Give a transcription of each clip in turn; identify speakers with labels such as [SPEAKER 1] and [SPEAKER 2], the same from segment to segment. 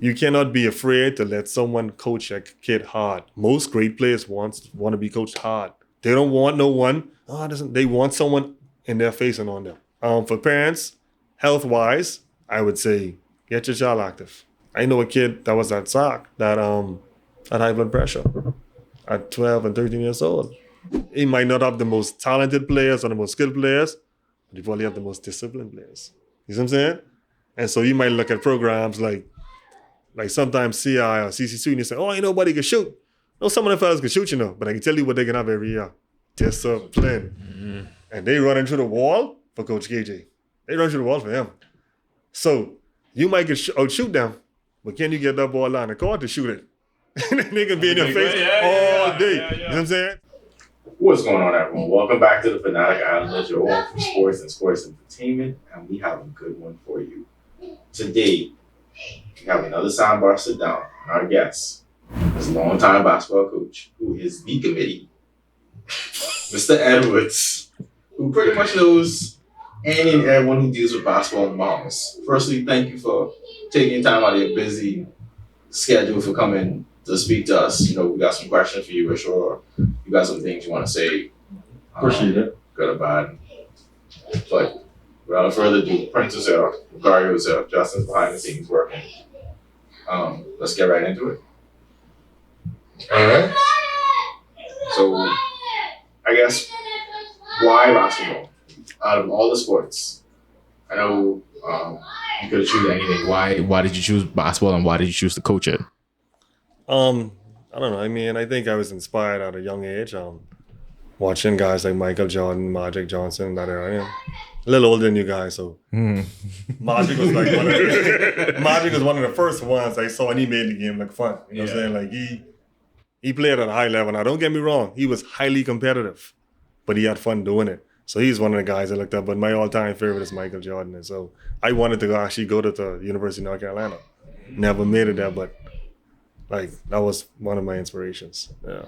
[SPEAKER 1] you cannot be afraid to let someone coach a kid hard. Most great players want to be coached hard. They don't want no one. They want someone in their face and on them. For parents, health-wise, I would say get your child active. I know a kid that was at SOC that had high blood pressure at 12 and 13 years old. He might not have the most talented players or the most skilled players, but he probably have the most disciplined players. You see what I'm saying? And so you might look at programs like sometimes CI or CC2 and you say, ain't nobody can shoot. No, some of the fellas can shoot, but I can tell you what they can have every year. Discipline. Mm-hmm. And they running through the wall for Coach KJ. They run through the wall for him. So you might outshoot them, but can you get that ball down the court to shoot it? And they can be in your face all day. You know what I'm saying?
[SPEAKER 2] What's going on, everyone? Welcome back to the Fanatic Islanders, your home for sports and sports entertainment, and we have a good one for you. Today, we have another Sandbar Sitdown. Our guest is a longtime basketball coach who is the committee, Mr. Edwards, who pretty much knows any and everyone who deals with basketball in Bahamas. Firstly, thank you for taking time out of your busy schedule for coming to speak to us. We got some questions for you. We're sure you got some things you want to say.
[SPEAKER 1] Appreciate it.
[SPEAKER 2] Good or bad. But without further ado, Prince is here, Lucario is here, Justin's behind the scenes working. Let's get right into it.
[SPEAKER 3] All right.
[SPEAKER 2] So, I guess, why basketball? Out of all the sports, I know you could have chosen anything. Why did you choose basketball, and why did you choose to coach it?
[SPEAKER 1] I don't know. I think I was inspired at a young age. Watching guys like Michael Jordan, Magic Johnson, that era. A little older than you guys, so Magic was like Magic was one of the first ones I saw, and he made the game look fun. You know what I'm saying? Like he played at a high level. Now, don't get me wrong, he was highly competitive, but he had fun doing it. So he's one of the guys I looked up. But my all-time favorite is Michael Jordan, and so I wanted to actually go to the University of North Carolina. Never made it there, but that was one of my inspirations. Yeah.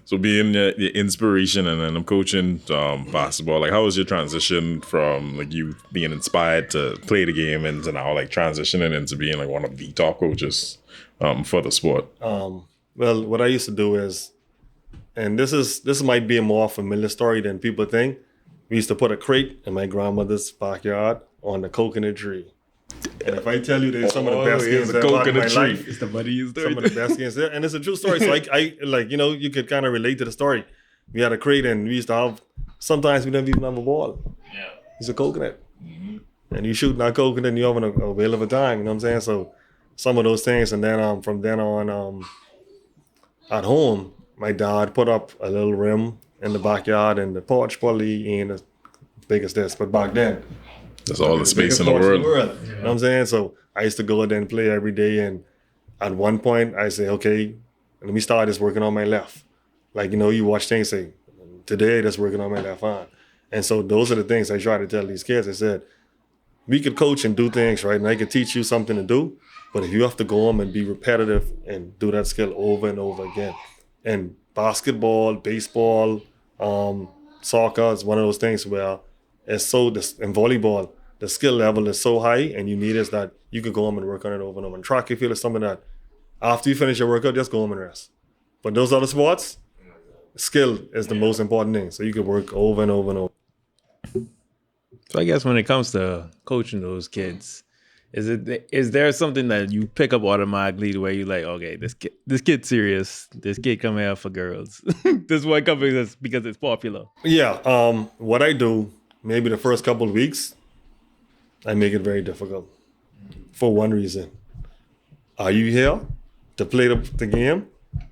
[SPEAKER 3] So being the inspiration and then I'm coaching basketball, how was your transition from you being inspired to play the game and to now transitioning into being one of the top coaches for the sport?
[SPEAKER 1] Well, what I used to do is, and this might be a more familiar story than people think. We used to put a crate in my grandmother's backyard on the coconut tree. And if I tell you there's some of the best games that I've had in my life,
[SPEAKER 3] it's the money
[SPEAKER 1] some of the best games there, and it's a true story. So you could kind of relate to the story. We had a crate, and we used to have. Sometimes we didn't even have a ball. Yeah, it's a coconut, and you shoot that coconut, and you're having a whale of a time. You know what I'm saying? So some of those things, and then from then on, at home, my dad put up a little rim in the backyard, and the porch probably ain't as big as this, but back then.
[SPEAKER 3] That's all the space in the world.
[SPEAKER 1] You know what I'm saying? So I used to go there and play every day. And at one point, I say, okay, let me start just working on my left. You watch things, say, today, just working on my left arm. And so those are the things I try to tell these kids. I said, we could coach and do things, right? And I could teach you something to do. But if you have to go home and be repetitive and do that skill over and over again. And basketball, baseball, soccer is one of those things where in volleyball, the skill level is so high, and you need is that you can go home and work on it over and over. And track and field is something that after you finish your workout, just go home and rest. But those other sports, skill is the most important thing. So you can work over and over and over.
[SPEAKER 4] So I guess when it comes to coaching those kids, is there something that you pick up automatically where you're like, okay, this kid's serious. This kid coming out for girls. This one coming because it's popular.
[SPEAKER 1] Yeah. What I do, maybe the first couple of weeks, I make it very difficult for one reason. Are you here to play the game,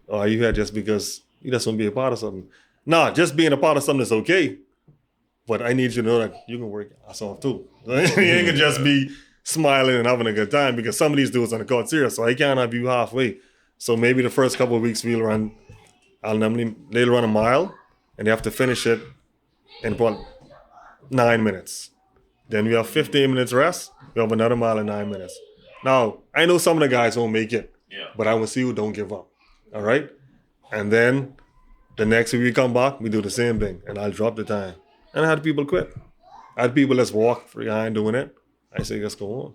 [SPEAKER 1] or are you here just because you just want to be a part of something? Nah, just being a part of something is okay, but I need you to know that you can work your ass off too. You ain't gonna just be smiling and having a good time, because some of these dudes on the court serious, so I can't have you halfway. So maybe the first couple of weeks they'll run a mile, and they have to finish it in about 9 minutes. Then we have 15 minutes rest. We have another mile in 9 minutes. Now, I know some of the guys won't make it, but I will see who don't give up. All right? And then the next week we come back, we do the same thing, and I'll drop the time. And I had people quit. I had people that's walk behind doing it. I say, just go on.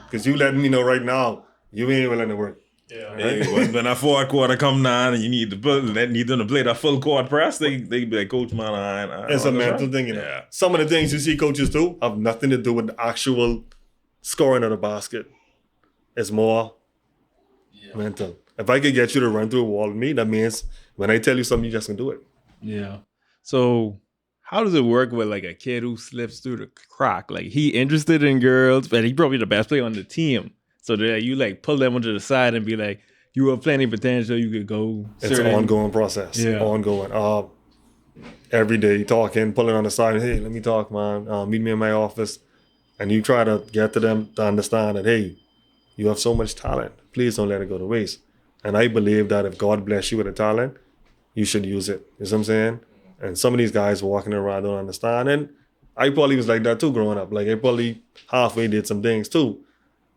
[SPEAKER 1] Because you letting me know right now, you ain't willing to work.
[SPEAKER 4] Yeah.
[SPEAKER 3] Hey, when that fourth quarter come down and you need them to play that full court press, they be like, Coach, man, I
[SPEAKER 1] It's a mental thing, you know.
[SPEAKER 3] Yeah.
[SPEAKER 1] Some of the things you see coaches do have nothing to do with the actual scoring of the basket. It's more mental. If I could get you to run through a wall with me, that means when I tell you something, you just can do it.
[SPEAKER 4] Yeah. So how does it work with like a kid who slips through the crack? Like he interested in girls, but he probably the best player on the team. So that you like pull them onto the side and be like, you have plenty of potential. You could go.
[SPEAKER 1] It's an ongoing process.
[SPEAKER 4] Yeah.
[SPEAKER 1] Ongoing. Every day talking, pulling on the side. Hey, let me talk, man. Meet me in my office. And you try to get to them to understand that, hey, you have so much talent. Please don't let it go to waste. And I believe that if God bless you with a talent, you should use it. You know what I'm saying? And some of these guys walking around don't understand. And I probably was like that too growing up. Like I probably halfway did some things too.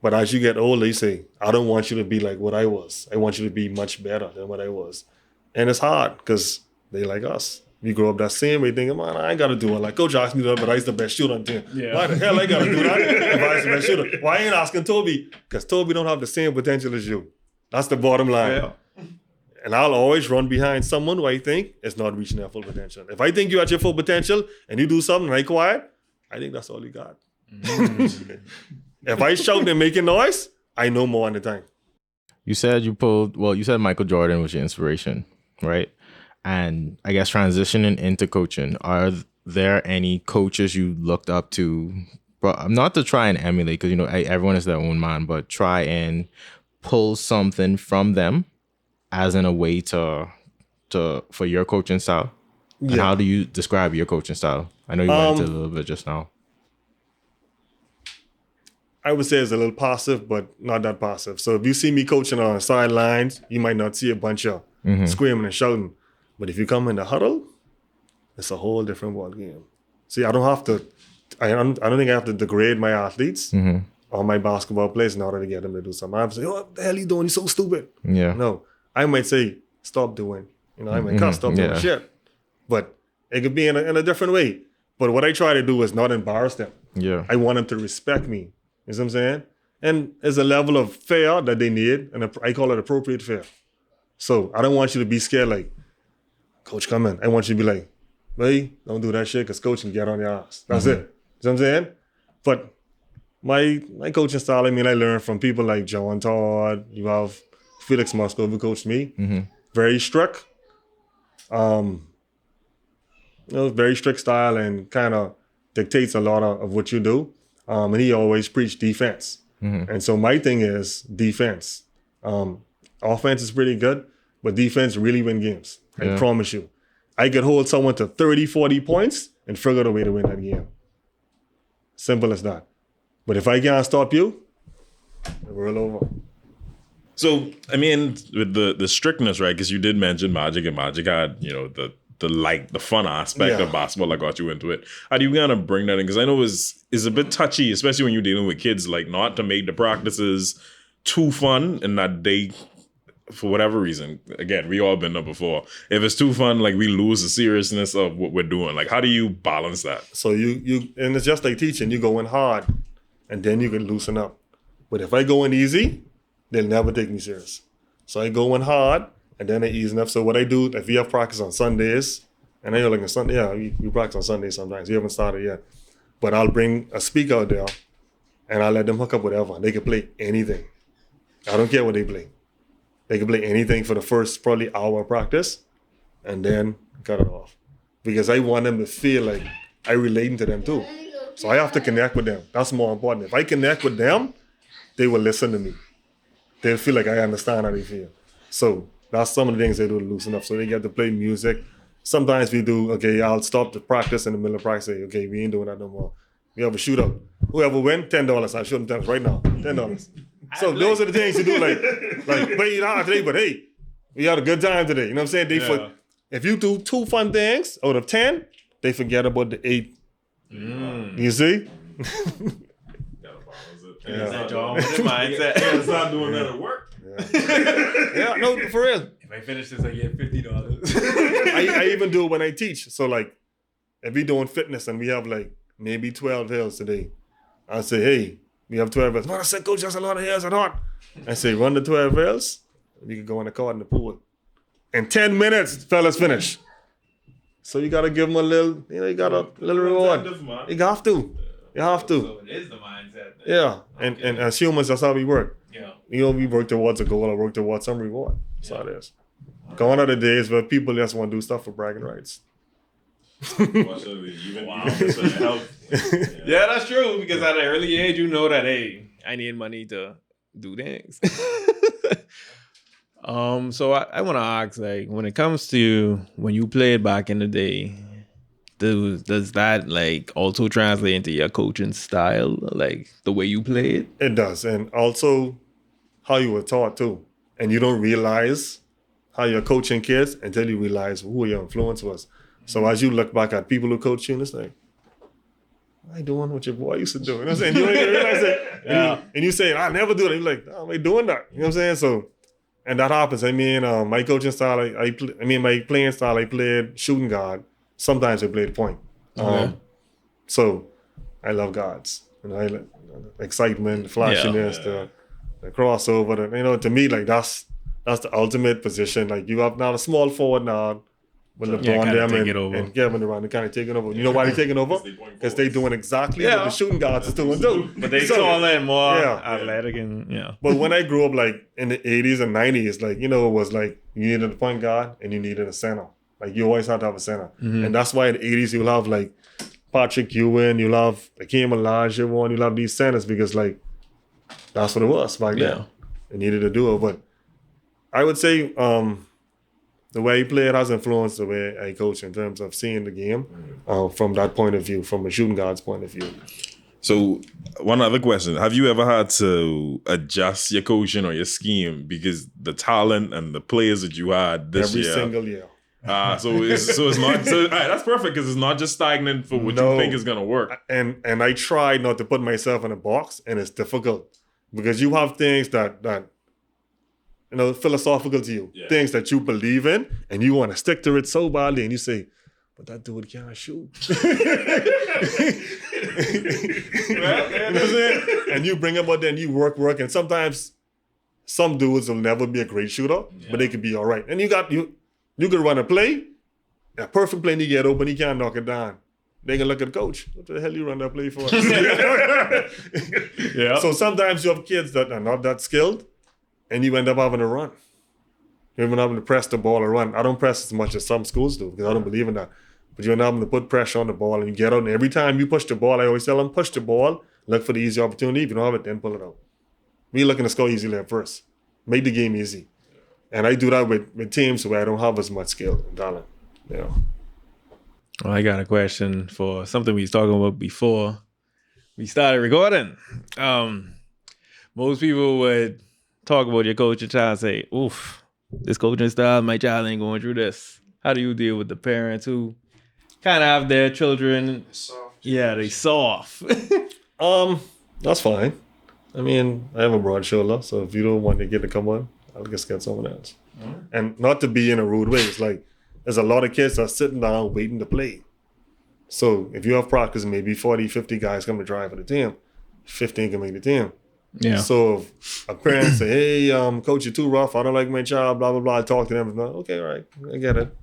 [SPEAKER 1] But as you get older, you say, I don't want you to be like what I was. I want you to be much better than what I was. And it's hard because they like us. We grow up that same way thinking, man, I ain't got to do it. Like, Coach asked me to do that, but I's the best shooter on the team.
[SPEAKER 4] Yeah.
[SPEAKER 1] Why the hell I got to do that if I's the best shooter? Why ain't asking Toby? Because Toby don't have the same potential as you. That's the bottom line.
[SPEAKER 4] Yeah.
[SPEAKER 1] And I'll always run behind someone who I think is not reaching their full potential. If I think you're at your full potential and you do something and I quiet, I think that's all you got. If I shout and making noise, I know more on the time.
[SPEAKER 5] You said you said Michael Jordan was your inspiration, right? And I guess transitioning into coaching, are there any coaches you looked up to, not to try and emulate, because, you know, everyone is their own man, but try and pull something from them as in a way to for your coaching style? And how do you describe your coaching style? I know you went into a little bit just now.
[SPEAKER 1] I would say it's a little passive, but not that passive. So if you see me coaching on the sidelines, you might not see a bunch of screaming and shouting. But if you come in the huddle, it's a whole different ball game. See, I don't think I have to degrade my athletes or my basketball players in order to get them to do something. I have to say, oh, what the hell are you doing? You're so stupid.
[SPEAKER 5] Yeah.
[SPEAKER 1] No, I might say, stop doing. You know, I might stop doing shit. But it could be in a different way. But what I try to do is not embarrass them.
[SPEAKER 5] Yeah.
[SPEAKER 1] I want them to respect me. You know what I'm saying? And there's a level of fear that they need, and I call it appropriate fear. So I don't want you to be scared like, Coach, come in. I want you to be like, hey, don't do that shit because Coach can get on your ass. That's it. You know what I'm saying? But my coaching style, I mean, I learned from people like John Todd. You have Felix Musgrove, who coached me. Very strict. Very strict style and kind of dictates a lot of what you do. And he always preached defense. And so my thing is defense. Offense is pretty good, but defense really win games. I promise you. I could hold someone to 30, 40 points and figure out a way to win that game. Simple as that. But if I can't stop you, we're all over.
[SPEAKER 3] So, I mean, with the strictness, right? Because you did mention Magic, and Magic had, you know, the fun aspect of basketball that got you into it. How do you kind of bring that in? Because I know it's a bit touchy, especially when you're dealing with kids, like not to make the practices too fun and that they, for whatever reason, again, we all been there before. If it's too fun, like we lose the seriousness of what we're doing. Like, how do you balance that?
[SPEAKER 1] So you and it's just like teaching. You go in hard and then you can loosen up. But if I go in easy, they'll never take me serious. So I go in hard and then I ease enough. So what I do, if we have practice on Sundays, and I know like on Sunday, we practice on Sundays sometimes. We haven't started yet. But I'll bring a speaker out there and I'll let them hook up whatever. They can play anything. I don't care what they play. They can play anything for the first probably hour of practice and then cut it off. Because I want them to feel like I relate to them too. So I have to connect with them. That's more important. If I connect with them, they will listen to me. They'll feel like I understand how they feel. So that's some of the things they do to loosen up. So they get to play music. Sometimes we do, I'll stop the practice in the middle of practice, say, we ain't doing that no more. We have a shootout. Whoever win, $10. I'll show them $10 right now, $10. So those are the things you do, like play it hard today, but hey, we had a good time today. You know what I'm saying? If you do 2 fun things out of 10, they forget about the 8. You see?
[SPEAKER 3] It's not doing that at work.
[SPEAKER 1] No, for real.
[SPEAKER 4] If I finish this, I get $50.
[SPEAKER 1] I even do it when I teach. So like, if we doing fitness and we have like maybe 12 hills today, I'll say, hey, we have 12 hills. Man, I said, Coach, that's a lot of hills. I thought, I say, run the 12 rails, and you can go in the car in the pool. In 10 minutes, fellas finish. So you got to give them a little, you got a little reward. You have to. You have to.
[SPEAKER 4] So it is the mindset.
[SPEAKER 1] Yeah. And as humans, that's how we work.
[SPEAKER 4] Yeah.
[SPEAKER 1] We work towards a goal or work towards some reward. That's how it is. Gone are the days where people just want to do stuff for bragging rights.
[SPEAKER 3] Wow.
[SPEAKER 4] Yeah, that's true. Because at an early age, you know that, hey, I need money to do things. So I want to ask, like, when it comes to when you played back in the day, does that like also translate into your coaching style, like the way you played?
[SPEAKER 1] It does. And also how you were taught too. And you don't realize how you're coaching kids until you realize who your influence was. So as you look back at people who coach you, and it's like, what are you doing what your boy used to do? You know what I'm saying? You don't even realize it. And you say, I never do that. You're like, oh, am I doing that? You know what I'm saying? So, and that happens. I mean, my coaching style, my playing style, I played shooting guard. Sometimes I played point. So I love guards. I like excitement, the flashiness, the crossover. To me, like that's the ultimate position. Like you have now a small forward now. When LeBron them and Kevin around, they're kind of taking over. You know why they're taking over? Because they're doing exactly what the shooting guards is doing too.
[SPEAKER 4] But they taller and more athletic and
[SPEAKER 1] But when I grew up, like in the 80s and 90s, like, it was like you needed a point guard and you needed a center. Like you always had to have a center. Mm-hmm. And that's why in the 80s you'll have like Patrick Ewing, you'll have Hakeem Olajuwon, you'll have these centers because like that's what it was back then. They needed to do it. But I would say the way he played has influenced the way I coach in terms of seeing the game from that point of view, from a shooting guard's point of view.
[SPEAKER 3] So one other question. Have you ever had to adjust your coaching or your scheme because the talent and the players that you had this year?
[SPEAKER 1] Every single year.
[SPEAKER 3] So it's not, all right, that's perfect because it's not just stagnant for what you think is going to work.
[SPEAKER 1] And I try not to put myself in a box, and it's difficult because you have things that philosophical to you, things that you believe in, and you want to stick to it so badly, and you say, but that dude can't shoot. And you bring him out there and you work, and sometimes some dudes will never be a great shooter, but they could be all right. And you could run a play, a perfect play, and you get open, he can't knock it down. They can look at the coach. What the hell you run that play for? So sometimes you have kids that are not that skilled, and you end up having to run. You end up having to press the ball or run. I don't press as much as some schools do because I don't believe in that. But you end up having to put pressure on the ball and you get out. And every time you push the ball, I always tell them, push the ball, look for the easy opportunity. If you don't have it, then pull it out. We're looking to score easily at first. Make the game easy. And I do that with teams where I don't have as much skill and talent.
[SPEAKER 4] Well, I got a question for something we was talking about before we started recording. Most people would talk about your coaching style and say, oof, this coaching style, my child ain't going through this. How do you deal with the parents who kind of have their children? They soft.
[SPEAKER 1] That's fine. I mean, I have a broad shoulder, so if you don't want the kid to come on, I'll just get someone else. Mm-hmm. And not to be in a rude way. It's like there's a lot of kids that are sitting down waiting to play. So if you have practice, maybe 40, 50 guys come to drive for the team. 15 can make the team. Yeah. So if a parent say, hey, coach, you're too rough. I don't like my child, blah, blah, blah. I talk to them. Okay, all right. I get it.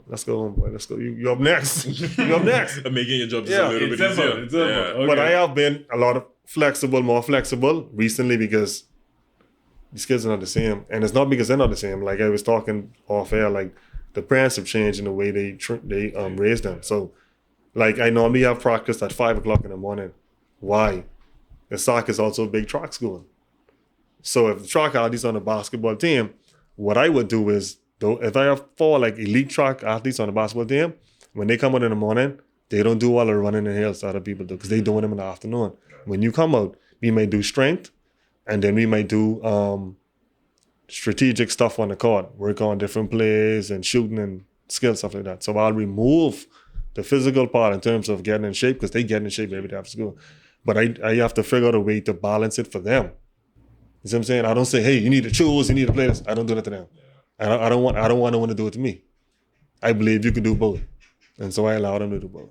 [SPEAKER 1] Let's go home, boy. Let's go. You up next. You up next.
[SPEAKER 3] I'm making your job just a little bit easier.
[SPEAKER 1] It's okay. But I have been a lot more flexible recently because these kids are not the same. And it's not because they're not the same. Like I was talking off air, like the parents have changed in the way they raise them. So like I normally have practice at 5 o'clock in the morning. Why? The soccer is also a big track school. So if the track athletes on the basketball team, what I would do is, if I have 4 like elite track athletes on the basketball team, when they come out in the morning, they don't do all the running and hills that other people do because they doing them in the afternoon. When you come out, we may do strength, and then we might do strategic stuff on the court, work on different plays and shooting and skill stuff like that. So I'll remove the physical part in terms of getting in shape because they get in shape every day after school. But I have to figure out a way to balance it for them. You see what I'm saying? I don't say, hey, you need to choose, you need to play this. I don't do that to them. I don't want no one to do it to me. I believe you can do both. And so I allow them to do both.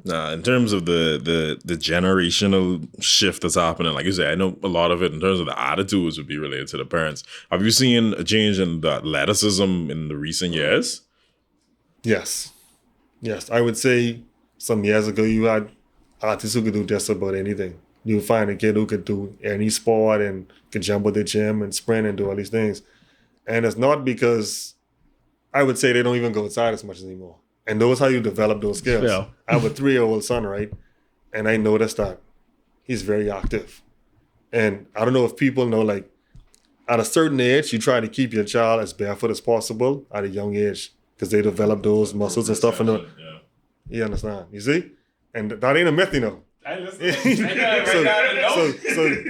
[SPEAKER 3] Nah, in terms of the generational shift that's happening, like you say, I know a lot of it in terms of the attitudes would be related to the parents. Have you seen a change in the athleticism in the recent years?
[SPEAKER 1] Yes. Yes. I would say some years ago you had artists who could do just about anything. You would find a kid who could do any sport and could jump at the gym and sprint and do all these things. And it's not because I would say they don't even go outside as much anymore. And those how you develop those skills.
[SPEAKER 4] Yeah.
[SPEAKER 1] I have a 3-year-old son, right? And I noticed that he's very active. And I don't know if people know, like, at a certain age, you try to keep your child as barefoot as possible at a young age because they develop those muscles and stuff. And you understand? You see? And that ain't a myth, you know.
[SPEAKER 6] I listen.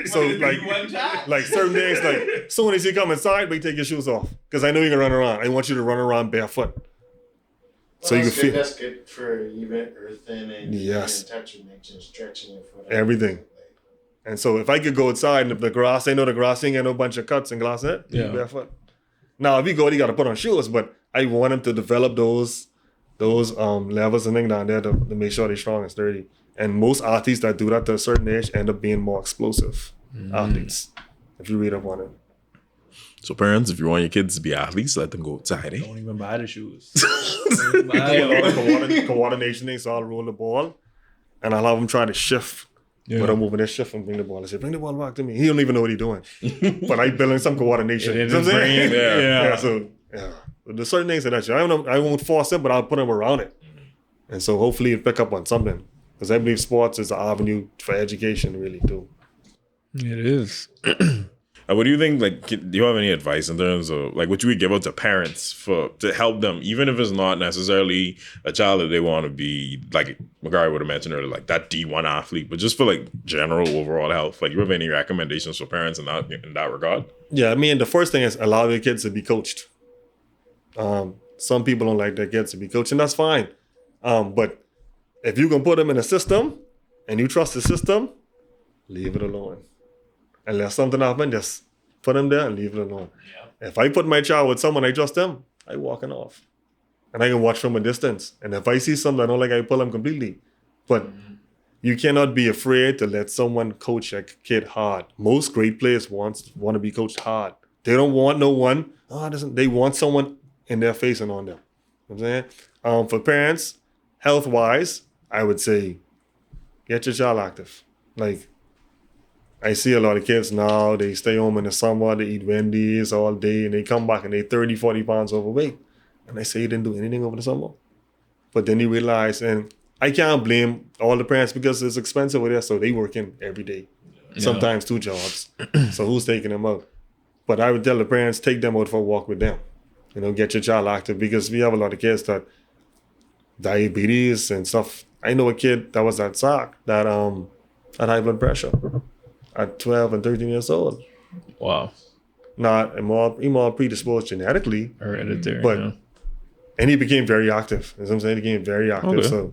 [SPEAKER 1] So like certain days, like soon as you come inside, we take your shoes off because I know you can run around. I want you to run around barefoot, so you can feel.
[SPEAKER 7] That's good for even earthing and
[SPEAKER 1] yes,
[SPEAKER 7] touching and stretching your foot.
[SPEAKER 1] Everything. And so if I could go outside and if the grass, I know the grass ain't got no bunch of cuts and glass in it.
[SPEAKER 4] Yeah.
[SPEAKER 1] Barefoot. Now if you go, you got to put on shoes, but I want him to develop those levels and things down there to make sure they're strong and sturdy. And most athletes that do that to a certain age end up being more explosive athletes, if you read up on it.
[SPEAKER 3] So parents, if you want your kids to be athletes, let them go outside.
[SPEAKER 4] Don't even buy the shoes.
[SPEAKER 1] Coordination things, so I'll roll the ball and I'll have him try to shift.
[SPEAKER 4] Yeah.
[SPEAKER 1] But I'm moving this shift and bring the ball. I say, bring the ball back to me. He don't even know what he's doing. But I build in some coordination. You know what I'm saying?
[SPEAKER 4] Yeah.
[SPEAKER 1] So there's certain things that I won't force it, but I'll put him around it. And so hopefully he'll pick up on something. Because I believe sports is an avenue for education, really, too.
[SPEAKER 4] It is.
[SPEAKER 3] What do you think, like, do you have any advice in terms of, like, what you would give out to parents to help them, even if it's not necessarily a child that they want to be, like McGarry would have mentioned earlier, like that D1 athlete, but just for, like, general overall health? Like, you have any recommendations for parents in that regard?
[SPEAKER 1] Yeah, I mean, the first thing is allow your kids to be coached. Some people don't like their kids to be coached, and that's fine. But if you can put them in a system and you trust the system, leave it alone. Unless something happens, just put them there and leave it alone. Yeah. If I put my child with someone I trust them, I walking off. And I can watch from a distance. And if I see something I don't like, I pull them completely. But you cannot be afraid to let someone coach a kid hard. Most great players want to be coached hard. They don't want no one. They want someone in their face and on them. You know what I'm saying? For parents, health-wise, I would say get your child active. Like, I see a lot of kids now, they stay home in the summer, they eat Wendy's all day, and they come back and they 30, 40 pounds overweight. And I say you didn't do anything over the summer. But then you realize, and I can't blame all the parents because it's expensive over there, so they working every day. Yeah. Sometimes 2 jobs. So who's taking them out? But I would tell the parents, take them out for a walk with them. You know, get your child active because we have a lot of kids that diabetes and stuff. I know a kid that was at SAC that had high blood pressure at 12 and 13 years old.
[SPEAKER 4] Wow.
[SPEAKER 1] Not more predisposed genetically.
[SPEAKER 4] Hereditary.
[SPEAKER 1] But and he became very active. You know what I'm saying? He became very active,
[SPEAKER 4] Okay.
[SPEAKER 1] so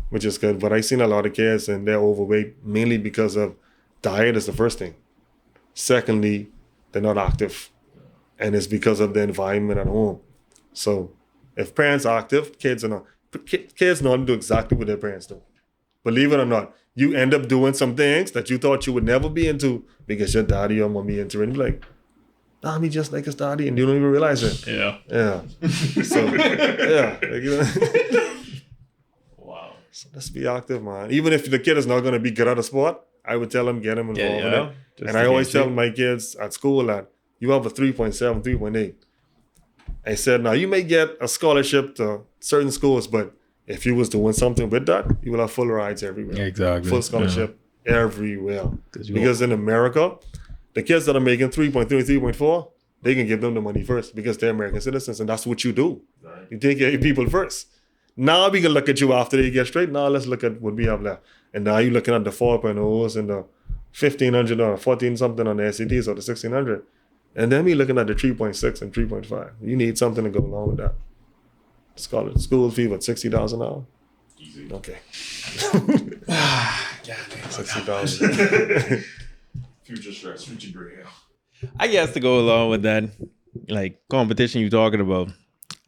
[SPEAKER 1] which is good. But I've seen a lot of kids and they're overweight mainly because of diet is the first thing. Secondly, they're not active. And it's because of the environment at home. So if parents are active, kids are not. Kids know how to do exactly what their parents do. Believe it or not, you end up doing some things that you thought you would never be into because your daddy or mommy into it. And be like, nah, me just like his daddy, and you don't even realize it.
[SPEAKER 4] Yeah.
[SPEAKER 1] Yeah. So, yeah. Like, you know.
[SPEAKER 4] Wow.
[SPEAKER 1] So let's be active, man. Even if the kid is not going to be good at a sport, I would tell him, get him involved in it.
[SPEAKER 4] Just
[SPEAKER 1] And I always tell my kids at school that you have a 3.7, 3.8. I said, now you may get a scholarship to certain schools, but if you was doing something with that, you will have full rides everywhere.
[SPEAKER 4] Exactly.
[SPEAKER 1] Full scholarship everywhere. Because in America, the kids that are making 3.3, 3.4, they can give them the money first because they're American citizens, and that's what you do. Right. You take care of your people first. Now we can look at you after they get straight. Now let's look at what we have left. And now you're looking at the 4.0s and the 1,500 or 14 something on the SATs or the 1,600. And then we're looking at the 3.6 and 3.5. You need something to go along with that. School fee, what, $60,000 an hour?
[SPEAKER 3] Easy.
[SPEAKER 1] Okay.
[SPEAKER 6] God damn.
[SPEAKER 1] $60,000.
[SPEAKER 3] Future stress, future gray hair.
[SPEAKER 4] I guess to go along with that, like competition you're talking about,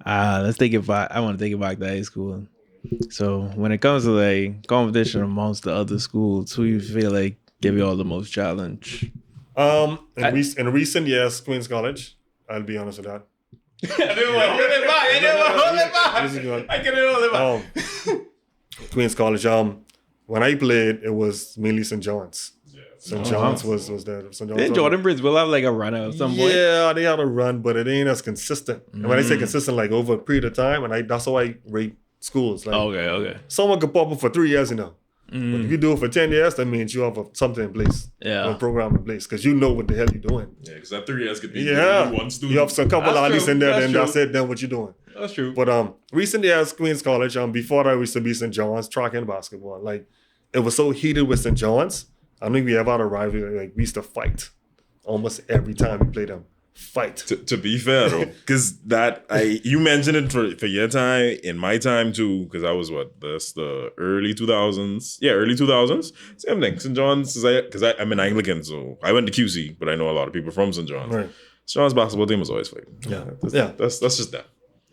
[SPEAKER 4] let's take it back. I want to take it back to high school. So when it comes to like competition amongst the other schools, who you feel like give you all the most challenge?
[SPEAKER 1] In recent years, Queens College. I'll be honest with that.
[SPEAKER 4] I didn't want to hold it back. I didn't want to hold it back.
[SPEAKER 1] This is good.
[SPEAKER 4] I couldn't hold it back.
[SPEAKER 1] Queens College. When I played, it was mainly St. John's. St. John's was there. St. John's
[SPEAKER 4] Didn't Jordan Bridge will have like a runner at some point?
[SPEAKER 1] Yeah, they had a run, but it ain't as consistent. And when I say consistent, like over a period of time, and that's how I rate schools. Like
[SPEAKER 4] Okay.
[SPEAKER 1] someone could pop up for 3 years, But if you do it for 10 years, that means you have something in place.
[SPEAKER 4] Yeah.
[SPEAKER 1] A program in place. Because you know what the hell you're doing.
[SPEAKER 3] Yeah, because that 3 years could be
[SPEAKER 1] Yeah.
[SPEAKER 3] one student.
[SPEAKER 1] You have some couple
[SPEAKER 4] That's
[SPEAKER 1] artists
[SPEAKER 4] true.
[SPEAKER 1] in there,
[SPEAKER 4] That's
[SPEAKER 1] then
[SPEAKER 4] true.
[SPEAKER 1] that's it, then what you doing.
[SPEAKER 4] That's true.
[SPEAKER 1] But recent years, Queens College, before that, we used to be St. John's, track and basketball. Like, it was so heated with St. John's. I don't think we ever had a rivalry. Like, we used to fight almost every time we played them. Fight.
[SPEAKER 3] To be fair though, because you mentioned it for your time, in my time too, because I was the early 2000s. Yeah, early 2000s. Same thing. St. John's, because I'm an Anglican, so I went to QC, but I know a lot of people from St. John's.
[SPEAKER 1] Right.
[SPEAKER 3] St. John's basketball team was always fighting.
[SPEAKER 1] Yeah.
[SPEAKER 3] That's just that.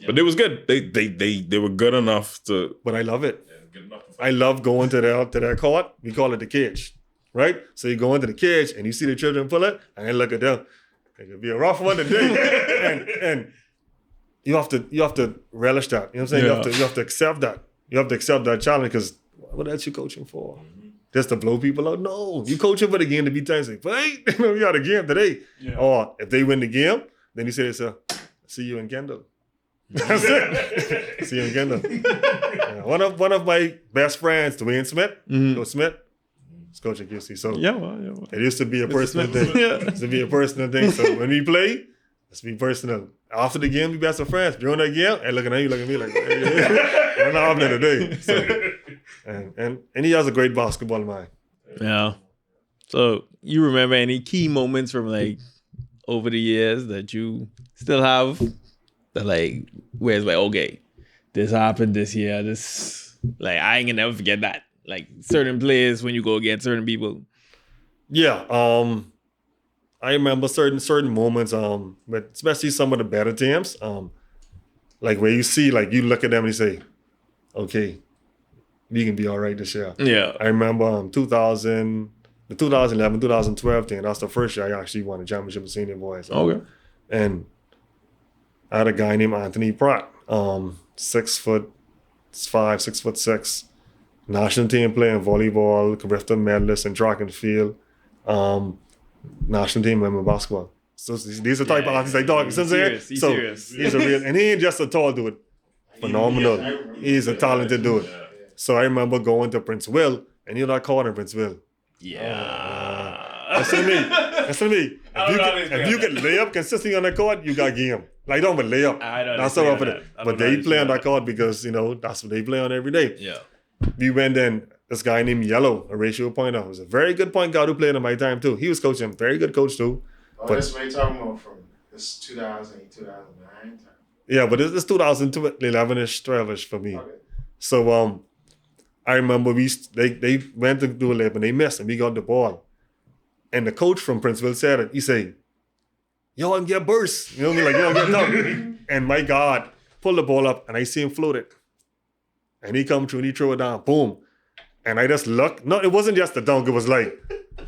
[SPEAKER 3] But it was good. They were good enough to.
[SPEAKER 1] But I love it.
[SPEAKER 3] Good enough to fight.
[SPEAKER 1] I love going to their court. We call it the cage. Right? So you go into the cage and you see the children pull it, and then look at them. It could be a rough one today. and you have to relish that. You know what I'm saying?
[SPEAKER 4] Yeah.
[SPEAKER 1] You have to accept that. You have to accept that challenge because what else you coaching for? Just to blow people out? No. You coaching for the game to be times like, wait, we got a game today.
[SPEAKER 3] Yeah.
[SPEAKER 1] Or if they win the game, then you say, see you in Kendall. That's it. See you in Kendall. Yeah. One of my best friends, Dwayne Smith, Coach Smith, is coaching QC. So
[SPEAKER 4] Yeah.
[SPEAKER 1] it used to be a personal thing.
[SPEAKER 4] Yeah.
[SPEAKER 1] It used to be a personal thing. So when we play, let's be personal. After the game, we best of friends. During that game, and looking at you, looking at me like, hey, we're not happening today. So, and he has a great basketball mind.
[SPEAKER 4] Yeah. So you remember any key moments from like over the years that you still have that like where it's like, okay, this happened this year. This like I ain't gonna never forget that. Like certain players when you go against certain people.
[SPEAKER 1] Yeah. I remember certain moments, but especially some of the better teams, like where you see, like you look at them and you say, okay, we can be all right this year.
[SPEAKER 4] Yeah.
[SPEAKER 1] I remember the 2011, 2012 thing. That's the first year I actually won a championship with senior boys.
[SPEAKER 4] Okay.
[SPEAKER 1] And I had a guy named Anthony Pratt, 6'5", 6'6", national team playing volleyball, Griffin medalist in track and field, national team member in basketball. So these are the type of athletes like dog.
[SPEAKER 4] He's serious.
[SPEAKER 1] He's a real, and he ain't just a tall dude. Phenomenal. He's a talented dude. So I remember going to Prince Will, and you know that court in Prince Will.
[SPEAKER 4] Yeah.
[SPEAKER 1] Listen to me. If you can lay up consistently on that court, you got game. Like don't but lay up.
[SPEAKER 4] I don't
[SPEAKER 1] That's all up
[SPEAKER 4] understand
[SPEAKER 1] for it.
[SPEAKER 4] that. I
[SPEAKER 1] But
[SPEAKER 4] don't
[SPEAKER 1] they play on
[SPEAKER 4] understand
[SPEAKER 1] that court because that's what they play on every day.
[SPEAKER 4] Yeah.
[SPEAKER 1] We went in. This guy named Yellow, a ratio pointer, was a very good point guard who played in my time too. He was coaching, very good coach too.
[SPEAKER 7] Oh,
[SPEAKER 1] But-
[SPEAKER 7] that's what you're talking about from this 2008, 2009 time.
[SPEAKER 1] Yeah, but it's 2011-ish, 12-ish for me.
[SPEAKER 7] Okay.
[SPEAKER 1] So I remember they went to do a lap and they missed and we got the ball. And the coach from Princeville said it. He said, y'all can get burst. You know what I mean? Like, y'all get done. And my God, pulled the ball up and I see him float it. And he come through and he throw it down. Boom. And I just look. No, it wasn't just a dunk. It was like,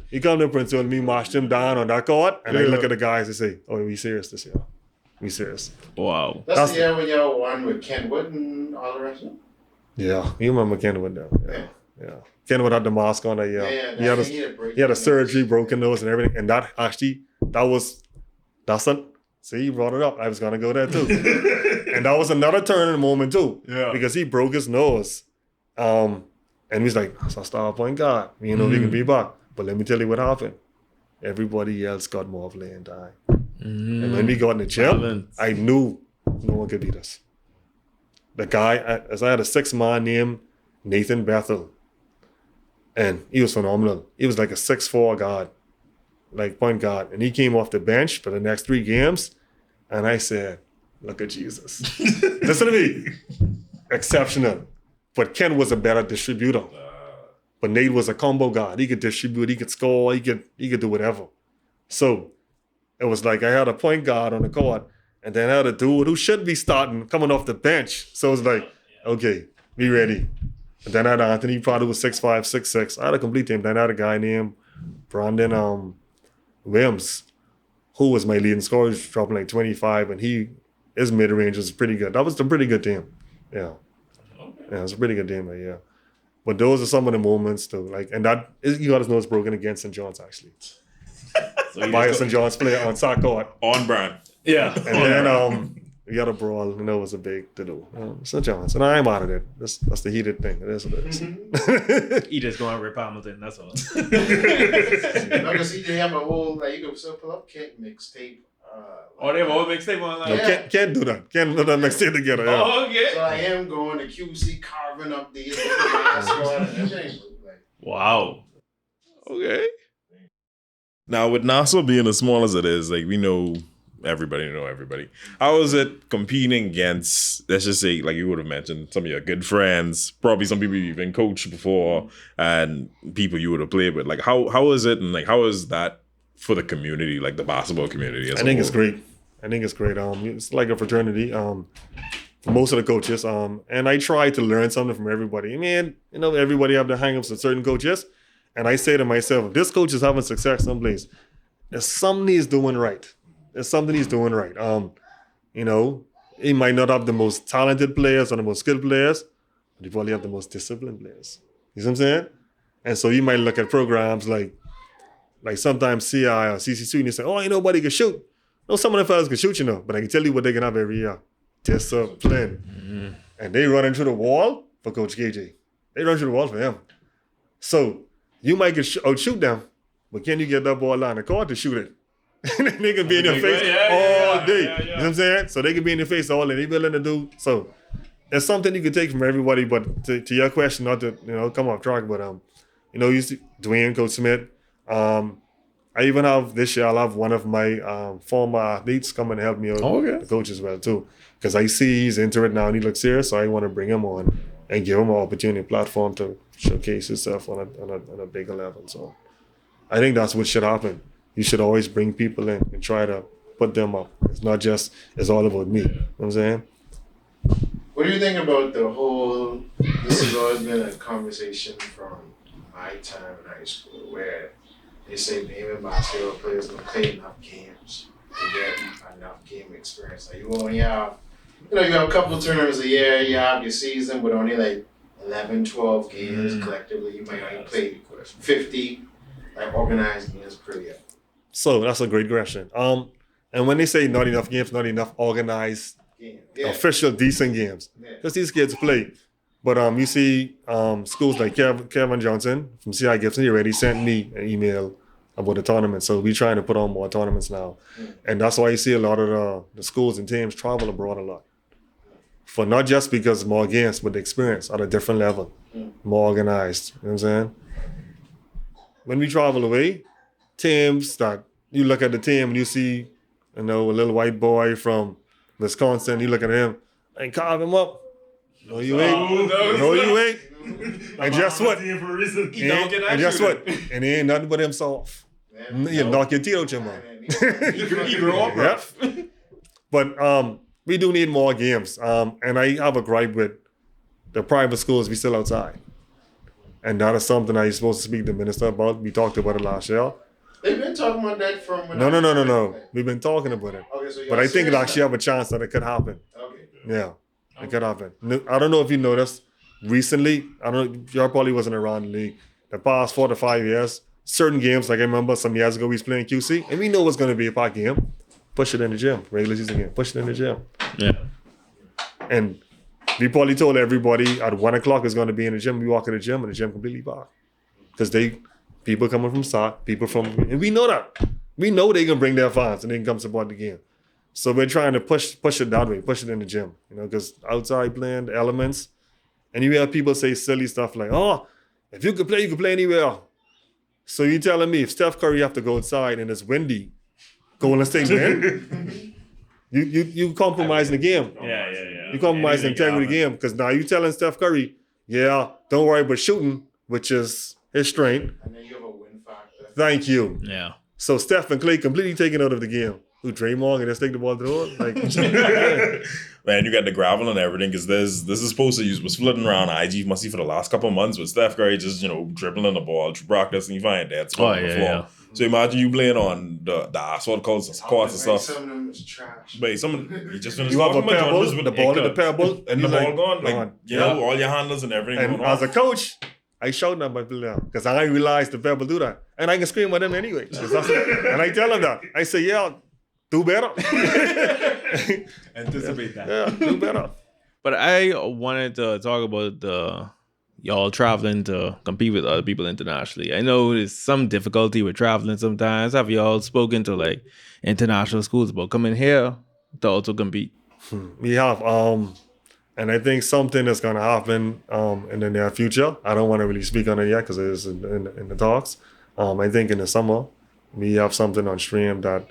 [SPEAKER 1] he come to Princeville and me marched him down on that court. And I look at the guys and say, oh, we serious this year. We serious.
[SPEAKER 4] Wow.
[SPEAKER 7] That's the year when y'all won with Kenwood and all the rest of them?
[SPEAKER 1] Yeah. You remember Kenwood though. Yeah. Kenwood had the mask on that year.
[SPEAKER 7] Yeah,
[SPEAKER 1] He had a surgery, broken nose and everything. And that's it. See, you brought it up. I was going to go there too. And that was another turning moment too.
[SPEAKER 3] Yeah.
[SPEAKER 1] Because he broke his nose. And he's like, that's a star point guard. You know, we can be back. But let me tell you what happened. Everybody else got more playing time. And when we got in the gym,
[SPEAKER 4] Balance.
[SPEAKER 1] I knew no one could beat us. The guy, as I had a 6-man named Nathan Bethel. And he was phenomenal. He was like a 6'4" guard, like point guard. And he came off the bench for the next 3 games. And I said, look at Jesus. Listen to me. Exceptional. But Ken was a better distributor. But Nate was a combo guard. He could distribute, he could score, he could do whatever. So it was like I had a point guard on the court, and then I had a dude who should be starting coming off the bench. So it's like, okay, Be ready. And then I had Anthony Prado was 6'5", 6'6". I had a complete team. Then I had a guy named Brandon Williams, who was my leading scorer, dropping like 25, and his mid-range was pretty good. That was a pretty good team. Yeah. Yeah, it was a pretty good team, yeah. But those are some of the moments too. Like, and that you got to know it's broken against St. John's actually.
[SPEAKER 3] So
[SPEAKER 1] By a St. John's player on soccer court.
[SPEAKER 3] on brand.
[SPEAKER 4] Yeah.
[SPEAKER 1] And then we got a brawl, and that was a big to-do. St. John's. And I'm out of it. That's the heated thing. It is what it is.
[SPEAKER 4] He just going to rip Hamilton, that's all.
[SPEAKER 7] No, because they have a whole, like, you can still pull up Kent mixtape.
[SPEAKER 4] Oh, they have a whole mixtape online?
[SPEAKER 1] No, can't do that. Can't put that mixed together. Yeah.
[SPEAKER 4] Oh, okay.
[SPEAKER 7] So I am going to QC, carving up these mascot and everything. Like,
[SPEAKER 4] Wow.
[SPEAKER 3] Okay. Now with Nassau being as small as it is, like we know everybody. How is it competing against, let's just say, like you would have mentioned, some of your good friends, probably some people you've been coached before, and people you would have played with? Like how is it, and like how is that for the community, like the basketball community?
[SPEAKER 1] I think it's great. It's like a fraternity. For most of the coaches. And I try to learn something from everybody. I mean, everybody have their hang-ups with certain coaches. And I say to myself, if this coach is having success someplace, there's something he's doing right. He might not have the most talented players or the most skilled players, but he probably have the most disciplined players. You see what I'm saying? And so you might look at programs like sometimes CI or CCC and you say, oh, ain't nobody can shoot. No, some of the fellas can shoot, but I can tell you what they can have every year. Discipline. Mm-hmm. And they run into the wall for Coach KJ. They run through the wall for him. So you might outshoot them, but can you get that ball on the court to shoot it? They can be in your face all day. Yeah. You know what I'm saying? So they can be in your face all day. They willing to do. So it's something you can take from everybody. But to your question, not to come off track, but you see Dwayne, Coach Smith. I even have this year. I'll have one of my former athletes come and help me out. The coach as well too, because I see he's into it now and he looks serious. So I want to bring him on and give him an opportunity, platform to showcase himself on a bigger level. So I think that's what should happen. You should always bring people in and try to put them up. It's not just, it's all about me. You know what I'm saying?
[SPEAKER 7] what do you think about the whole, this has always been a conversation from my time in high school, where they say David basketball players don't play enough games to get enough game experience. Like you only have, you have a couple tournaments a year, you have your season, but only like 11, 12 games collectively. You might only play 50 organized games per year.
[SPEAKER 1] So that's a great question. And when they say not enough games, not enough organized, official, decent games, because these kids play. But you see schools like Kevin Johnson from C.I. Gibson, he already sent me an email about the tournament. So we're trying to put on more tournaments now. And that's why you see a lot of the schools and teams travel abroad a lot. For not just because more games, but the experience at a different level, more organized. You know what I'm saying? When we travel away, teams that you look at the team and you see, a little white boy from Wisconsin, you look at him and carve him up. No, you ain't. No, you ain't. And guess what? And guess what? And he ain't nothing but himself. You knock your teeth out your mouth.
[SPEAKER 4] He grew up rough.
[SPEAKER 1] But we do need more games. And I have a gripe with the private schools. We still outside. And that is something I'm supposed to speak to the minister about. We talked about it last year.
[SPEAKER 7] They've been talking about that from when
[SPEAKER 1] No. We've been talking about it. Okay, so but I think it actually have a chance that it could happen.
[SPEAKER 7] Okay.
[SPEAKER 1] Yeah, it could happen. I don't know if you noticed recently, y'all probably wasn't around the league. The past 4 to 5 years, certain games, like I remember some years ago we was playing QC, and we know it's going to be a packed game. Push it in the gym. Regular season game. Push it in the gym.
[SPEAKER 4] Yeah.
[SPEAKER 1] And we probably told everybody at 1 o'clock it's going to be in the gym. We walk in the gym and the gym completely packed. Because people coming from SOC, and we know that. We know they can bring their fans and they can come support the game. So we're trying to push it that way, push it in the gym, because outside playing the elements, and you hear people say silly stuff like, oh, if you could play anywhere. So you telling me if Steph Curry have to go outside and it's windy, Golden State win? You compromising the game.
[SPEAKER 4] Yeah.
[SPEAKER 1] You compromise the integrity of the game, because now you telling Steph Curry, don't worry about shooting, which is his strength.
[SPEAKER 7] And then you have a win factor.
[SPEAKER 1] Thank you.
[SPEAKER 4] Yeah.
[SPEAKER 1] So Steph and Clay completely taken out of the game. Who Draymond and just take the ball through it? Like,
[SPEAKER 3] Man, you got the gravel and everything because this is supposed to use was floating around IG must see for the last couple of months with Steph Curry just dribbling the ball, practice and you find that spot on the floor.
[SPEAKER 4] Yeah.
[SPEAKER 3] So imagine you playing on the asphalt courts and
[SPEAKER 7] Some
[SPEAKER 3] stuff.
[SPEAKER 7] of them is trash.
[SPEAKER 3] But you just finished
[SPEAKER 1] you have a
[SPEAKER 3] talking about
[SPEAKER 1] pebble
[SPEAKER 3] Jordan
[SPEAKER 1] with the ball in the pebble,
[SPEAKER 3] and the
[SPEAKER 1] you're
[SPEAKER 3] ball gone. Like,
[SPEAKER 1] gone.
[SPEAKER 3] all your handles and everything
[SPEAKER 1] And
[SPEAKER 3] going
[SPEAKER 1] as
[SPEAKER 3] on.
[SPEAKER 1] a coach, I showed them my player because I realized the pebble do that, and I can scream at them anyway. And I tell them that. I say, yeah, do better.
[SPEAKER 6] Anticipate that.
[SPEAKER 1] Yeah, do better.
[SPEAKER 4] But I wanted to talk about y'all traveling to compete with other people internationally. I know there's some difficulty with traveling sometimes. Have y'all spoken to like international schools about coming here to also compete?
[SPEAKER 1] We have, and I think something is going to happen in the near future. I don't want to really speak on it yet because it is in the talks. I think in the summer, we have something on stream that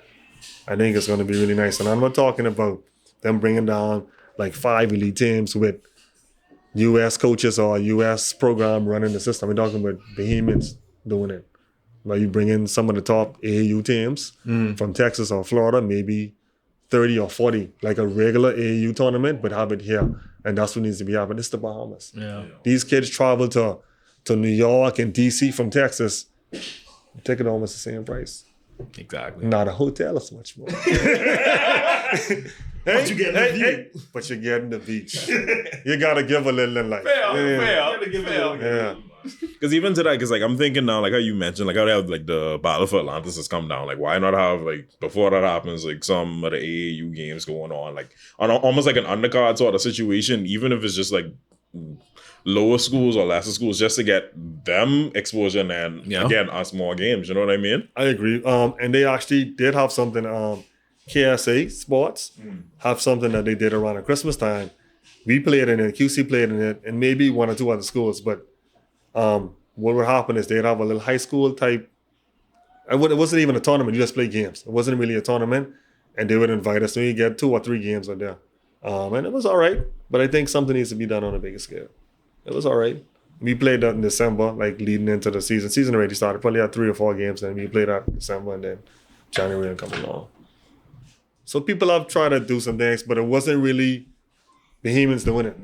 [SPEAKER 1] I think is going to be really nice. And I'm not talking about them bringing down like 5 elite teams with U.S. coaches or U.S. program running the system. We're talking about behemoths doing it. Where you bring in some of the top AAU teams from Texas or Florida, maybe 30 or 40, like a regular AAU tournament, but have it here. And that's what needs to be happening. It's the Bahamas.
[SPEAKER 4] Yeah.
[SPEAKER 1] These kids travel to New York and D.C. from Texas. Ticket almost the same price.
[SPEAKER 4] Exactly.
[SPEAKER 1] Not a hotel is much more.
[SPEAKER 3] But you get the view.
[SPEAKER 1] But you're getting the beach. You gotta give a little in life. Yeah.
[SPEAKER 3] Because even today, because like I'm thinking now, like how you mentioned, like how they have like the Battle for Atlantis has come down. Like why not have like before that happens, like some of the AAU games going on, like on almost like an undercard sort of situation, even if it's just like lower schools or lesser schools, just to get them exposure and then again us more games. You know what I mean?
[SPEAKER 1] I agree. And they actually did have something. KSA Sports have something that they did around at Christmas time. We played in it. QC played in it, and maybe 1 or 2 other schools. But what would happen is they'd have a little high school type. It wasn't even a tournament. You just play games. It wasn't really a tournament, and they would invite us. So you get 2 or 3 games on there, and it was all right. But I think something needs to be done on a bigger scale. It was all right. We played that in December, like leading into the season. Season already started. Probably had 3 or 4 games, and we played that in December, and then January come along. So people have tried to do some things, but it wasn't really behemoths doing it.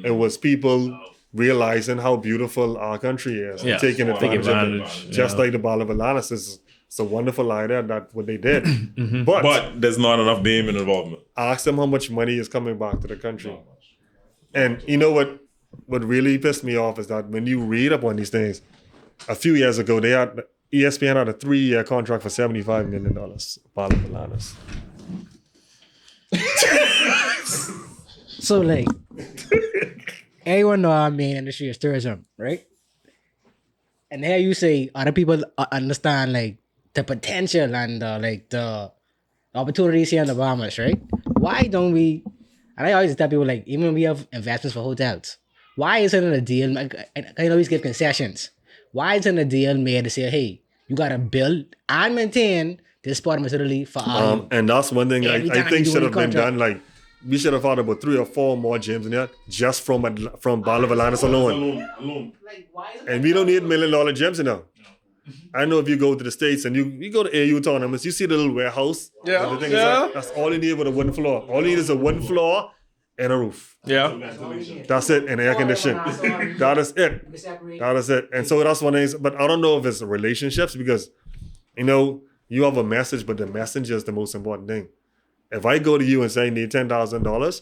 [SPEAKER 1] It was people realizing how beautiful our country is and taking advantage of it. Just like the Battle of Atlantis is a wonderful idea. That's what they did.
[SPEAKER 3] But there's not enough behemoth involvement.
[SPEAKER 1] Ask them how much money is coming back to the country. And you know what really pissed me off is that when you read up on these things, a few years ago, ESPN had a 3-year contract for $75 million. Battle of Atlantis.
[SPEAKER 8] So like everyone know our main industry is tourism, right? And here you say other people understand like the potential and like the opportunities here in the Bahamas, right? Why don't we? And I always tell people like even when we have investments for hotels, why isn't it a deal? I always give concessions. Why isn't a deal made to say, hey, you gotta build and maintain this sport facility for all?
[SPEAKER 1] And that's one thing I think should have been
[SPEAKER 8] contract.
[SPEAKER 1] done. Like we should have thought about 3 or 4 more gyms in there just from Battle of Atlantis alone.
[SPEAKER 8] Like, why isn't
[SPEAKER 1] And we don't need $1 million gyms in there. I know if you go to the States and you go to AU tournaments, you see the little warehouse.
[SPEAKER 4] Yeah.
[SPEAKER 1] The thing is that's all you need with a wooden floor. All you need is a wooden floor and a roof.
[SPEAKER 4] Yeah.
[SPEAKER 1] That's it, and air conditioning. That is it. That is it. And so that's one thing. But I don't know if it's relationships because, you have a message, but the messenger is the most important thing. If I go to you and say I need $10,000,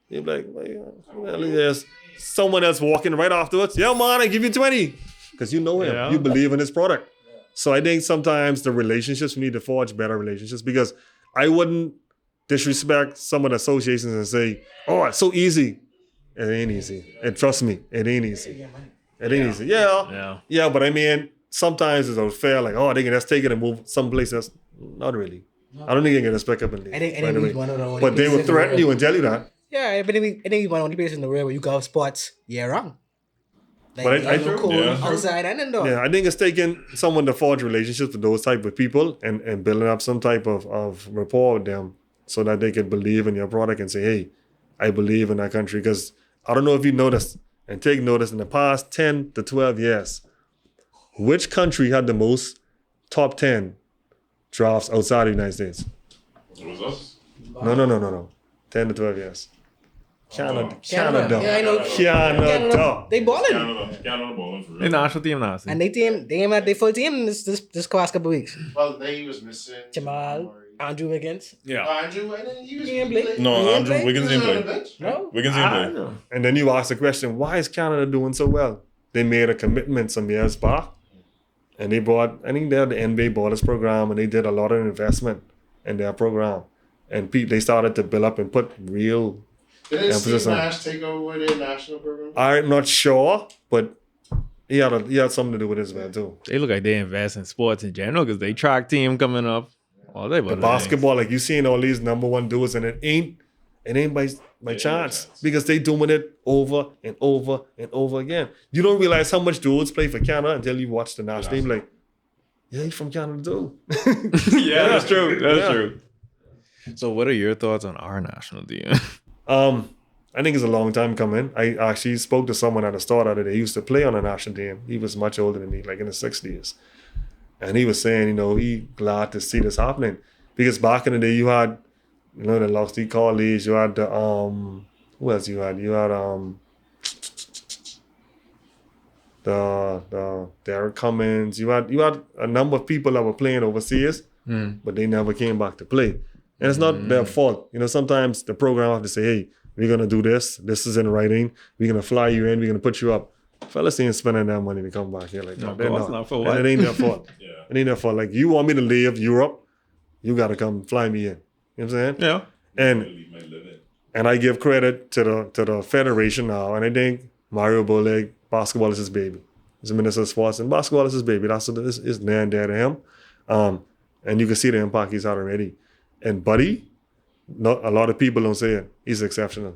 [SPEAKER 1] you're like, well, there's someone else walking right afterwards. Yeah, man, I give you 20. Because you know him.
[SPEAKER 4] Yeah.
[SPEAKER 1] You believe in his product. So I think sometimes the relationships, we need to forge better relationships because I wouldn't disrespect some of the associations and say, oh, it's so easy. It ain't easy. And trust me, it ain't easy. It ain't easy. Yeah, but I mean, sometimes it's unfair, like, oh, they can just take it and move someplace else. Not really. I don't think they can just pick up and leave.
[SPEAKER 8] I think
[SPEAKER 1] right away.
[SPEAKER 8] he's one of the only
[SPEAKER 1] But they will
[SPEAKER 8] places in the
[SPEAKER 1] threaten
[SPEAKER 8] world.
[SPEAKER 1] you and tell you that.
[SPEAKER 8] Yeah, I think he's one of the only places in the world where you go have sports year round. Like,
[SPEAKER 1] But I
[SPEAKER 8] there's no cold
[SPEAKER 3] yeah.
[SPEAKER 8] outside and indoor.
[SPEAKER 1] Yeah, I think it's taking someone to forge relationships with those type of people and building up some type of rapport with them so that they can believe in your product and say, hey, I believe in that country. Because I don't know if you noticed, and take notice, in the past 10 to 12 years, which country had the most top 10 drafts outside the United States?
[SPEAKER 3] It was us.
[SPEAKER 1] No. 10 to 12 years. Canada.
[SPEAKER 8] Yeah, I know.
[SPEAKER 1] Canada.
[SPEAKER 8] They balling.
[SPEAKER 3] Canada balling for
[SPEAKER 4] The
[SPEAKER 3] real.
[SPEAKER 4] national team now. see.
[SPEAKER 8] And they had their full team this past couple weeks.
[SPEAKER 7] Well, then he was missing
[SPEAKER 8] Jamal, Andrew Wiggins.
[SPEAKER 3] Yeah.
[SPEAKER 7] Andrew, and then he was.
[SPEAKER 8] He didn't play.
[SPEAKER 3] No,
[SPEAKER 8] He didn't
[SPEAKER 3] Andrew
[SPEAKER 8] play?
[SPEAKER 3] Wiggins
[SPEAKER 7] He was
[SPEAKER 3] didn't
[SPEAKER 7] on the
[SPEAKER 3] play.
[SPEAKER 7] bench.
[SPEAKER 8] No.
[SPEAKER 3] Wiggins didn't play.
[SPEAKER 1] And then you ask the question, why is Canada doing so well? They made a commitment some years back. And they brought, I think they had the NBA Borders program, and they did a lot of investment in their program. And they started to build up and put real
[SPEAKER 7] Didn't
[SPEAKER 1] emphasis
[SPEAKER 7] Steve
[SPEAKER 1] on.
[SPEAKER 7] Nash take over their national program?
[SPEAKER 1] I'm not sure, but he had something to do with it as well too.
[SPEAKER 4] They look like they invest in sports in general because they track team coming up. All they
[SPEAKER 1] The basketball, like you seeing all these number one dudes, and it ain't by chance because they doing it over and over and over again. You don't realize how much dudes play for Canada until you watch the national team. Like, yeah, he's from Canada too.
[SPEAKER 4] Yeah, that's true. That's
[SPEAKER 1] Yeah.
[SPEAKER 4] true. So, what are your thoughts on our national team?
[SPEAKER 1] I think it's a long time coming. I actually spoke to someone at the start of it. They used to play on the national team. He was much older than me, like in the 60s. And he was saying, he glad to see this happening. Because back in the day, you had, the Loxley College, you had the, who else you had? You had the Derek Cummins. You had a number of people that were playing overseas, but they never came back to play. And it's not their fault. Sometimes the program have to say, hey, we're going to do this. This is in writing. We're going to fly you in. We're going to put you up. Fellas ain't spending that money to come back here like that.
[SPEAKER 4] No,
[SPEAKER 1] They're
[SPEAKER 4] of course not. For
[SPEAKER 1] And
[SPEAKER 4] what?
[SPEAKER 1] it ain't their fault.
[SPEAKER 3] Yeah.
[SPEAKER 1] It ain't their fault. Like, you want me to leave Europe, you got to come fly me in. You know what I'm saying?
[SPEAKER 4] Yeah.
[SPEAKER 1] And I give credit to the federation now. And I think Mario Boleg, basketball is his baby. He's a minister of sports, and basketball is his baby. That's what is near and dear to him. And you can see the impact he's had already. And Buddy, not a lot of people don't say it. He's exceptional.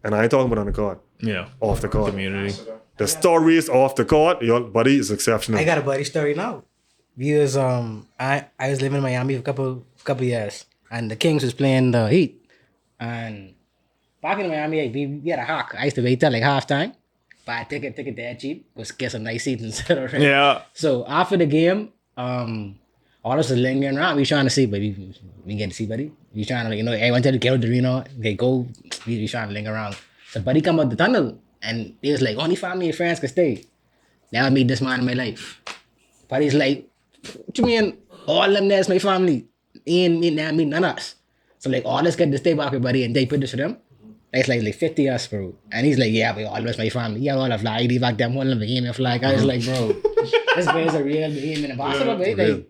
[SPEAKER 1] And I ain't talking about on the court.
[SPEAKER 4] Yeah.
[SPEAKER 1] Off the court.
[SPEAKER 4] Community.
[SPEAKER 1] The stories off the court, your Buddy is exceptional.
[SPEAKER 8] I got a buddy story now. We was I was living in Miami for a couple years, and the Kings was playing the Heat. And back in Miami, we had a hawk. I used to wait till like halftime, buy a ticket that cheap, was get some nice seats instead of right.
[SPEAKER 4] Yeah.
[SPEAKER 8] So after the game, all of us was lingering around. We trying to see, but we get to see Buddy. We trying to everyone tell the get out the arena. They go. We trying to linger around. So Buddy come out the tunnel, and they was like, only family and friends can stay. Now I meet this man in my life. Buddy's like, what you mean? All them there's my family. Ain't me now, me none of us. So like all us get to stay back with Buddy, and they put this for them. It's like 50 us, bro. And he's like, yeah, but all that's my family. Yeah, all the flag, they back them one of the game flag. I was like, bro, this guy's a real game in the basketball, bro. Like,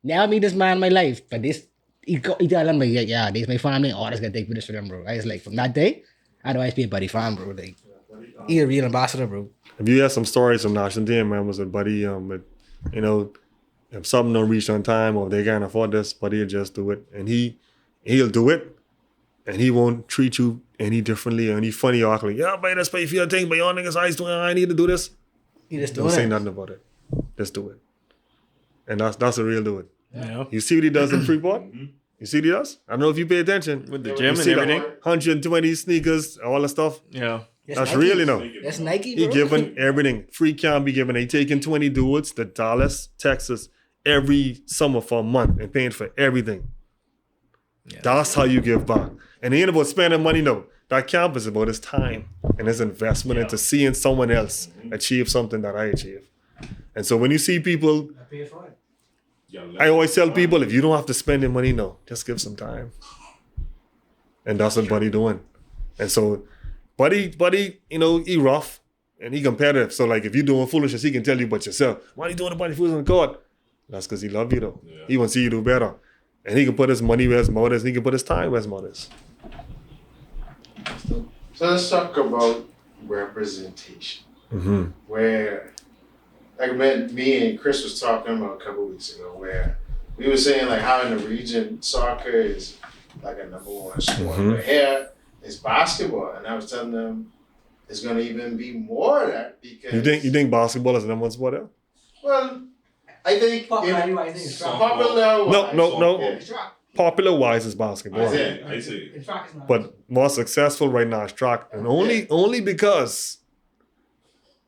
[SPEAKER 8] now I meet this man in my life, but this he tell them like, yeah, this my family. All that's gonna take this for them, bro. I was like, from that day, I'd always be a Buddy fan, bro. Like, he a real ambassador, bro.
[SPEAKER 1] If you have some stories from national team members with Buddy, but if something don't reach on time or if they can't afford this, Buddy will just do it, and he'll do it, and he won't treat you any differently or any funny or act like, yeah, but that's pay for your thing, but your niggas eyes doing, I need to do this.
[SPEAKER 8] He just
[SPEAKER 1] Don't
[SPEAKER 8] doing
[SPEAKER 1] say
[SPEAKER 8] it.
[SPEAKER 1] nothing about it. Just do it, and that's a real do it.
[SPEAKER 4] Yeah.
[SPEAKER 1] You see what he does in Freeport? You see what he does? I don't know if you pay attention.
[SPEAKER 4] With the
[SPEAKER 1] You
[SPEAKER 4] gym and
[SPEAKER 1] see the
[SPEAKER 4] everything.
[SPEAKER 1] 120 sneakers, all the stuff.
[SPEAKER 4] Yeah.
[SPEAKER 1] That's real,
[SPEAKER 8] That's Nike, bro.
[SPEAKER 1] He giving everything. Free camp be giving. He taking 20 dudes to Dallas, Texas, every summer for a month and paying for everything.
[SPEAKER 4] Yeah.
[SPEAKER 1] That's how you give back. And it ain't about spending money, no. That camp is about his time and his investment into seeing someone else achieve something that I achieve. And so when you see people, I always tell people, if you don't have to spend your money, no, just give some time. And that's what Buddy doing. And so Buddy, he rough and he competitive. So like if you're doing foolishness, he can tell you about yourself. Why are you doing a bunch of foolishness on the court? That's because he love you though. Yeah. He want to see you do better. And he can put his money where his mouth is, and he can put his time where his mouth is.
[SPEAKER 7] So let's talk about representation.
[SPEAKER 1] Mm-hmm.
[SPEAKER 7] Where, like me and Chris was talking about a couple weeks ago, where we were saying like how in the region soccer is like a number one sport.
[SPEAKER 1] Mm-hmm.
[SPEAKER 7] But here it's basketball, and I was telling them it's gonna even be more of that because
[SPEAKER 1] You think basketball is the number one sport there?
[SPEAKER 7] well, I think
[SPEAKER 8] Popular-wise, I think it's
[SPEAKER 7] popular.
[SPEAKER 1] No.
[SPEAKER 7] Yeah.
[SPEAKER 1] Popular wise is basketball.
[SPEAKER 3] I see.
[SPEAKER 1] But more successful right now is track. And only because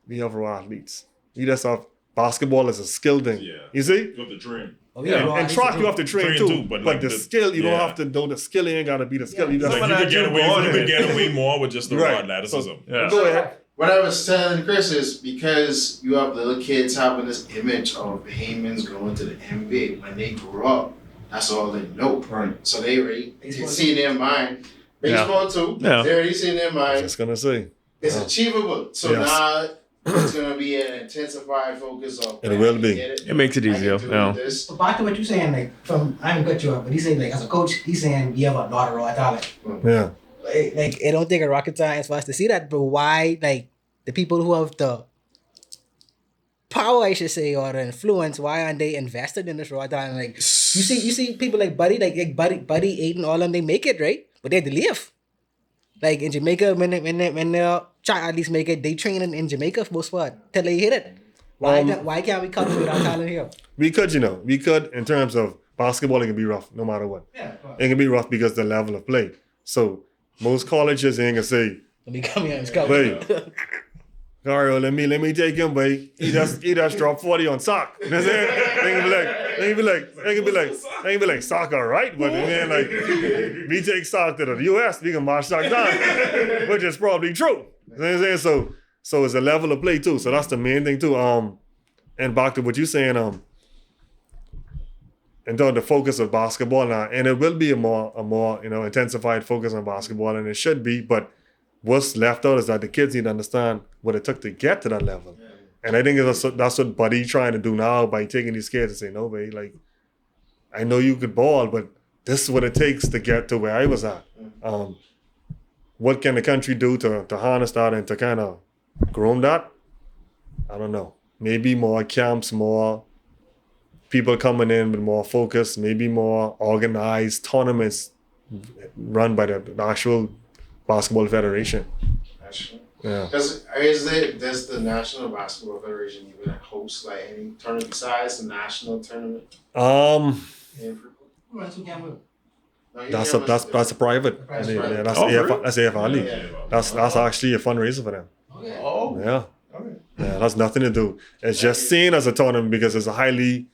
[SPEAKER 1] we have raw athletes. We just have basketball as a skill thing.
[SPEAKER 3] Yeah.
[SPEAKER 1] You see?
[SPEAKER 3] You got the dream.
[SPEAKER 8] Oh, yeah,
[SPEAKER 1] And track you have to train too.
[SPEAKER 3] but
[SPEAKER 1] But
[SPEAKER 3] like
[SPEAKER 1] the
[SPEAKER 3] the-
[SPEAKER 1] skill, you don't
[SPEAKER 3] yeah.
[SPEAKER 1] have to know the skill. You ain't gotta be the skill. You
[SPEAKER 3] Like
[SPEAKER 1] just
[SPEAKER 3] you could get away.
[SPEAKER 1] go
[SPEAKER 3] You
[SPEAKER 1] on
[SPEAKER 3] could
[SPEAKER 1] it.
[SPEAKER 3] get away more with just the raw
[SPEAKER 1] Right.
[SPEAKER 3] athleticism. Yeah.
[SPEAKER 1] Go ahead.
[SPEAKER 7] What I was telling Chris is because you have little kids having this image of Bahamians going to the NBA. When they grow up, that's all they know.
[SPEAKER 1] Right.
[SPEAKER 7] So they already see in their mind. Baseball too.
[SPEAKER 4] Yeah.
[SPEAKER 7] They already see in their
[SPEAKER 1] I was
[SPEAKER 7] mind.
[SPEAKER 1] just gonna say.
[SPEAKER 7] It's achievable. So
[SPEAKER 1] Yes.
[SPEAKER 7] now it's gonna be an intensified focus of.
[SPEAKER 1] It will be.
[SPEAKER 4] It makes it easier. Yeah.
[SPEAKER 7] This.
[SPEAKER 8] But back to what you're saying, like, I haven't cut you up, but he's saying, like, as a coach, he's saying you have a lot of raw talent.
[SPEAKER 1] Yeah.
[SPEAKER 8] Like, it don't take a rocket science for us to see that, but why, like, the people who have the power, I should say, or the influence, why aren't they invested in this raw talent? Like, you see people like Buddy, Buddy, Aiden, all of them, they make it, right? But they had to leave. Like, in Jamaica, when they try at least make it, they train in Jamaica for most part till they hit it. Why can't we cultivate our talent here?
[SPEAKER 1] We could in terms of basketball, it can be rough no matter what.
[SPEAKER 8] Yeah.
[SPEAKER 1] It can be rough because the level of play. So most colleges ain't gonna say,
[SPEAKER 8] Let me come here and scout.
[SPEAKER 1] Wait. Gario, let me take him, boy. He just dropped 40 on sock. You know what I'm saying? They can be like, sock all right, but then like we take sock to the US, we can march sock down. Which is probably true. You know what I'm saying? So it's a level of play too. So that's the main thing too. And back to what you're saying, and the focus of basketball now, and it will be a more intensified focus on basketball, and it should be, but what's left out is that the kids need to understand what it took to get to that level. And I think that's what Buddy trying to do now by taking these kids and saying, no, babe, like, I know you could ball, but this is what it takes to get to where I was at. What can the country do to harness that and to kind of groom that? I don't know. Maybe more camps, more people coming in with more focus, maybe more organized tournaments run by the actual Basketball Federation. Yeah.
[SPEAKER 7] Does the National Basketball Federation even host like any tournament besides the national tournament?
[SPEAKER 1] That's a private.
[SPEAKER 7] That's
[SPEAKER 1] Yeah,
[SPEAKER 7] private.
[SPEAKER 1] that's
[SPEAKER 3] really?
[SPEAKER 1] that's AFR League.
[SPEAKER 7] Yeah.
[SPEAKER 1] That's actually a fundraiser for them.
[SPEAKER 3] Oh.
[SPEAKER 1] Yeah.
[SPEAKER 7] Okay.
[SPEAKER 1] Yeah, that's nothing to do. It's just seen as a tournament because it's a highly,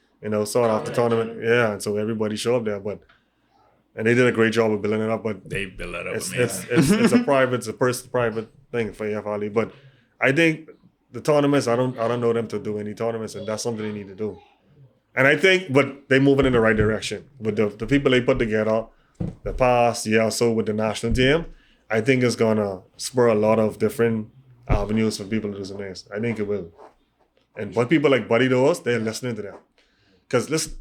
[SPEAKER 1] sought after tournament. Yeah, and so everybody show up there. And they did a great job of building it up. But
[SPEAKER 4] They build it up
[SPEAKER 1] it's
[SPEAKER 4] amazing.
[SPEAKER 1] it's a private thing for AFR League. But I think the tournaments, I don't know them to do any tournaments, and that's something they need to do. And I think, but they're moving in the right direction. With the people they put together, the past year or so with the national team, I think it's gonna spur a lot of different avenues for people to do some things. I think it will. And what people like Buddy does, they're listening to them. Because listen,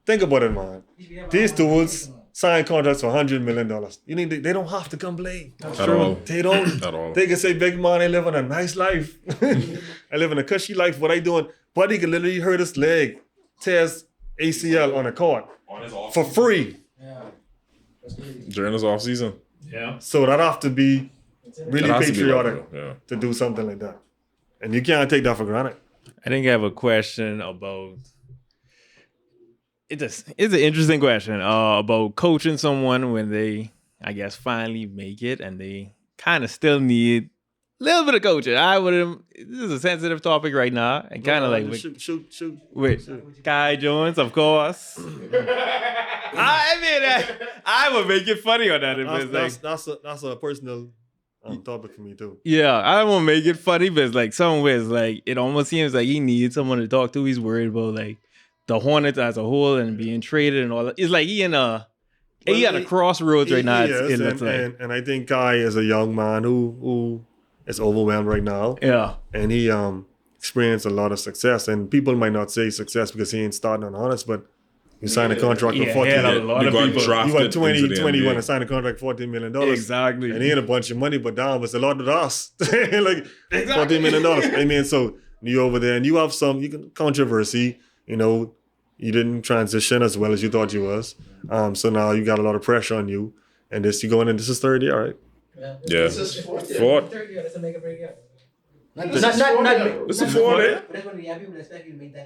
[SPEAKER 1] think about it, man. These dudes sign contracts for $100 million. They don't have to come play.
[SPEAKER 3] At all.
[SPEAKER 1] They don't.
[SPEAKER 3] At all.
[SPEAKER 1] They can say, big man, I live in a nice life. I live in a cushy life. What I doing? Buddy can literally hurt his leg, tears ACL on a court for free.
[SPEAKER 3] During this off season.
[SPEAKER 4] Yeah.
[SPEAKER 1] So that have to be really
[SPEAKER 3] It has to be
[SPEAKER 1] patriotic
[SPEAKER 3] like that, yeah.
[SPEAKER 1] to do something like that. And you can't take that for granted.
[SPEAKER 4] I think I have a question about. It's an interesting question about coaching someone when they, I guess, finally make it and they kind of still need a little bit of coaching. This is a sensitive topic right now, and kind of like
[SPEAKER 1] shoot.
[SPEAKER 4] with Kai Jones, of course. I would make it funny on that. If it's like,
[SPEAKER 1] That's a personal topic for me too.
[SPEAKER 4] yeah, I won't make it funny, but it's like somewhere it's like it almost seems like he needs someone to talk to. He's worried about like the Hornets as a whole and being traded and all that. It's like he at a crossroads right now. It looks like.
[SPEAKER 1] And I think Kai is a young man who is overwhelmed right now.
[SPEAKER 4] Yeah.
[SPEAKER 1] And he experienced a lot of success. And people might not say success because he ain't starting on Hornets, but you signed a contract for $14
[SPEAKER 4] a
[SPEAKER 1] million.
[SPEAKER 4] lot
[SPEAKER 3] You
[SPEAKER 4] of
[SPEAKER 3] got
[SPEAKER 4] people.
[SPEAKER 3] drafted
[SPEAKER 1] You went
[SPEAKER 3] into
[SPEAKER 1] 20,
[SPEAKER 3] the
[SPEAKER 1] 21
[SPEAKER 3] NBA.
[SPEAKER 1] and signed a contract for $14 million.
[SPEAKER 4] Exactly.
[SPEAKER 1] And he had a bunch of money, but down was a lot of us. Like $14 million. I mean, so you over there and you have some controversy, you didn't transition as well as you thought you was. So now you got a lot of pressure on you. And this is third year, right?
[SPEAKER 3] Yeah.
[SPEAKER 7] This is fourth year.
[SPEAKER 3] Fourth.
[SPEAKER 8] Not
[SPEAKER 3] This is fourth, eh?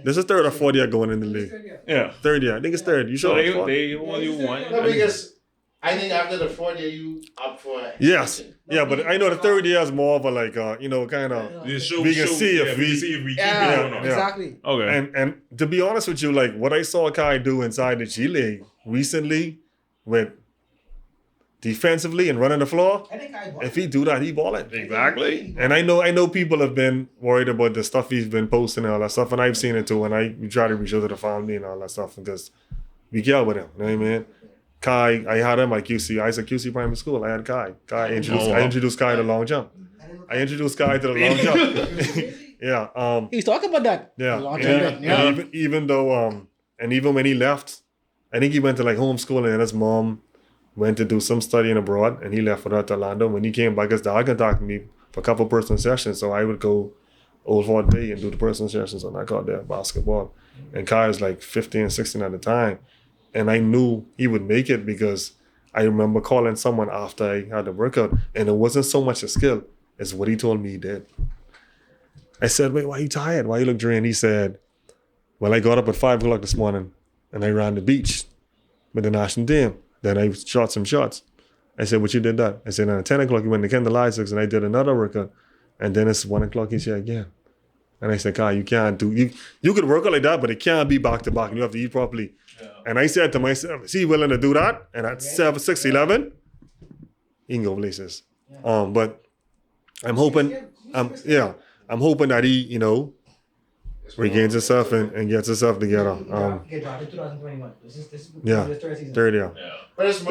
[SPEAKER 1] This is third or fourth year going in the league.
[SPEAKER 4] Yeah.
[SPEAKER 1] Third year. I think it's third. You
[SPEAKER 4] So
[SPEAKER 1] sure?
[SPEAKER 4] they only won.
[SPEAKER 7] No, because I think after the 4th year, you up for
[SPEAKER 1] Yes.
[SPEAKER 7] extension.
[SPEAKER 1] Yeah, but I know the third year is more of a like, kind of. We can see if we-
[SPEAKER 3] if we keep
[SPEAKER 8] Yeah,
[SPEAKER 3] going on.
[SPEAKER 1] yeah.
[SPEAKER 8] exactly.
[SPEAKER 3] Okay.
[SPEAKER 1] And to be honest with you, like what I saw Kai do inside the G League recently with defensively and running the floor,
[SPEAKER 8] I think I
[SPEAKER 1] if he do that, he balling.
[SPEAKER 3] Exactly.
[SPEAKER 1] And I know people have been worried about the stuff he's been posting and all that stuff, and I've seen it too. And we try to reach out to the family and all that stuff because we care with him. You know what I mean? Kai, I had him at QC. I was at QC primary school. I had Kai. I introduced Kai to long jump. I introduced Kai to the long jump. Yeah.
[SPEAKER 8] He's talking about that.
[SPEAKER 1] Yeah.
[SPEAKER 8] Long
[SPEAKER 1] Yeah.
[SPEAKER 8] term, yeah.
[SPEAKER 1] And even though and even when he left, I think he went to like homeschooling and his mom went to do some studying abroad and he left for that to Orlando. When he came back, his dad contacted me for a couple personal sessions. So I would go Old Fort Bay and do the personal sessions and I got there basketball. And Kai was like 15, 16 at the time. And I knew he would make it because I remember calling someone after I had the workout and it wasn't so much a skill as what he told me he did. I said, wait, why are you tired? Why you look drained? He said, well, I got up at 5 o'clock this morning and I ran the beach with the national team. Then I shot some shots. I said, what you did that? I said, at 10 o'clock you went to Kendall Isaacs and I did another workout. And then it's 1 o'clock he's here again. And I said, Kai, you can't do, you could work out like that, but it can't be back to back and you have to eat properly. Yeah. And I said to myself, is he willing to do that? And at 6'11", he can go places. Yeah. But I'm hoping, I'm hoping that he, regains himself and gets himself together.
[SPEAKER 8] Get drafted in 2021. This is
[SPEAKER 1] Yeah.
[SPEAKER 8] this third season.
[SPEAKER 1] Third year.
[SPEAKER 7] But it's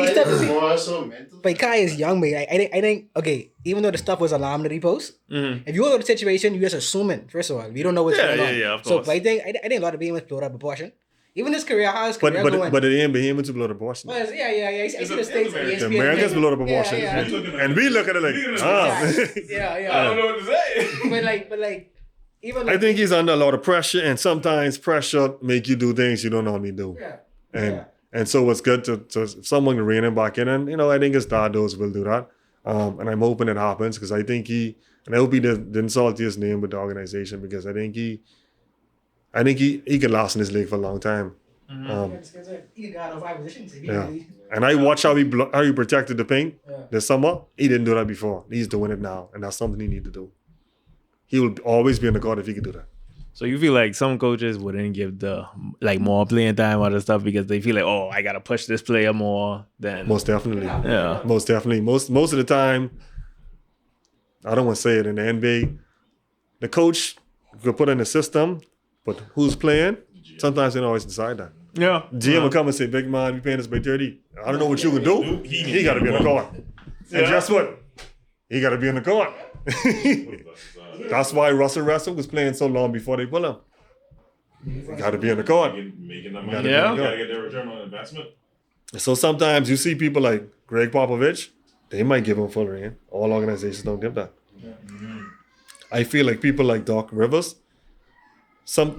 [SPEAKER 7] more so mental.
[SPEAKER 8] But Kai is young, man. I think, okay, even though the stuff was alarm that he posts, if you look at the situation, you're just assuming, first of all, we don't know what's going on.
[SPEAKER 3] Yeah, of
[SPEAKER 8] so
[SPEAKER 3] course.
[SPEAKER 8] but I think a lot of being was blown out of proportion. Even his career, how his career going.
[SPEAKER 1] But it ain't him to blow the proportion.
[SPEAKER 8] Well, yeah. I see the States.
[SPEAKER 1] The Americans below the proportion.
[SPEAKER 8] Yeah.
[SPEAKER 1] And we look at it like,
[SPEAKER 8] Yeah.
[SPEAKER 3] I don't know what to say.
[SPEAKER 8] but like, even
[SPEAKER 1] I
[SPEAKER 8] like,
[SPEAKER 1] think he's under a lot of pressure, and sometimes pressure make you do things you don't normally do.
[SPEAKER 8] Yeah.
[SPEAKER 1] And so it's good to someone to rein him back in, and I think his dad will do that, and I'm hoping it happens because I think I hope he didn't salt his name with the organization because I think he can last in this league for a long time.
[SPEAKER 8] he got out 5 positions.
[SPEAKER 1] Yeah. And I watched how he protected the paint this summer. He didn't do that before. He's doing it now, and that's something he need to do. He will always be in the court if he could do that.
[SPEAKER 4] So you feel like some coaches wouldn't give the more playing time or other stuff because they feel like, oh, I gotta push this player more than
[SPEAKER 1] Most definitely.
[SPEAKER 4] Yeah.
[SPEAKER 1] Most definitely. Most of the time, I don't want to say it in the NBA, the coach could put in a system, but who's playing? Sometimes they don't always decide that.
[SPEAKER 4] Yeah.
[SPEAKER 1] GM will come and say, big man, we paying us by 30. I don't know what you can do. He got to be in the court. And guess what? He got to be in the court. That's why Russell Westbrook was playing so long before they pull him. He got to be in the court.
[SPEAKER 3] Making the
[SPEAKER 1] Gotta
[SPEAKER 3] money.
[SPEAKER 1] be
[SPEAKER 3] Yeah.
[SPEAKER 1] in the
[SPEAKER 3] Gotta
[SPEAKER 1] court.
[SPEAKER 3] get their return on investment.
[SPEAKER 1] So sometimes you see people like Greg Popovich, they might give him full reign. All organizations don't give that. I feel like people like Doc Rivers,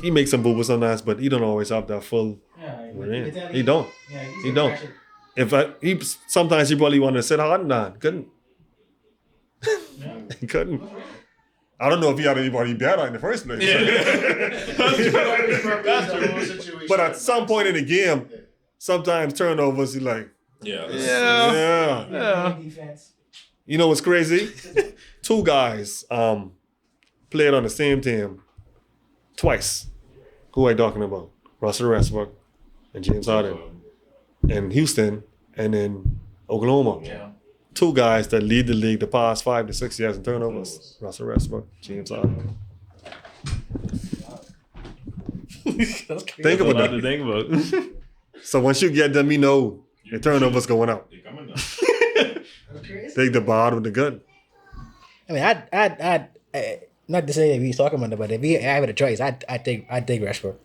[SPEAKER 1] he makes some boo-boos sometimes, but he don't always have that full reign. He don't. He don't. Sometimes he probably wanted to sit hard and that. Couldn't. He couldn't. I don't know if he had anybody better in the first place. But at some point in the game, sometimes turnovers, he's like, yeah. You know what's crazy? 2 guys played on the same team twice. Who are I talking about? Russell Westbrook and James Harden. In Houston and in Oklahoma.
[SPEAKER 3] Yeah.
[SPEAKER 1] 2 guys that lead the league the past 5 to 6 years in turnovers. Russell Westbrook, James Harden. Think about that.
[SPEAKER 4] to think about.
[SPEAKER 1] So once you get them, you know the turnovers going up.
[SPEAKER 3] They're coming down.
[SPEAKER 1] Take the bad with the good.
[SPEAKER 8] I mean, I'd not to say that he's talking about it, but if I had a choice, I'd take Westbrook.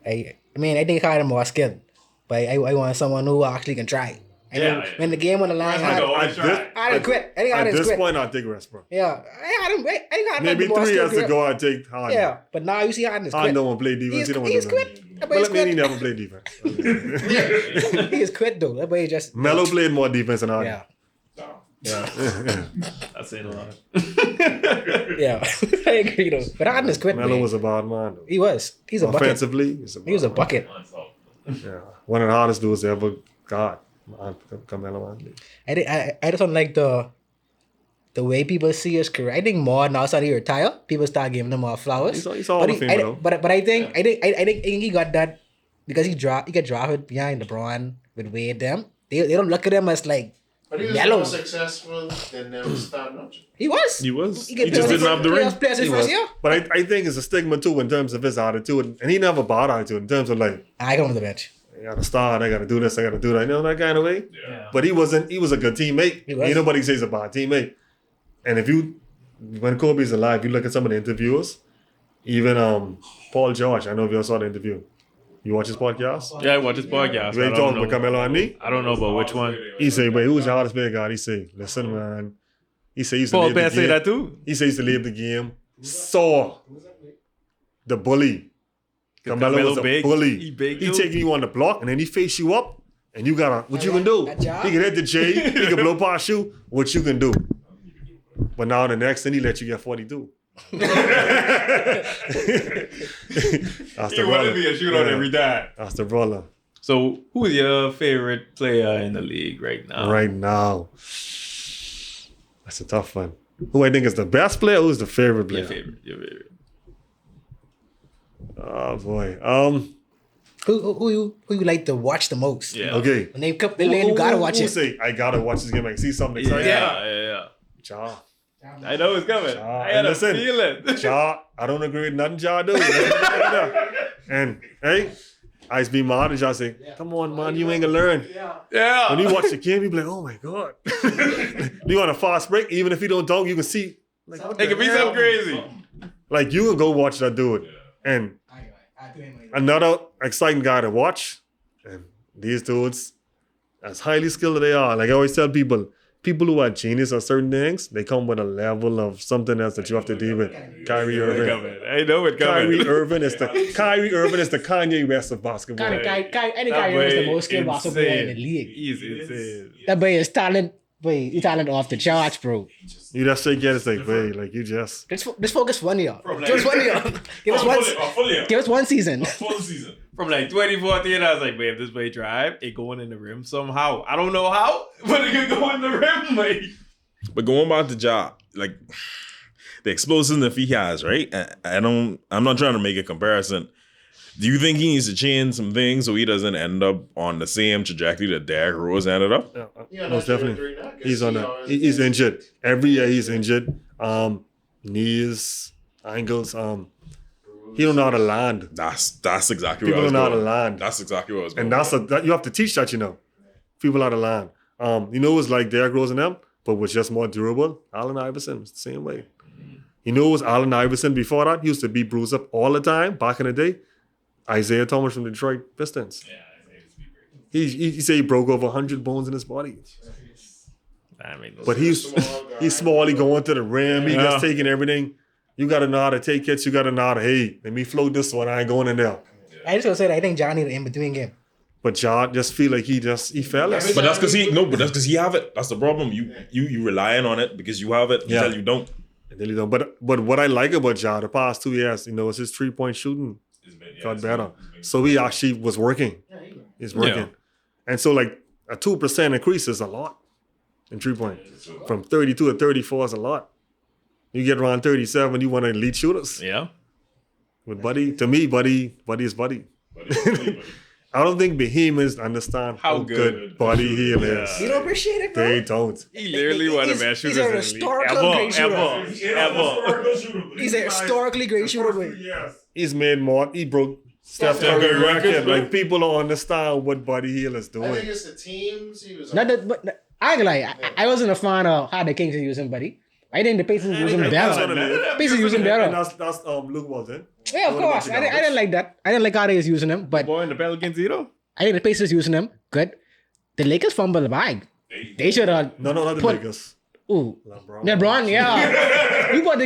[SPEAKER 8] I mean, I think I had him more skilled, but I want someone who actually can try. When the game on the line, I didn't quit. I think I
[SPEAKER 1] At
[SPEAKER 8] didn't
[SPEAKER 1] this
[SPEAKER 8] quit.
[SPEAKER 1] point, I'd take Westbrook.
[SPEAKER 8] Yeah, I think I
[SPEAKER 1] Maybe 3 years ago, I'd take Harden.
[SPEAKER 8] Yeah, but now you see Harden is
[SPEAKER 1] Harden
[SPEAKER 8] quit.
[SPEAKER 1] don't want to play defense. He don't want
[SPEAKER 8] He's
[SPEAKER 1] to do
[SPEAKER 8] quit.
[SPEAKER 1] nothing.
[SPEAKER 8] That
[SPEAKER 1] But
[SPEAKER 8] boy's
[SPEAKER 1] I mean, he
[SPEAKER 8] quit.
[SPEAKER 1] never played defense.
[SPEAKER 8] He is quit though. That boy just
[SPEAKER 1] Melo played more defense than Harden.
[SPEAKER 8] Yeah.
[SPEAKER 4] That's saying a lot.
[SPEAKER 8] Yeah, I agree though. But Harden is quit.
[SPEAKER 1] Melo
[SPEAKER 8] man.
[SPEAKER 1] was a bad man. Though.
[SPEAKER 8] He was. He's a bucket.
[SPEAKER 1] Offensively,
[SPEAKER 8] He was a bucket.
[SPEAKER 1] Yeah, one of the hardest dudes ever got. Carmelo Anthony.
[SPEAKER 8] I just don't like the way people see his career. I think more now that he retired, people start giving him more flowers.
[SPEAKER 1] He's all the famer, though.
[SPEAKER 8] But I think he got that because he got drafted behind LeBron with Wade them. They don't look at him as like
[SPEAKER 7] But he was
[SPEAKER 8] yellow.
[SPEAKER 7] more successful than them starting up.
[SPEAKER 8] He was.
[SPEAKER 3] He was.
[SPEAKER 8] He
[SPEAKER 3] He just didn't have the ring.
[SPEAKER 8] Players his
[SPEAKER 1] He
[SPEAKER 8] first
[SPEAKER 1] was.
[SPEAKER 8] year.
[SPEAKER 1] But I think it's a stigma too in terms of his attitude, and he never bought attitude in terms of like,
[SPEAKER 8] I come on the bench.
[SPEAKER 1] I gotta start, I gotta do this, I gotta do that, you know, that kind of way.
[SPEAKER 4] Yeah.
[SPEAKER 1] But he was a good teammate.
[SPEAKER 8] He was.
[SPEAKER 1] Ain't nobody says a bad teammate. And when Kobe's alive, you look at some of the interviewers, even Paul George, I know if you all saw the interview. You watch his podcast?
[SPEAKER 4] Yeah, I watch his podcast.
[SPEAKER 1] Where
[SPEAKER 4] I
[SPEAKER 1] he
[SPEAKER 4] don't
[SPEAKER 1] talking
[SPEAKER 4] know.
[SPEAKER 1] about Carmelo Anthony?
[SPEAKER 4] I don't know about which one.
[SPEAKER 1] He say, "Wait, who's your hardest player, God?" He say, "Listen, man." He say he used to
[SPEAKER 4] Paul
[SPEAKER 1] leave the
[SPEAKER 4] Bear say
[SPEAKER 1] game.
[SPEAKER 4] that too.
[SPEAKER 1] He say he used to leave the game. Saw the bully. Carmelo was a
[SPEAKER 4] big.
[SPEAKER 1] bully.
[SPEAKER 4] He big,
[SPEAKER 1] He
[SPEAKER 4] too.
[SPEAKER 1] taking you on the block and then he face you up and you gotta what you can do.
[SPEAKER 8] That job.
[SPEAKER 1] He can hit the J. He can blow past you. What you can do. But now the next thing he let you get 42. That's the brother.
[SPEAKER 4] be a shootout
[SPEAKER 1] Yeah.
[SPEAKER 4] every time.
[SPEAKER 1] That's the brother.
[SPEAKER 4] So, who is your favorite player in the league right now?
[SPEAKER 1] Right now. That's a tough one. Who I think is the best player? Who's the favorite player?
[SPEAKER 4] Your favorite.
[SPEAKER 1] Oh boy.
[SPEAKER 8] Who you like to watch the most?
[SPEAKER 4] Yeah.
[SPEAKER 1] Okay.
[SPEAKER 8] When they come, you gotta watch
[SPEAKER 1] Who
[SPEAKER 8] it.
[SPEAKER 1] say I gotta watch this game? I see something exciting.
[SPEAKER 4] Yeah.
[SPEAKER 1] Ja.
[SPEAKER 4] I know it's coming.
[SPEAKER 1] Ja.
[SPEAKER 4] I had a
[SPEAKER 1] Listen.
[SPEAKER 4] feeling.
[SPEAKER 1] Ja, I don't agree with nothing Ja do. And hey, I used to be mad and Ja say, "Come on, man, you ain't gonna learn."
[SPEAKER 4] Yeah.
[SPEAKER 1] When you watch the game, you be like, "Oh my god!" You on a fast break, even if you don't dunk, you can see. Like, what
[SPEAKER 4] It
[SPEAKER 1] the
[SPEAKER 4] can be
[SPEAKER 1] hell?
[SPEAKER 4] something crazy.
[SPEAKER 1] Like you can go watch that dude. And another exciting guy to watch. And these dudes, as highly skilled as they are, like I always tell people who are genius at certain things, they come with a level of something else that you have to deal with. Kyrie Irving.
[SPEAKER 4] I know it coming.
[SPEAKER 1] Kyrie Irving is the Kanye West of basketball.
[SPEAKER 8] I think Kyrie is the most skilled basketball player in the league.
[SPEAKER 4] He's insane.
[SPEAKER 8] That boy is talent. Boy, he's talent off the charts, bro.
[SPEAKER 1] You just shake your head and say, "Wait, like you just."
[SPEAKER 8] Let's focus 1 year. Give us 1 year. Give us one season.
[SPEAKER 6] Full season.
[SPEAKER 4] From like 2014, I was like, babe, this way drive, it going in the rim somehow. I don't know how, but it could go in the rim, like.
[SPEAKER 3] But going back to Ja, like the explosiveness he has, right? I'm not trying to make a comparison. Do you think he needs to change some things so he doesn't end up on the same trajectory that Derrick Rose ended up?
[SPEAKER 1] Yeah, most definitely. He's on that. He's injured. Every year he's injured. Knees, ankles. He don't know how to land.
[SPEAKER 3] That's exactly
[SPEAKER 1] People
[SPEAKER 3] what I was
[SPEAKER 1] don't know how to
[SPEAKER 3] going.
[SPEAKER 1] land.
[SPEAKER 3] That's exactly what I was going.
[SPEAKER 1] And that you have to teach that, you know. People how to land. You know, it's like Derrick Rose and them, but was just more durable. Allen Iverson was the same way. You know, it was Allen Iverson before that. He used to be bruised up all the time back in the day. Isaiah Thomas from the Detroit Pistons. He said he broke over 100 bones in his body.
[SPEAKER 4] I mean,
[SPEAKER 1] But he's small. He going to the rim. He just taking everything. You got to know how to take hits. You got to know how to, hey, let me float this one. I ain't going in there.
[SPEAKER 8] I just gonna say that I think John need an in-between game.
[SPEAKER 1] But Ja just feel like he fell.
[SPEAKER 3] But that's because he have it. That's the problem. You relying on it because you have it until you don't.
[SPEAKER 1] Really don't. But what I like about Ja the past 2 years, you know, is his 3-point shooting got better. So he actually was working. He's working.
[SPEAKER 4] Yeah.
[SPEAKER 1] And so like a 2% increase is a lot in 3-point. From 32 to 34 is a lot. You get around 37, you want to elite shooters.
[SPEAKER 4] yeah.
[SPEAKER 1] With Buddy, to me, Buddy is Buddy. I don't think Behemoths understand how good Buddy Hield is.
[SPEAKER 8] You don't appreciate it, bro.
[SPEAKER 1] They don't.
[SPEAKER 4] He literally one of the best
[SPEAKER 8] He's
[SPEAKER 4] shooters
[SPEAKER 8] a
[SPEAKER 4] in the
[SPEAKER 8] historical
[SPEAKER 4] league.
[SPEAKER 8] great shooter.
[SPEAKER 4] Ever.
[SPEAKER 8] He's a historically great shooter, boy.
[SPEAKER 1] He's made more. He broke Steph Curry
[SPEAKER 3] Curry
[SPEAKER 1] record.
[SPEAKER 3] record,
[SPEAKER 1] Like people don't understand what Buddy Hield is
[SPEAKER 7] I think
[SPEAKER 1] doing.
[SPEAKER 7] it's the teams he was
[SPEAKER 8] Not
[SPEAKER 7] on.
[SPEAKER 8] that, but I ain't gonna lie. I wasn't a fan of how the Kings are using Buddy. I think the Pacers use him
[SPEAKER 1] That's what
[SPEAKER 8] better.
[SPEAKER 1] it is.
[SPEAKER 8] Pacers use him better.
[SPEAKER 1] And that's Luke Walton.
[SPEAKER 8] Yeah, of course. I didn't like that. I didn't like how they was using him, but
[SPEAKER 4] Boy in the Pelicans, you know?
[SPEAKER 8] I think the Pacers using him good. The Lakers fumbled the bag. They should have.
[SPEAKER 1] No, not the
[SPEAKER 8] Put-
[SPEAKER 1] Lakers.
[SPEAKER 8] Ooh,
[SPEAKER 1] LeBron.
[SPEAKER 8] LeBron, yeah. we about to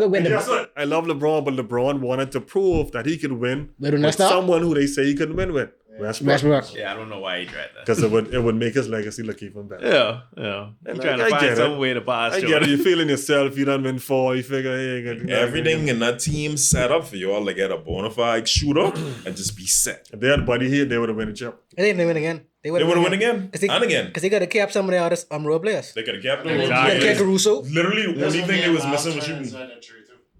[SPEAKER 8] win the.
[SPEAKER 1] I love LeBron, but LeBron wanted to prove that he could win
[SPEAKER 8] With
[SPEAKER 1] with
[SPEAKER 8] Nesta?
[SPEAKER 1] someone who they say he couldn't win with.
[SPEAKER 8] Westbrook.
[SPEAKER 4] Yeah, I don't know why he tried that.
[SPEAKER 1] Because it would make his legacy look even better.
[SPEAKER 4] Yeah. He
[SPEAKER 1] And
[SPEAKER 4] trying
[SPEAKER 1] I
[SPEAKER 4] to find
[SPEAKER 1] get
[SPEAKER 4] some
[SPEAKER 1] it.
[SPEAKER 4] way to pass.
[SPEAKER 1] I get it. You feeling yourself. You done win 4. You figure, hey, I got
[SPEAKER 3] Everything in that team set up for y'all to get a bona fide shooter and just be set.
[SPEAKER 1] If they had Buddy here, they would have win the chip.
[SPEAKER 8] I think they win again.
[SPEAKER 3] They would have won again and again.
[SPEAKER 8] Because they could have kept some of the other role players.
[SPEAKER 3] They could have kept them.
[SPEAKER 8] They could have kept Caruso.
[SPEAKER 3] Literally, the only thing they was missing was shooting.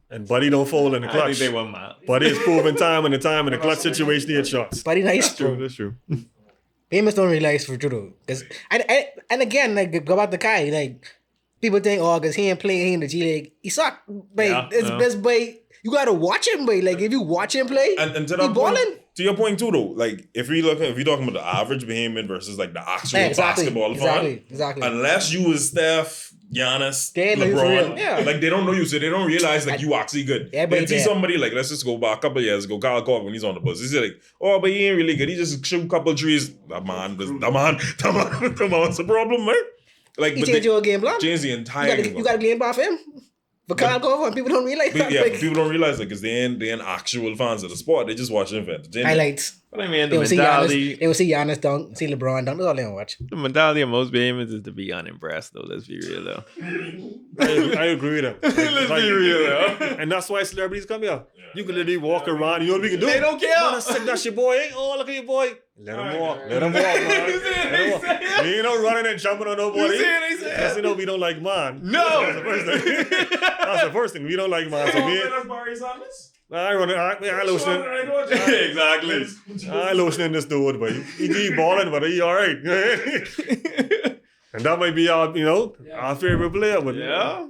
[SPEAKER 1] And Buddy don't fold in the
[SPEAKER 4] I think
[SPEAKER 1] clutch.
[SPEAKER 4] they won my.
[SPEAKER 1] Buddy is proven time and time in the clutch situation he had shots.
[SPEAKER 8] But he nice, bro.
[SPEAKER 1] That's true.
[SPEAKER 8] Famous don't realize for true though. Cause and again, like go back to Kai, like people think, oh, cause he ain't playing, he in the G League. He suck. But it's best boy. You gotta watch him, but like if you watch him play,
[SPEAKER 3] And to
[SPEAKER 8] he
[SPEAKER 3] that point,
[SPEAKER 8] balling.
[SPEAKER 3] to your point too, though, like if you're talking about the average Bahamian versus like the actual basketball fan,
[SPEAKER 8] Exactly.
[SPEAKER 3] unless you was Steph, Giannis,
[SPEAKER 8] They know you for real.
[SPEAKER 3] LeBron,
[SPEAKER 8] Yeah.
[SPEAKER 3] like they don't know you, so they don't realize like you actually good.
[SPEAKER 8] Everybody
[SPEAKER 3] They see
[SPEAKER 8] there.
[SPEAKER 3] somebody like, let's just go back a couple of years ago, Kyle Korver when he's on the bus. He's like, oh, but he ain't really good. He just shoot a couple of trees. That man, what's the problem, man? Like,
[SPEAKER 8] He
[SPEAKER 3] but
[SPEAKER 8] changed
[SPEAKER 3] they
[SPEAKER 8] your game plan.
[SPEAKER 3] change the entire game.
[SPEAKER 8] You got a game plan for him. For Kyle Korver, and people don't realize
[SPEAKER 3] But
[SPEAKER 8] that.
[SPEAKER 3] yeah,
[SPEAKER 8] Like,
[SPEAKER 3] people don't realize that because they ain't actual fans of the sport. They just watch it for entertainment.
[SPEAKER 8] highlights.
[SPEAKER 4] But I mean,
[SPEAKER 8] They
[SPEAKER 4] the
[SPEAKER 8] will see
[SPEAKER 4] mentality,
[SPEAKER 8] Giannis. They will see Giannis dunk, see LeBron dunk. That's all they don't watch.
[SPEAKER 4] the mentality of most Bahamians is to be unimpressed, though. Let's be real, though.
[SPEAKER 1] I agree with him.
[SPEAKER 4] Let's be real, though.
[SPEAKER 1] And that's why celebrities come here. You can literally walk around. You know what we can do?
[SPEAKER 4] They don't care.
[SPEAKER 1] Man, that's your boy. Oh, look at your boy. Let him walk. Let him walk, man. Let him walk. We ain't no running and jumping on nobody. Because, we don't like man.
[SPEAKER 4] No.
[SPEAKER 1] That's the first thing. That's the first thing. We don't like man. So I listen.
[SPEAKER 3] Exactly.
[SPEAKER 1] I listen this dude, but he keep balling, but he all right. And that might be our favorite player, but
[SPEAKER 4] Yeah.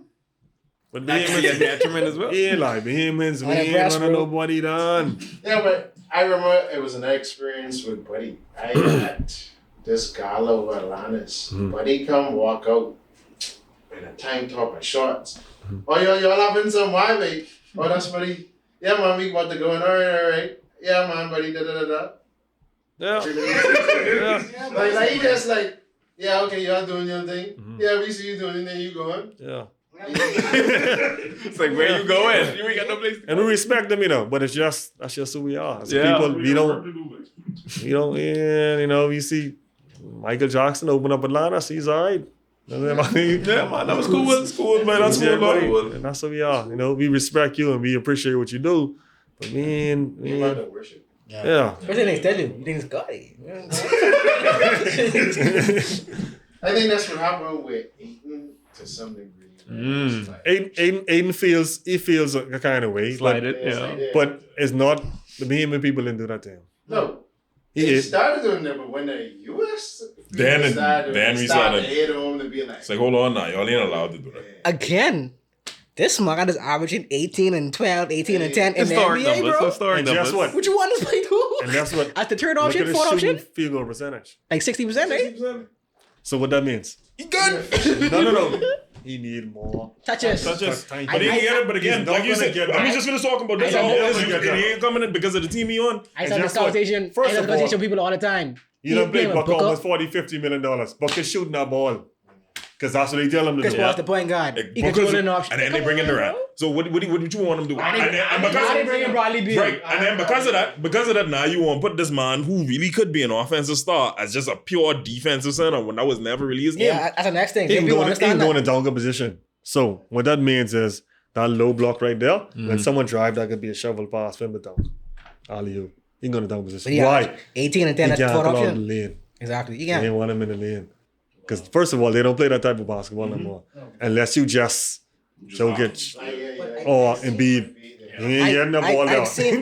[SPEAKER 1] But
[SPEAKER 4] That can be a detriment as well.
[SPEAKER 1] he ain't like Bahamians. We ain't
[SPEAKER 8] Unimpressed,
[SPEAKER 1] running
[SPEAKER 8] bro.
[SPEAKER 1] nobody down.
[SPEAKER 7] Yeah, but I remember it was an experience with Buddy. I had this gala over Atlantis. Buddy come walk out in a tank top and shorts. Oh, y'all having some wine, mate? Oh, that's Buddy. Yeah, man, we about to go in. All right. Yeah, man, Buddy. Da da da da.
[SPEAKER 1] Yeah.
[SPEAKER 7] Like he just like, yeah, okay, y'all doing your thing. Yeah, we see you doing it, then you going.
[SPEAKER 1] Yeah.
[SPEAKER 4] It's like, where you going? You ain't got no place to
[SPEAKER 1] And we respect them, but that's just who we are. As
[SPEAKER 4] Yeah.
[SPEAKER 1] people, we see Michael Jackson open up Atlanta, so he's all right.
[SPEAKER 3] Yeah, man, that was cool. It's cool, man. That's cool.
[SPEAKER 1] And that's who we are. We respect you and we appreciate what you do. But man,
[SPEAKER 7] We about to worship.
[SPEAKER 1] yeah.
[SPEAKER 8] What's the next tell you? You think it's God?
[SPEAKER 7] I think that's what happened with Aiton to some degree. Like,
[SPEAKER 1] Aiden feels a kind of way.
[SPEAKER 4] slide it. Yeah.
[SPEAKER 1] But it's not, the Bahamian people didn't do that to him.
[SPEAKER 7] No.
[SPEAKER 1] He
[SPEAKER 7] They
[SPEAKER 1] is.
[SPEAKER 7] started doing that, but when the US
[SPEAKER 3] Then we
[SPEAKER 7] started
[SPEAKER 3] started-
[SPEAKER 7] to hit on to be like,
[SPEAKER 3] It's like, hold on now. Y'all ain't allowed to do that.
[SPEAKER 8] Again, this man is averaging 18 and 12, 18 and 10 in the
[SPEAKER 4] Historic
[SPEAKER 8] NBA,
[SPEAKER 4] numbers.
[SPEAKER 8] bro.
[SPEAKER 4] Historic
[SPEAKER 1] And guess
[SPEAKER 4] numbers.
[SPEAKER 1] what?
[SPEAKER 8] What you want to play to?
[SPEAKER 1] And that's what.
[SPEAKER 8] At the third
[SPEAKER 1] Look
[SPEAKER 8] option,
[SPEAKER 1] at his
[SPEAKER 8] fourth
[SPEAKER 1] shooting
[SPEAKER 8] option?
[SPEAKER 1] field goal percentage.
[SPEAKER 8] Like 60%, right?
[SPEAKER 1] So what that means?
[SPEAKER 3] He good.
[SPEAKER 1] No. He need more.
[SPEAKER 8] Touches.
[SPEAKER 3] That's just,
[SPEAKER 1] Thank
[SPEAKER 3] but he
[SPEAKER 1] you.
[SPEAKER 3] ain't get it. But again,
[SPEAKER 1] He's
[SPEAKER 3] like
[SPEAKER 1] not
[SPEAKER 3] you
[SPEAKER 1] gonna
[SPEAKER 3] said,
[SPEAKER 1] get
[SPEAKER 3] I mean,
[SPEAKER 1] that.
[SPEAKER 3] just gonna talk about this.
[SPEAKER 1] I
[SPEAKER 3] How
[SPEAKER 1] know
[SPEAKER 3] is
[SPEAKER 1] he's
[SPEAKER 3] he?
[SPEAKER 1] gonna get
[SPEAKER 3] And he
[SPEAKER 1] that.
[SPEAKER 3] ain't coming in because of the team he on.
[SPEAKER 8] I
[SPEAKER 1] And
[SPEAKER 8] saw this
[SPEAKER 1] guess what?
[SPEAKER 8] conversation.
[SPEAKER 1] First
[SPEAKER 8] I have
[SPEAKER 1] of
[SPEAKER 8] this conversation
[SPEAKER 1] all,
[SPEAKER 8] with people all the time.
[SPEAKER 1] You don't play
[SPEAKER 8] He
[SPEAKER 1] Buck
[SPEAKER 8] playing with
[SPEAKER 1] almost $40-50 million. Buck is shooting that ball. Because that's what they tell him to
[SPEAKER 8] Chris
[SPEAKER 1] do.
[SPEAKER 8] Paul's the point guard.
[SPEAKER 3] Like,
[SPEAKER 8] He
[SPEAKER 3] because-
[SPEAKER 8] controlling an option.
[SPEAKER 3] And then they bring in Durant. So what you want him to do?
[SPEAKER 8] Why
[SPEAKER 3] And
[SPEAKER 8] they
[SPEAKER 3] because
[SPEAKER 8] bring in Bradley Beal?
[SPEAKER 3] right, and then because of that, now you want to put this man who really could be an offensive star as just a pure defensive center when that was never really his game.
[SPEAKER 8] Yeah, that's the next thing.
[SPEAKER 1] He can
[SPEAKER 8] People
[SPEAKER 1] go
[SPEAKER 8] understand
[SPEAKER 1] in
[SPEAKER 8] that.
[SPEAKER 1] a dunker position. So what that means is that low block right there, when someone drive, that could be a shovel pass for him to dunk. Alley-oop. He can go in a dunk position.
[SPEAKER 8] But yeah,
[SPEAKER 1] Why?
[SPEAKER 8] 18 and 10,
[SPEAKER 1] He
[SPEAKER 8] that's
[SPEAKER 1] can't
[SPEAKER 8] the fourth
[SPEAKER 1] pull out the
[SPEAKER 8] option.
[SPEAKER 1] lane.
[SPEAKER 8] Exactly. You
[SPEAKER 1] They
[SPEAKER 8] can't.
[SPEAKER 1] ain't want him in the lane. Because first of all, they don't play that type of basketball no more. Unless you just Jokic or Embiid. You ain't getting the ball out.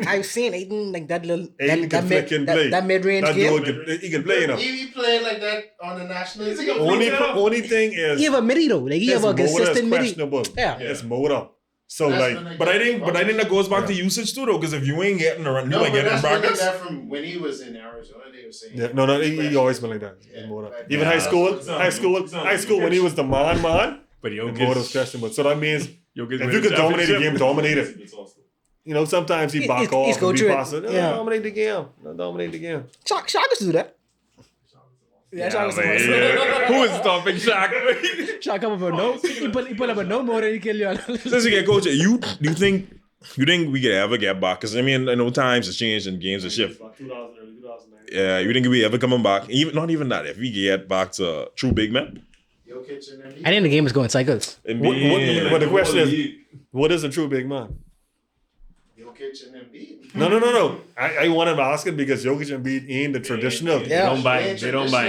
[SPEAKER 8] I've seen Aiden like that little
[SPEAKER 1] Aiden can play.
[SPEAKER 8] that mid range
[SPEAKER 1] That
[SPEAKER 8] game.
[SPEAKER 1] dude, he can play,
[SPEAKER 7] He playing like that on the national team.
[SPEAKER 1] Only thing is,
[SPEAKER 8] He have a midi though. Like he have a
[SPEAKER 1] his motor is
[SPEAKER 8] consistent midi.
[SPEAKER 1] questionable.
[SPEAKER 8] Yeah.
[SPEAKER 1] It's motor. So like,
[SPEAKER 3] But I think that goes back to usage too, though. Because if you ain't getting around, you
[SPEAKER 7] No,
[SPEAKER 3] ain't
[SPEAKER 7] but
[SPEAKER 3] getting in
[SPEAKER 7] that's when they
[SPEAKER 3] brackets.
[SPEAKER 7] got from when he was in Arizona. They were saying,
[SPEAKER 1] yeah, no, he always been like that.
[SPEAKER 7] Yeah.
[SPEAKER 1] His motor.
[SPEAKER 7] But-
[SPEAKER 1] Even
[SPEAKER 3] Yeah.
[SPEAKER 1] high school when he was the man,
[SPEAKER 4] But
[SPEAKER 1] the motor was questionable. So that means
[SPEAKER 4] Jokic
[SPEAKER 1] if you could dominate the game, dominate it. Sometimes he back
[SPEAKER 8] He's
[SPEAKER 1] off
[SPEAKER 8] go
[SPEAKER 1] and be
[SPEAKER 8] through it.
[SPEAKER 1] passive.
[SPEAKER 8] Yeah.
[SPEAKER 1] Dominate the game. Dominate the game.
[SPEAKER 8] Shaq used to do that. Yeah, Shaq used to do that.
[SPEAKER 4] Who is stopping Shaq?
[SPEAKER 8] Shaq come up with no. He pull up a no more than he kill you.
[SPEAKER 3] Since you get coach, you think we could ever get back? Because I mean, I know times have changed and games have shifted.
[SPEAKER 1] 2009.
[SPEAKER 3] Yeah, you think we ever coming back? Even not even that. If we get back to true big men,
[SPEAKER 7] Jokic and them.
[SPEAKER 8] I think the game is going cycles.
[SPEAKER 1] But the question is, what is a true big man?
[SPEAKER 7] Jokic and Embiid.
[SPEAKER 1] No. I want to ask it because Jokic and Embiid ain't the traditional.
[SPEAKER 8] Yeah.
[SPEAKER 4] They don't buy. They don't buy.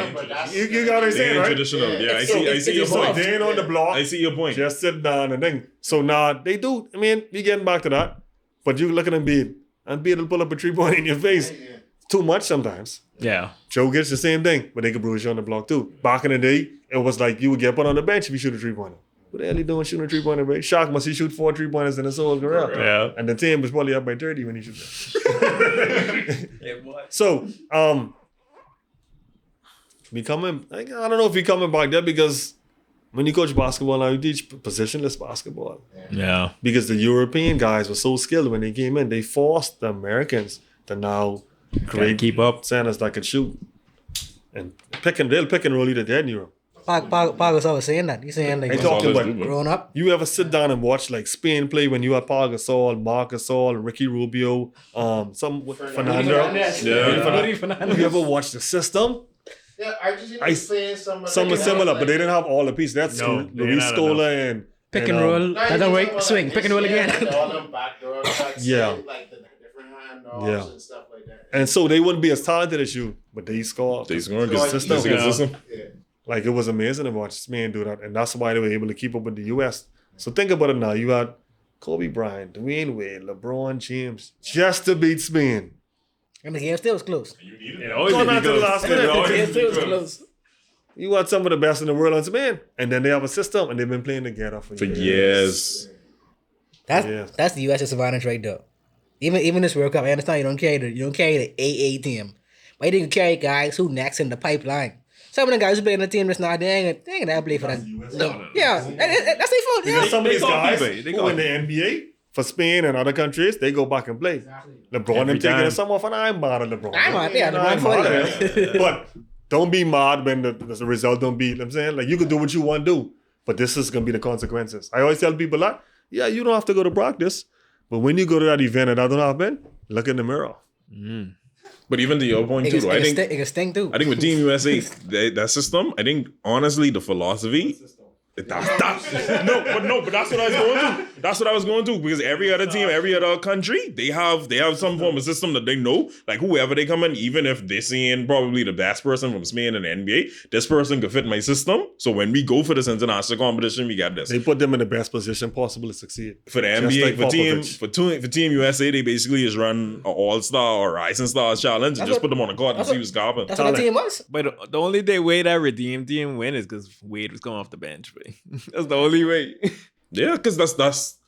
[SPEAKER 1] You got what I'm
[SPEAKER 3] They
[SPEAKER 1] saying,
[SPEAKER 3] ain't
[SPEAKER 1] right?
[SPEAKER 3] traditional. Yeah, I
[SPEAKER 8] So
[SPEAKER 3] see your
[SPEAKER 8] it's
[SPEAKER 3] point.
[SPEAKER 1] They ain't on the block.
[SPEAKER 3] I see your point.
[SPEAKER 1] Just sit down and then. So now they do. I mean, we getting back to that. But you look at Embiid. Embiid will pull up a 3-point in your face. Too much sometimes.
[SPEAKER 4] Yeah.
[SPEAKER 1] Jokic the same thing, but they could bruise you on the block too. Back in the day, it was like you would get put on the bench if you shoot a 3-pointer. What the hell you doing shooting a 3-pointer, bro? Shaq must he shoot 4 3-pointers in his whole career.
[SPEAKER 4] Yeah.
[SPEAKER 1] And the team was probably up by 30 when he shoots that. So, becoming, I don't know if he coming back there because when you coach basketball now, you teach positionless basketball.
[SPEAKER 4] Yeah.
[SPEAKER 1] Because the European guys were so skilled when they came in, they forced the Americans to now create
[SPEAKER 4] keep up.
[SPEAKER 1] centers that could shoot. And they'll pick and roll you to dead in Europe.
[SPEAKER 8] Pago's always saying that. He's saying like
[SPEAKER 1] I talking
[SPEAKER 3] always
[SPEAKER 1] about
[SPEAKER 3] do, bro.
[SPEAKER 8] growing up.
[SPEAKER 1] you ever sit down and watch like Spain play when you had Paul Gasol, Marc Gasol, Ricky Rubio, Fernando.
[SPEAKER 3] Yeah.
[SPEAKER 1] You ever watch the system?
[SPEAKER 7] Yeah, Argentina
[SPEAKER 1] I-
[SPEAKER 7] was playing some
[SPEAKER 1] Some are similar, but they didn't have all the pieces. That's
[SPEAKER 4] No, they
[SPEAKER 1] Luis
[SPEAKER 4] not
[SPEAKER 1] Scola and
[SPEAKER 8] Pick and roll.
[SPEAKER 7] No,
[SPEAKER 8] That don't work. Swing. Pick and roll again.
[SPEAKER 7] Like all them backdoor attacks,
[SPEAKER 1] Yeah.
[SPEAKER 7] like the different handoffs
[SPEAKER 1] Yeah.
[SPEAKER 7] and stuff like that.
[SPEAKER 1] And so they wouldn't be as talented as you, but they score.
[SPEAKER 3] They scoring
[SPEAKER 7] So,
[SPEAKER 3] good
[SPEAKER 1] system.
[SPEAKER 3] It's a good
[SPEAKER 4] Yeah.
[SPEAKER 3] system.
[SPEAKER 7] Yeah.
[SPEAKER 1] Like it was amazing to watch Spain do that, and that's why they were able to keep up with the U.S. So think about it now. You had Kobe Bryant, Dwayne Wade, LeBron James, just to beat Spain.
[SPEAKER 8] And the game still was close.
[SPEAKER 4] It always
[SPEAKER 1] Going
[SPEAKER 4] be
[SPEAKER 1] back to the
[SPEAKER 4] close.
[SPEAKER 1] last
[SPEAKER 4] It
[SPEAKER 1] minute.
[SPEAKER 4] always
[SPEAKER 8] The game
[SPEAKER 4] be
[SPEAKER 8] still was
[SPEAKER 4] close.
[SPEAKER 8] close.
[SPEAKER 1] You had some of the best in the world on Spain, and then they have a system, and they've been playing together for
[SPEAKER 3] years.
[SPEAKER 8] That's the U.S.'s advantage right there. Even this World Cup, I understand you don't carry the AA team, but you didn't carry guys who next in the pipeline. Some of the guys who play in the team that's not they ain't gonna play for that. No. Yeah, that's their fault.
[SPEAKER 1] Because
[SPEAKER 8] Yeah.
[SPEAKER 1] some of these
[SPEAKER 4] They call
[SPEAKER 1] guys
[SPEAKER 4] people. They
[SPEAKER 1] who
[SPEAKER 4] call
[SPEAKER 1] in the NBA for Spain and other countries, they go back and play. LeBron
[SPEAKER 4] Every
[SPEAKER 1] them taking
[SPEAKER 4] time.
[SPEAKER 1] it some off, and I'm mad at LeBron.
[SPEAKER 8] I'm mad, yeah, LeBron
[SPEAKER 1] I'm
[SPEAKER 8] for
[SPEAKER 1] mad
[SPEAKER 8] it.
[SPEAKER 1] at him. But don't be mad when the result don't beat. You know what I'm saying, like you could do what you want to do, but this is gonna be the consequences. I always tell people that, yeah, you don't have to go to practice, but when you go to that event and that don't happen, look in the mirror.
[SPEAKER 3] But even to your point too, though, I think
[SPEAKER 8] It can sting too.
[SPEAKER 3] I think with Team USA, that system, I think honestly the philosophy. But that's what I was going to. That's what I was going to because every other team, every other country, they have some form of system that they know. Like whoever they come in, even if they're seeing probably the best person from Spain in the NBA, this person could fit my system. So when we go for this international competition, we got this.
[SPEAKER 1] They put them in the best position possible to succeed.
[SPEAKER 3] For the
[SPEAKER 1] Just
[SPEAKER 3] NBA,
[SPEAKER 1] like Popovich.
[SPEAKER 3] for team USA, they basically just run an All-Star or Rising Stars challenge and just put them on the court and see who's copping.
[SPEAKER 8] That's what the team was.
[SPEAKER 4] But the only way that redeemed team win is because Wade was coming off the bench. But that's the only way.
[SPEAKER 3] Yeah, because that's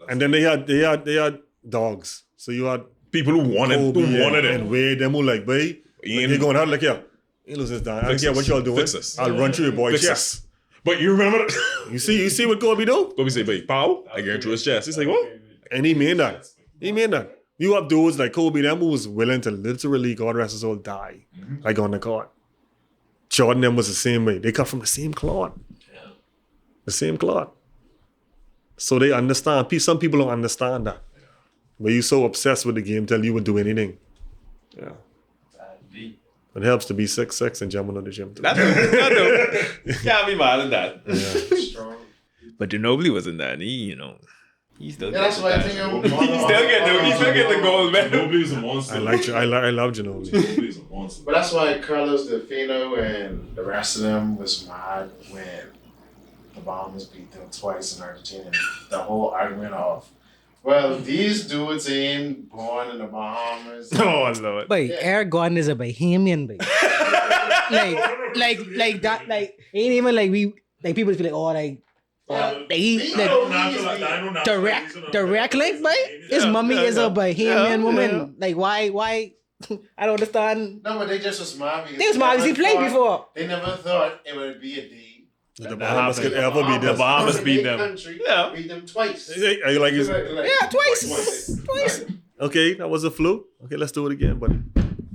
[SPEAKER 1] And then they had dogs. So you had
[SPEAKER 3] people who wanted
[SPEAKER 1] Kobe
[SPEAKER 3] it.
[SPEAKER 1] and Wade, them who like, boy, they're going out like, yeah, you lose this down. I don't
[SPEAKER 3] Fix
[SPEAKER 1] care
[SPEAKER 3] this.
[SPEAKER 1] what y'all doing.
[SPEAKER 3] Fix this.
[SPEAKER 1] I'll run through your boy
[SPEAKER 3] Fix
[SPEAKER 1] chest.
[SPEAKER 3] this. But you remember
[SPEAKER 1] You see what Kobe do?
[SPEAKER 3] Kobe say, "Wait, pow!" I get through his chest. He's like, "What?"
[SPEAKER 1] And he mean that. You have dudes like Kobe, them who was willing to literally, God rest his soul, die. Like on the court. Jordan them was the same way. They come from the same cloth. The same cloth. So they understand. Some people don't understand that. But you so obsessed with the game till you would do anything. Yeah. It helps to be 6'6" and jumping on the gym too.
[SPEAKER 4] Can't be mad at that.
[SPEAKER 7] Strong.
[SPEAKER 4] But Ginobili wasn't that. He still
[SPEAKER 7] Yeah, that's why I think I'm.
[SPEAKER 4] he still get the goals, man.
[SPEAKER 3] Nobody's a monster.
[SPEAKER 1] I love Ginobili.
[SPEAKER 3] Nobody's a monster.
[SPEAKER 7] But that's why Carlos Delfino and the rest of them was mad when the Bombers beat them twice in Argentina. The whole argument of, well, these dudes ain't born in the Bahamas.
[SPEAKER 4] Oh Lord.
[SPEAKER 8] But Eric Gordon is a Bahamian, baby. like that, like ain't even like we like people just be like, oh, like they like direct link, but his mommy is a Bahamian woman. Like why? I don't understand.
[SPEAKER 7] No, but they just was mad because
[SPEAKER 8] They was mad because he played before.
[SPEAKER 7] They never thought it would be a day.
[SPEAKER 1] The Bahamas could ever be
[SPEAKER 4] The
[SPEAKER 1] this.
[SPEAKER 4] Bahamas beat
[SPEAKER 7] Their
[SPEAKER 4] them.
[SPEAKER 7] country
[SPEAKER 4] Yeah.
[SPEAKER 7] beat them twice.
[SPEAKER 1] Are you like,
[SPEAKER 8] Yeah, twice.
[SPEAKER 1] okay, that was a fluke. Okay, let's do it again, buddy.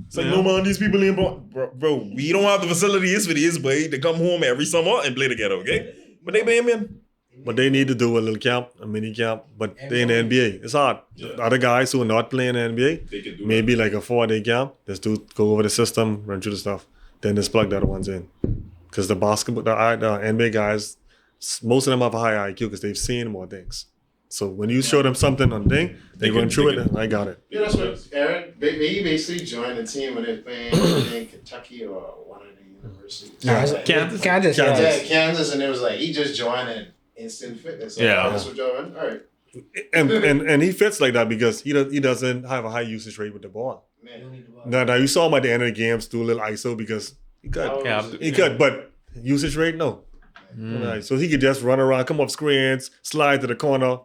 [SPEAKER 3] It's like, no man, these people ain't born. Bro, we don't have the facilities for these, boy. They come home every summer and play together, okay? But they blame him.
[SPEAKER 1] But they need to do a little camp, a mini camp. But they in the NBA. It's hard. The other guys who are not playing in the NBA,
[SPEAKER 3] They can do
[SPEAKER 1] maybe like a 4-day camp. Just go over the system, run through the stuff. Then just plug the other ones in. Because the NBA guys, most of them have a high IQ because they've seen more things. So when you show them something on thing, they run through it. And I got it.
[SPEAKER 7] Yeah, that's what Aaron. He basically joined the team when they were playing in Kentucky or one of the universities.
[SPEAKER 8] Nah, it's Kansas.
[SPEAKER 7] Yeah, Kansas, and it was like he just joined in instant fitness. So
[SPEAKER 4] Yeah.
[SPEAKER 7] that's what y'all went. All right,
[SPEAKER 1] And he fits like that because he doesn't have a high usage rate with the ball.
[SPEAKER 7] man.
[SPEAKER 1] Now you saw him at the end of the games do a little ISO because he could. He could, but usage rate, no. Right. So he could just run around, come up screens, slide to the corner,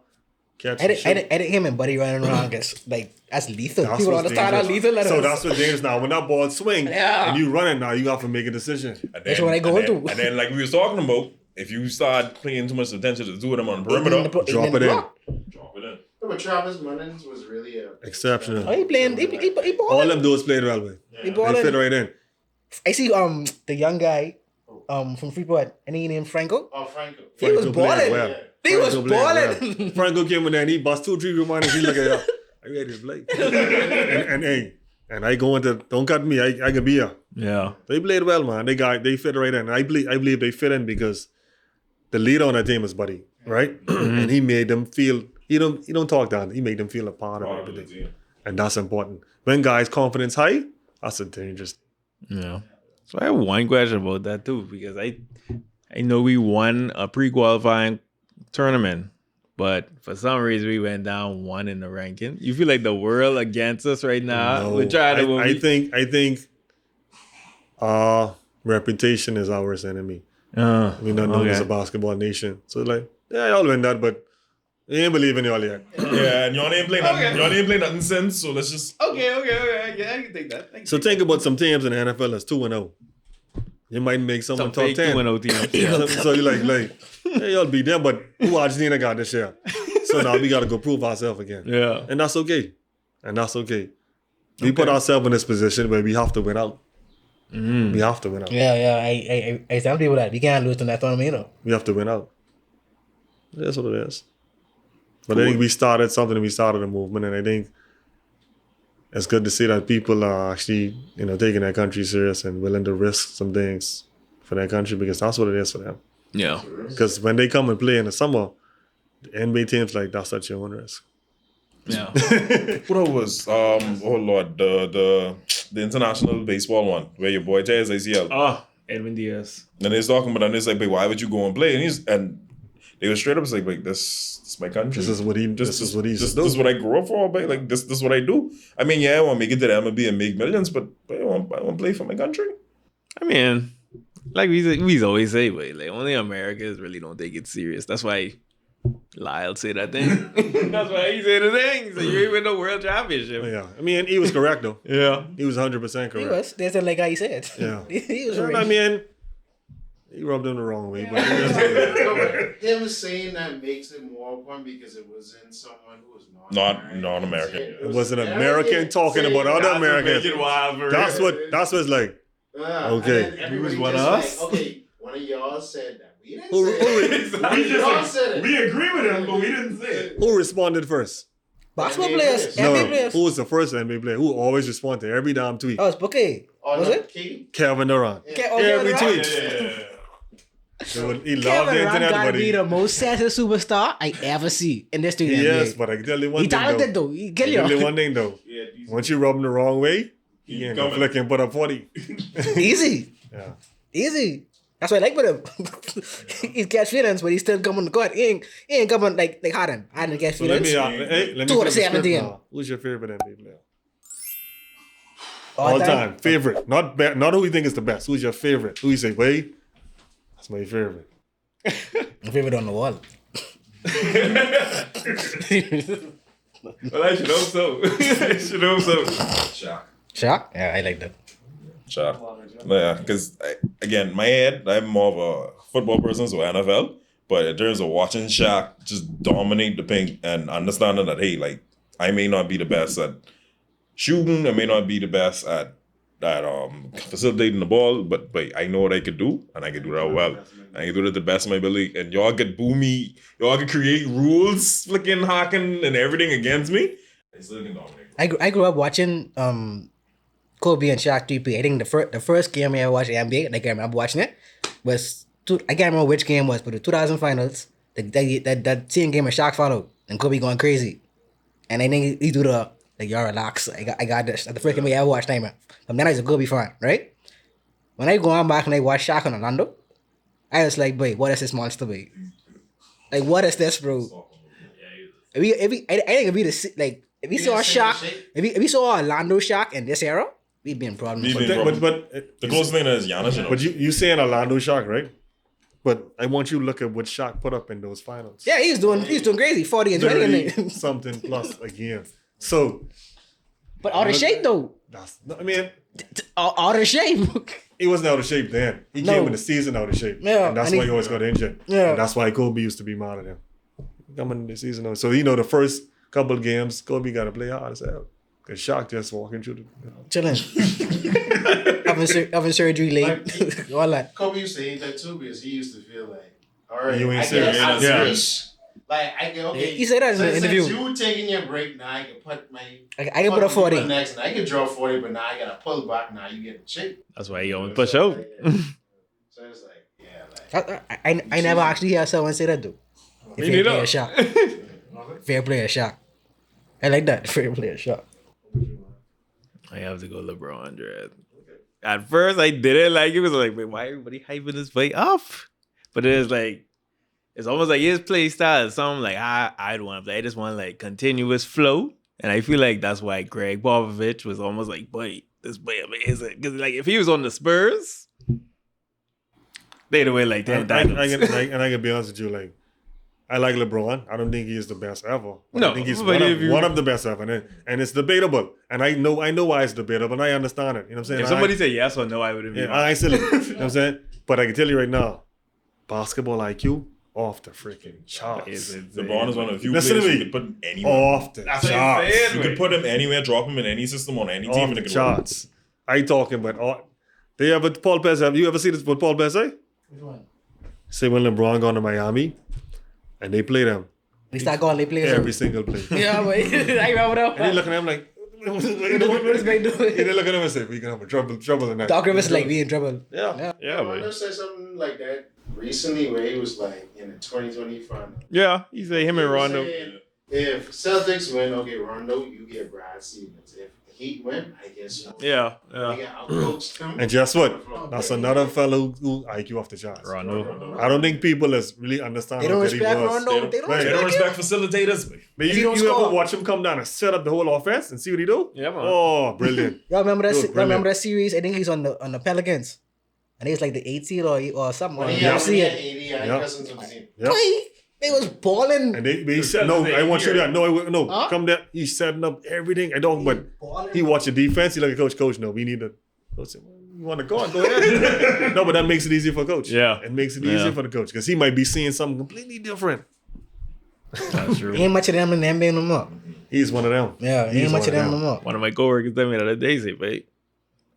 [SPEAKER 1] catch and shoot.
[SPEAKER 8] Edit him and Buddy running around gets like that's lethal.
[SPEAKER 1] That's
[SPEAKER 8] People
[SPEAKER 1] what's
[SPEAKER 8] understand how
[SPEAKER 1] dangerous.
[SPEAKER 8] lethal that
[SPEAKER 1] So
[SPEAKER 8] is.
[SPEAKER 1] that's what's dangerous now. When that ball swing
[SPEAKER 8] Yeah.
[SPEAKER 1] and you run it now, you have to make a decision.
[SPEAKER 3] And
[SPEAKER 8] That's what I go into.
[SPEAKER 3] And then, like we was talking about, if you start paying too much attention to the two of them on the perimeter,
[SPEAKER 1] Drop it in.
[SPEAKER 3] drop it in.
[SPEAKER 7] No, but Travis Munnins was really a
[SPEAKER 1] Exceptional.
[SPEAKER 8] Oh, he playing. He
[SPEAKER 1] All
[SPEAKER 8] balling.
[SPEAKER 1] them dudes played well with.
[SPEAKER 8] He
[SPEAKER 1] They
[SPEAKER 8] balling.
[SPEAKER 1] fit right in.
[SPEAKER 8] I see the young guy from Freeport and he named Franco.
[SPEAKER 7] Oh, Franco.
[SPEAKER 8] He was
[SPEAKER 1] Franco played
[SPEAKER 8] balling.
[SPEAKER 1] well.
[SPEAKER 8] He was
[SPEAKER 1] Franco played
[SPEAKER 8] balling.
[SPEAKER 1] well. Franco came in there and he bust 2-3 reminders. He look at you. Are you ready to play? and hey, and I go into don't cut me. I can be here.
[SPEAKER 4] Yeah.
[SPEAKER 1] They played well, man. They fit right in. I believe they fit in because the leader on that team is Buddy, right? And he made them feel. He don't talk down. He made them feel a part of everything, and that's important. When guys' confidence high, that's a dangerous.
[SPEAKER 4] Yeah. So I have one question about that too, because I know we won a pre-qualifying tournament, but for some reason we went down one in the ranking. You feel like the world against us right now?
[SPEAKER 1] No,
[SPEAKER 4] We're trying to.
[SPEAKER 1] I think reputation is our worst enemy. We not known as a basketball nation, so like y'all win that, but they ain't believe in y'all yet.
[SPEAKER 3] Yeah, and y'all ain't playing nothing. Y'all ain't playing nothing since. So let's just.
[SPEAKER 4] Okay. Yeah, I can take that.
[SPEAKER 1] So think about some teams in the NFL that's 2-0. You might make someone
[SPEAKER 4] Some
[SPEAKER 1] top
[SPEAKER 4] fake
[SPEAKER 1] 10.
[SPEAKER 4] 2-0 teams. Yeah.
[SPEAKER 1] So you like, hey, y'all beat them, but who Argentina got this year? So now we got to go prove ourselves again.
[SPEAKER 4] Yeah.
[SPEAKER 1] And that's okay. We put ourselves in this position where we have to win out. We have to win out.
[SPEAKER 8] Yeah. I tell people that we can't lose in that tournament, you know.
[SPEAKER 1] We have to win out. That's what it is. But I think we started something. We started a movement, and I think it's good to see that people are actually, taking their country serious and willing to risk some things for their country because that's what it is for them.
[SPEAKER 4] Yeah.
[SPEAKER 1] Because when they come and play in the summer, the NBA teams like that's at your own risk.
[SPEAKER 4] Yeah.
[SPEAKER 3] What was oh Lord, the international baseball one where your boy tears ACL.
[SPEAKER 4] Oh, Edwin Diaz.
[SPEAKER 3] And he's talking about, and it's like, why would you go and play? And they were straight up like, this is my country.
[SPEAKER 1] This is what
[SPEAKER 3] This is what I grew up for, but like this is what I do. I mean, yeah, I want to make it to the MLB and make millions, but I want to play for my country.
[SPEAKER 4] I mean, like we always say, but like only Americans really don't take it serious. That's why Lyle said that thing. That's why he said the thing. So you even the world championship.
[SPEAKER 1] Yeah. I mean, he was correct though.
[SPEAKER 4] Yeah.
[SPEAKER 1] He was 100% correct.
[SPEAKER 8] He was. That's like how he said.
[SPEAKER 1] Yeah.
[SPEAKER 8] he was
[SPEAKER 1] I
[SPEAKER 8] right.
[SPEAKER 1] mean, he rubbed him the wrong way, but
[SPEAKER 7] No, but him saying that makes it more fun because it was in someone who was
[SPEAKER 3] Non-American.
[SPEAKER 1] it was an American talking about other Americans. That's what's like. Okay.
[SPEAKER 7] And then everybody
[SPEAKER 4] was one
[SPEAKER 7] just
[SPEAKER 4] of us?
[SPEAKER 7] like, okay, one of y'all said that. We didn't
[SPEAKER 1] Who-
[SPEAKER 7] say it. Y'all said it.
[SPEAKER 3] We agree with him, but we didn't say it.
[SPEAKER 1] Who responded first?
[SPEAKER 8] Basketball
[SPEAKER 7] NBA
[SPEAKER 8] players.
[SPEAKER 7] players.
[SPEAKER 8] NBA players.
[SPEAKER 1] Who was the first NBA player who always responded to every damn tweet?
[SPEAKER 8] Oh, it's Bouquet.
[SPEAKER 7] Oh,
[SPEAKER 8] Was
[SPEAKER 7] no,
[SPEAKER 8] it?
[SPEAKER 7] Katie?
[SPEAKER 1] Kevin Durant. Every tweet. He loved
[SPEAKER 8] Kevin
[SPEAKER 1] the
[SPEAKER 8] Durant
[SPEAKER 1] internet,
[SPEAKER 8] gotta
[SPEAKER 1] but
[SPEAKER 8] be the most sensitive superstar I ever see in this studio.
[SPEAKER 1] yes, but I can tell you one
[SPEAKER 8] He
[SPEAKER 1] thing
[SPEAKER 8] talented
[SPEAKER 1] though.
[SPEAKER 8] though. He kill
[SPEAKER 1] I can tell you
[SPEAKER 8] you.
[SPEAKER 1] one thing though. Once you rub him the wrong way, he ain't gonna flick and put up 40.
[SPEAKER 8] Easy.
[SPEAKER 1] Yeah.
[SPEAKER 8] Easy. That's what I like with him. He catch feelings, but he still come on the court. He ain't coming like Harden. I didn't catch
[SPEAKER 1] So let
[SPEAKER 8] feelings.
[SPEAKER 1] me
[SPEAKER 8] Two out
[SPEAKER 1] flip
[SPEAKER 8] of
[SPEAKER 1] the script
[SPEAKER 8] 17.
[SPEAKER 1] now. Who's your favorite NBA player? All time. Favorite. Not who you think is the best. Who's your favorite? Who you say, wait, that's my favorite.
[SPEAKER 8] My favorite on the wall.
[SPEAKER 4] Well, I should hope so.
[SPEAKER 8] Shock? Yeah, I like that.
[SPEAKER 3] Sure. Yeah, because again, my head, I'm more of a football person, so NFL. But in terms of watching Shaq just dominate the paint and understanding that, hey, like, I may not be the best at shooting, I may not be the best at facilitating the ball, but I know what I could do, and I can do that well. I can do it to the best of my ability. And y'all get boomy, y'all can create rules, flicking, hawking, and everything against me. I still can dominate.
[SPEAKER 8] I grew up watching Kobe and Shaq 3P. I think the first game I ever watched NBA, like I remember watching it, was I can't remember which game it was, but the 2000 finals, that same game of Shaq followed. and Kobe going crazy. And I think he do the like, y'all relax. I got this. That's the first game I ever watched time. From then I was a Kobe fan, right? When I go on back and I watch Shaq on Orlando, I was like, boy, what is this monster, boy? Like, what is this, bro? I think if we like if we saw Shaq, if we saw Orlando Shaq in this era, we'd be in problems.
[SPEAKER 1] But
[SPEAKER 3] The closest thing is Giannis, you know.
[SPEAKER 1] But you saying Orlando Shaq, right? But I want you to look at what Shaq put up in those finals.
[SPEAKER 8] Yeah, he's doing crazy, 40 and 20.
[SPEAKER 1] 30 something plus again. So,
[SPEAKER 8] but out of shape though.
[SPEAKER 1] I mean,
[SPEAKER 8] Out of shape.
[SPEAKER 1] he wasn't out of shape then. He came in the season out of shape.
[SPEAKER 8] Yeah,
[SPEAKER 1] And that's why he always got injured.
[SPEAKER 8] Yeah.
[SPEAKER 1] And that's why Kobe used to be mad at him. Coming in the season. So, the first couple of games, Kobe got to play hard as hell. Because Shaq just walking through the...
[SPEAKER 8] Chilling. having surgery late. All that.
[SPEAKER 7] Kobe used to hate that too because he used to feel like, all right,
[SPEAKER 1] You ain't
[SPEAKER 7] I
[SPEAKER 1] serious.
[SPEAKER 7] get I'm
[SPEAKER 3] Yeah.
[SPEAKER 7] serious. Like I can
[SPEAKER 8] He said that in the interview.
[SPEAKER 7] Since you taking your break now, I can put my
[SPEAKER 8] I can put a 40.
[SPEAKER 7] next, and I can draw 40, but now I gotta pull back. Now you get in shape.
[SPEAKER 4] That's why he always push out.
[SPEAKER 7] So it's like, yeah, like
[SPEAKER 8] I never actually hear someone say that though.
[SPEAKER 3] Me
[SPEAKER 8] Fair
[SPEAKER 3] neither.
[SPEAKER 8] player shot. Fair player shot. I like that. Fair player shot.
[SPEAKER 4] I have to go LeBron, Dread. At first, I didn't like it. Was like, wait, why everybody hyping this fight up? But it was like, it's almost like his play style is something like I don't want to play. I just want like continuous flow. And I feel like that's why Greg Popovich was almost like, boy, this boy amazing. Because like if he was on the Spurs, they'd have win like 10 titles.
[SPEAKER 1] And I can be honest with you, like, I like LeBron. I don't think he is the best ever. But
[SPEAKER 4] No,
[SPEAKER 1] I think he's
[SPEAKER 4] but
[SPEAKER 1] one of the best ever. And it's debatable. And I know why it's debatable, and I understand it. You know what I'm saying?
[SPEAKER 4] If somebody said yes or no, I wouldn't be.
[SPEAKER 1] Yeah, I still, you know what I'm saying? But I can tell you right now, basketball IQ, off the freaking charts.
[SPEAKER 3] LeBron is one of the few
[SPEAKER 1] Listen
[SPEAKER 3] players
[SPEAKER 1] to
[SPEAKER 3] you
[SPEAKER 1] me.
[SPEAKER 3] could put him anywhere.
[SPEAKER 1] Off the
[SPEAKER 3] That's what I'm
[SPEAKER 1] charts.
[SPEAKER 3] saying. You could put him anywhere, drop him in any system on any team,
[SPEAKER 1] Off
[SPEAKER 3] and
[SPEAKER 1] the
[SPEAKER 3] it could work.
[SPEAKER 1] charts. I talking about all. They ever Paul Pierce? Have you ever seen this? What Paul Pierce say?
[SPEAKER 8] Which one?
[SPEAKER 1] Say when LeBron gone to Miami, and they play them
[SPEAKER 8] They start calling they players.
[SPEAKER 1] every single play.
[SPEAKER 8] Yeah, but I remember
[SPEAKER 1] And they
[SPEAKER 8] that.
[SPEAKER 1] looking at him like, what
[SPEAKER 8] This man doing?
[SPEAKER 1] And they look at him and say, we can have a trouble tonight.
[SPEAKER 8] Doc Rivers like we in trouble.
[SPEAKER 1] Yeah.
[SPEAKER 3] Yeah,
[SPEAKER 7] I
[SPEAKER 3] but
[SPEAKER 7] said something like that recently where he was like in the 2020 final.
[SPEAKER 4] Yeah, he said him and
[SPEAKER 7] He was
[SPEAKER 4] Rondo.
[SPEAKER 7] saying, if Celtics win, okay, Rondo, you get Brad Stevens. If the Heat win, I guess you.
[SPEAKER 4] Yeah,
[SPEAKER 7] They
[SPEAKER 4] yeah.
[SPEAKER 7] got outcoached him.
[SPEAKER 1] And guess what? That's another fellow who IQ off the charts.
[SPEAKER 4] Rondo.
[SPEAKER 1] I don't think people is really understand
[SPEAKER 8] They
[SPEAKER 1] how
[SPEAKER 8] don't
[SPEAKER 1] good he
[SPEAKER 8] respect
[SPEAKER 1] was.
[SPEAKER 8] Rondo. They don't
[SPEAKER 1] Right.
[SPEAKER 3] they don't
[SPEAKER 8] respect him.
[SPEAKER 3] respect facilitators.
[SPEAKER 1] But
[SPEAKER 8] He
[SPEAKER 1] you
[SPEAKER 8] don't
[SPEAKER 1] ever
[SPEAKER 8] score.
[SPEAKER 1] watch him come down and set up the whole offense and see what he do?
[SPEAKER 4] Yeah, man.
[SPEAKER 1] Oh, brilliant.
[SPEAKER 8] Y'all remember that?
[SPEAKER 1] He was
[SPEAKER 8] Y'all remember
[SPEAKER 1] brilliant.
[SPEAKER 8] that series? I think he's on the Pelicans. I think it's like the 18 or something.
[SPEAKER 7] When
[SPEAKER 8] You
[SPEAKER 7] he had
[SPEAKER 8] see it.
[SPEAKER 7] 80,
[SPEAKER 1] Yeah.
[SPEAKER 7] Cousins on the team.
[SPEAKER 1] Yep.
[SPEAKER 8] Boy, they was balling.
[SPEAKER 1] And they said, no, I want you to, no,
[SPEAKER 8] Huh?
[SPEAKER 1] come there. He's setting up everything. I don't, but
[SPEAKER 8] Balling.
[SPEAKER 1] he watch the defense. He like, coach, no, we need to. Coach said, well, you want to go ahead. No, but that makes it easier for coach.
[SPEAKER 4] Yeah.
[SPEAKER 1] It makes it
[SPEAKER 4] Yeah.
[SPEAKER 1] easier for the coach because he might be seeing something completely different.
[SPEAKER 4] That's true.
[SPEAKER 8] Ain't much of them in the NBA no more.
[SPEAKER 1] He's one of them.
[SPEAKER 8] Yeah,
[SPEAKER 1] He's
[SPEAKER 8] ain't much
[SPEAKER 1] one
[SPEAKER 8] of them no more.
[SPEAKER 4] One of my coworkers told me the other day, say, "Wait,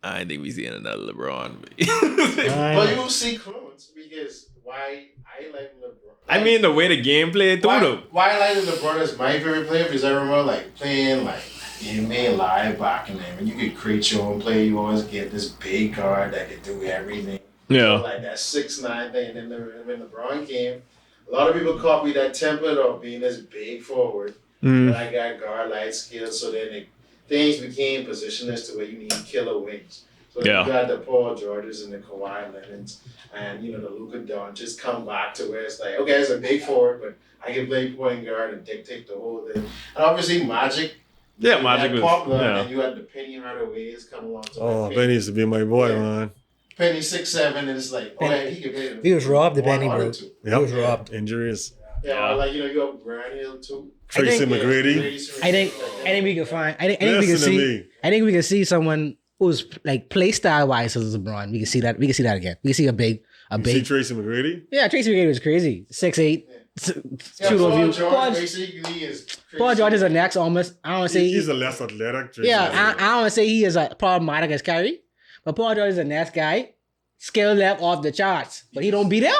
[SPEAKER 4] I think we seeing another LeBron."
[SPEAKER 7] But you will see clones because why I like LeBron.
[SPEAKER 4] I mean, the way the game played through though.
[SPEAKER 7] Why I like LeBron is my favorite player because I remember like playing like NBA Live back in there. When you could create your own play, you always get this big guard that could do everything.
[SPEAKER 4] Yeah.
[SPEAKER 7] So, like that 6'9" thing. And then when LeBron came, a lot of people copied that template of being this big forward.
[SPEAKER 4] Mm.
[SPEAKER 7] But I got guard light skills, so then things became positionless to where you need killer wings. So
[SPEAKER 4] Yeah.
[SPEAKER 7] you got the Paul Georges and the Kawhi Leonards and the Luka Doncic come back to where it's like, okay, it's a big forward, but I can play point guard and dictate the whole thing. And obviously Magic.
[SPEAKER 4] Yeah, Magic was.
[SPEAKER 7] popular,
[SPEAKER 4] Yeah.
[SPEAKER 7] and you had the Penny Hardaway's come along. So
[SPEAKER 1] Oh,
[SPEAKER 7] like
[SPEAKER 1] Benny used to be my boy,
[SPEAKER 7] Yeah.
[SPEAKER 1] man.
[SPEAKER 7] Penny 6'7", and it's like, oh yeah, he could play.
[SPEAKER 8] He was robbed, the
[SPEAKER 7] one
[SPEAKER 8] Penny,
[SPEAKER 7] or
[SPEAKER 8] bro.
[SPEAKER 7] two.
[SPEAKER 8] He was
[SPEAKER 1] Yep.
[SPEAKER 8] robbed.
[SPEAKER 1] Injuries.
[SPEAKER 7] Yeah, or like you have Grant Hill too.
[SPEAKER 1] Tracy
[SPEAKER 8] think-
[SPEAKER 1] McGrady.
[SPEAKER 8] I think we can find. I think we can
[SPEAKER 1] Listen to
[SPEAKER 8] see.
[SPEAKER 1] me.
[SPEAKER 8] I think we can see someone who's like play style wise as LeBron. We can see that. We can see that again. We can see a big.
[SPEAKER 1] You see Tracy McGrady?
[SPEAKER 8] Yeah, Tracy McGrady was crazy. 6'8".
[SPEAKER 7] Yeah,
[SPEAKER 8] Shoot
[SPEAKER 7] Paul
[SPEAKER 8] over you.
[SPEAKER 7] George basically is.
[SPEAKER 8] Paul George is a next almost. I don't want to say.
[SPEAKER 1] He's a less athletic. Tracy
[SPEAKER 8] Yeah,
[SPEAKER 1] McGrady.
[SPEAKER 8] I don't want to say he is a problematic as Kyrie, but Paul George is a next guy. Skill level off the charts, but he don't be there.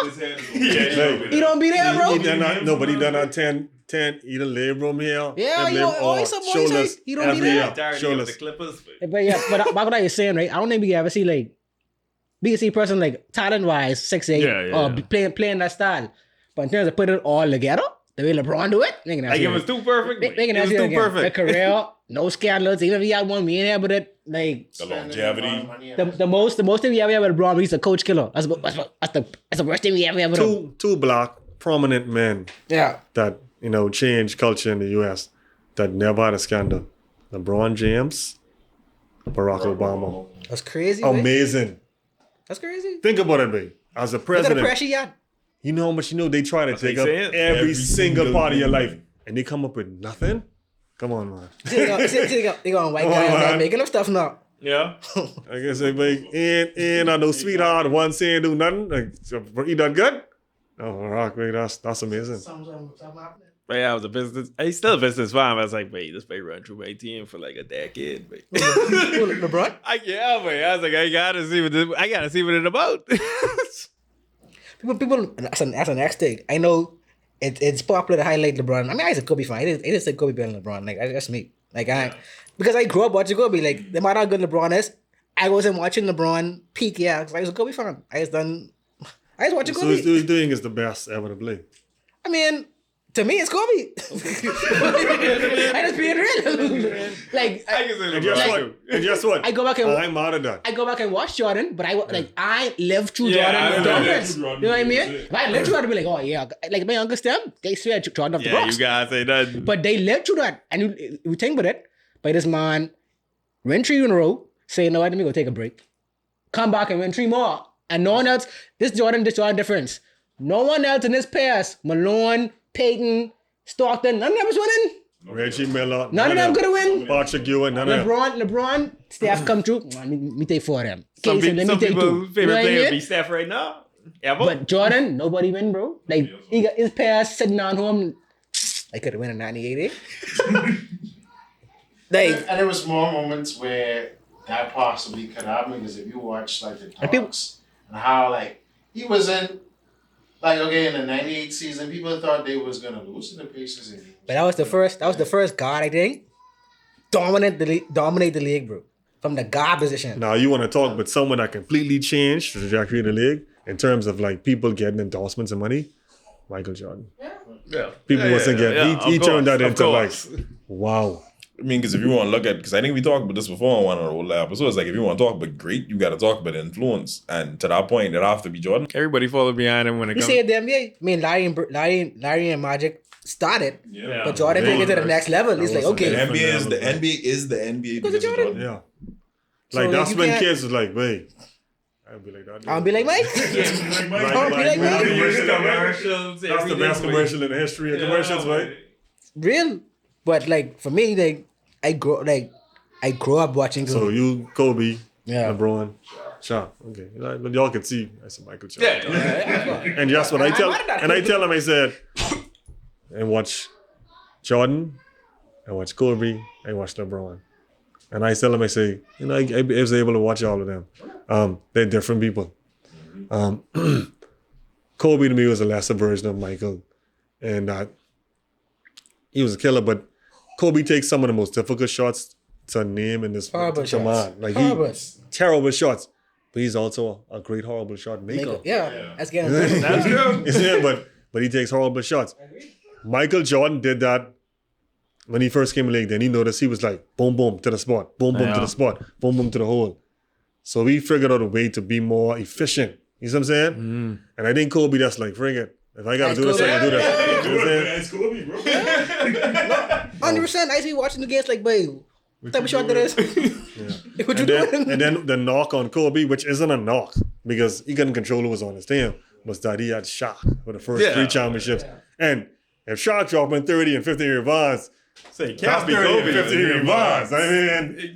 [SPEAKER 8] He don't be there, bro.
[SPEAKER 1] He done not, no, but he done not 10, he done lay room here.
[SPEAKER 8] Yeah,
[SPEAKER 1] them
[SPEAKER 8] you know,
[SPEAKER 1] limb
[SPEAKER 8] always
[SPEAKER 1] all,
[SPEAKER 8] a boy
[SPEAKER 1] shoulders,
[SPEAKER 8] say he don't be
[SPEAKER 1] every
[SPEAKER 8] there.
[SPEAKER 1] up, shoulders.
[SPEAKER 4] Clippers.
[SPEAKER 8] But yeah, but back what I was saying, right? I don't think we can ever see like we can see a person like talent wise 6'8",
[SPEAKER 4] Yeah,
[SPEAKER 8] or playing that style. But in terms of putting it all together, the way LeBron do it, they can
[SPEAKER 4] Like, it was too perfect.
[SPEAKER 8] They can
[SPEAKER 4] It was
[SPEAKER 8] ask you
[SPEAKER 4] too
[SPEAKER 8] again.
[SPEAKER 4] perfect.
[SPEAKER 8] The career, no scandals. Even if he had one millionaire, but it like
[SPEAKER 3] The longevity.
[SPEAKER 8] the most thing we ever had with LeBron, he's a coach killer. That's the worst thing we ever had with him.
[SPEAKER 1] Two black prominent men
[SPEAKER 8] Yeah.
[SPEAKER 1] that changed culture in the U.S. that never had a scandal. LeBron James, Barack Obama.
[SPEAKER 8] That's crazy. Amazing.
[SPEAKER 1] Amazing.
[SPEAKER 8] That's crazy.
[SPEAKER 1] Think about it, babe. As a
[SPEAKER 8] Look at the
[SPEAKER 1] president,
[SPEAKER 8] pressure you had.
[SPEAKER 1] you know how much they try to take
[SPEAKER 4] they
[SPEAKER 1] up
[SPEAKER 4] say it.
[SPEAKER 1] every single part of your life,
[SPEAKER 3] thing.
[SPEAKER 1] and they come up with nothing. Come on, man.
[SPEAKER 8] They going white
[SPEAKER 1] Oh,
[SPEAKER 8] guy
[SPEAKER 1] man.
[SPEAKER 8] making up stuff now.
[SPEAKER 4] Yeah.
[SPEAKER 1] I guess they make ain't I know sweetheart one saying do nothing. Like, so, he done good. Oh, Rock, babe, that's amazing.
[SPEAKER 8] Something happening.
[SPEAKER 4] But yeah, I was a business. He's still a business fine. I was like, wait, this baby run through my team for like a decade. Wait.
[SPEAKER 8] LeBron?
[SPEAKER 4] I was like, I gotta see what it's about.
[SPEAKER 8] People. That's an next thing. I know it's popular to highlight LeBron. I mean, I used to Kobe fan. I just said Kobe better than LeBron. Like that's me. Like because I grew up watching Kobe. Like no matter how good LeBron is, I wasn't watching LeBron peak. Yeah, because I was a Kobe fan. I was watching
[SPEAKER 1] So
[SPEAKER 8] Kobe.
[SPEAKER 1] he's doing is the best ever to play.
[SPEAKER 8] I mean, to me, it's Kobe. I just being real. Like,
[SPEAKER 1] And guess what?
[SPEAKER 8] I go back and
[SPEAKER 1] I'm out of that.
[SPEAKER 8] I go back and watch Jordan, but I lived through
[SPEAKER 3] Yeah, I
[SPEAKER 8] Jordan
[SPEAKER 3] lived
[SPEAKER 8] dominance.
[SPEAKER 3] through
[SPEAKER 8] You
[SPEAKER 3] Jordan
[SPEAKER 8] know what I mean?
[SPEAKER 3] dominance,
[SPEAKER 8] If I lived through that, I'd be like, oh yeah, like my youngest them, they swear Jordan off the
[SPEAKER 4] Yeah,
[SPEAKER 8] rocks.
[SPEAKER 4] you guys say that.
[SPEAKER 8] But they lived through that, and you think about it. But this man win 3 in a row, say, no, let me go take a break, come back and win 3 more, and no one else. This Jordan difference. No one else in this past, Malone, Peyton, Stockton, none of them was winning.
[SPEAKER 1] Reggie Miller.
[SPEAKER 8] None of them could have win.
[SPEAKER 1] Patrick Ewing, none of them.
[SPEAKER 8] LeBron, Steph come through. Me take 4 of them.
[SPEAKER 4] Some,
[SPEAKER 8] Casey, let me take 2.
[SPEAKER 4] people's favorite
[SPEAKER 8] You know what I
[SPEAKER 4] player
[SPEAKER 8] mean?
[SPEAKER 4] be Steph right now. Ever.
[SPEAKER 8] But Jordan, nobody win, bro. Like he got his past sitting down home. I could have won in '98. Like
[SPEAKER 7] And there was more moments where that possibly could happen because if you watch like the
[SPEAKER 8] people-
[SPEAKER 7] talks and how like he wasn't like okay in the '98 season, people thought they was gonna lose to the Pacers.
[SPEAKER 8] But that was the first guard, I think, dominate the league, bro. From the guard position.
[SPEAKER 1] Now you want to talk about someone that completely changed the trajectory of the league in terms of like people getting endorsements and money? Michael Jordan.
[SPEAKER 4] yeah.
[SPEAKER 1] People wasn't getting. He turned that into like, wow.
[SPEAKER 3] I mean, because if you want to look at, because I think we talked about this before on one of the old episodes, like if you want to talk about great, you got to talk about influence. And to that point, it have to be Jordan.
[SPEAKER 4] Everybody followed behind him when it
[SPEAKER 8] You
[SPEAKER 4] comes.
[SPEAKER 8] say the NBA. I mean, Larry and Magic started,
[SPEAKER 3] Yeah.
[SPEAKER 8] but Jordan took it to the next level. He's like,
[SPEAKER 3] The
[SPEAKER 8] okay,
[SPEAKER 3] NBA is the NBA
[SPEAKER 8] Because
[SPEAKER 3] because
[SPEAKER 8] of
[SPEAKER 3] of
[SPEAKER 8] Jordan.
[SPEAKER 3] Jordan.
[SPEAKER 1] Yeah.
[SPEAKER 8] So,
[SPEAKER 1] Like
[SPEAKER 8] like,
[SPEAKER 1] that's
[SPEAKER 8] you
[SPEAKER 1] when
[SPEAKER 8] can't-
[SPEAKER 1] kids was like, wait. I'd be like that.
[SPEAKER 8] I'll be like Mike. I'll be like Mike.
[SPEAKER 4] commercials.
[SPEAKER 1] That's the best commercial in the history of commercials, right?
[SPEAKER 8] Real, but like for me, like I grew up watching.
[SPEAKER 1] So you, Kobe,
[SPEAKER 8] Yeah.
[SPEAKER 1] LeBron, Shaq. Okay, like, y'all can see I said Michael Jordan.
[SPEAKER 4] Yeah.
[SPEAKER 1] And just what I tell,
[SPEAKER 8] I'm out of that.
[SPEAKER 1] and I tell him, I said, and watch Jordan, I watch Kobe, I watch LeBron. And I tell him, I say, I was able to watch all of them. They're different people. Kobe to me was a lesser version of Michael. And he was a killer, but Kobe takes some of the most difficult shots to name in this
[SPEAKER 8] Horrible
[SPEAKER 1] come
[SPEAKER 8] shots.
[SPEAKER 1] on. Like
[SPEAKER 8] Horrible.
[SPEAKER 1] terrible shots. But he's also a great horrible shot maker.
[SPEAKER 8] Yeah, that's getting.
[SPEAKER 4] That's true.
[SPEAKER 1] Yeah, but he takes horrible shots. Michael Jordan did that when he first came in the league. Then he noticed he was like boom, boom to the spot, boom, boom to
[SPEAKER 4] Yeah.
[SPEAKER 1] the spot, boom, boom to the hole. So we figured out a way to be more efficient. You see what I'm saying? And I think Kobe that's like, frig it. If I gotta
[SPEAKER 8] That's
[SPEAKER 1] do this, I
[SPEAKER 8] Kobe.
[SPEAKER 1] gotta do this. You know what I'm saying?
[SPEAKER 3] It's Kobe, bro.
[SPEAKER 8] 100%. I see watching the games like, babe, what type of shot that is? What you
[SPEAKER 1] And then,
[SPEAKER 8] doing?
[SPEAKER 1] and then the knock on Kobe, which isn't a knock because he couldn't control who was on his team, was that he had Shaq for the first 3 championships. And if Shaq dropping 30 and 50 rebounds,
[SPEAKER 4] So you
[SPEAKER 1] that's
[SPEAKER 4] can't be
[SPEAKER 1] 30 and
[SPEAKER 4] Kobe.
[SPEAKER 1] 50 rebounds. I mean,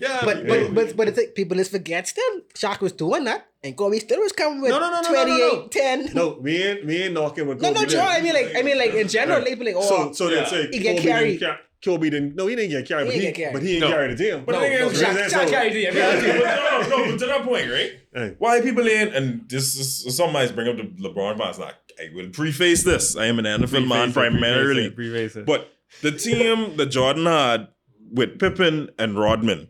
[SPEAKER 8] But it's like people just forget still. Shaq was doing that, and Kobe still was coming with
[SPEAKER 1] No.
[SPEAKER 8] 28, 10.
[SPEAKER 1] no, we ain't knocking with
[SPEAKER 8] No,
[SPEAKER 1] Kobe.
[SPEAKER 8] no, Joe. I mean, like in general, they be like, oh,
[SPEAKER 1] So they'd say
[SPEAKER 8] He get
[SPEAKER 1] Kobe
[SPEAKER 8] carried.
[SPEAKER 1] didn't Kobe didn't. No, he didn't get carried.
[SPEAKER 8] He
[SPEAKER 1] But
[SPEAKER 8] didn't get carried.
[SPEAKER 1] he ain't carried the team.
[SPEAKER 3] But the thing is,
[SPEAKER 8] Shaq carried the
[SPEAKER 3] but to that point, right?
[SPEAKER 1] Hey.
[SPEAKER 3] Why people in, and this is something I bring up to LeBron fans, like, I will preface this. I am an NFL man primarily. But the team that Jordan had with Pippen and Rodman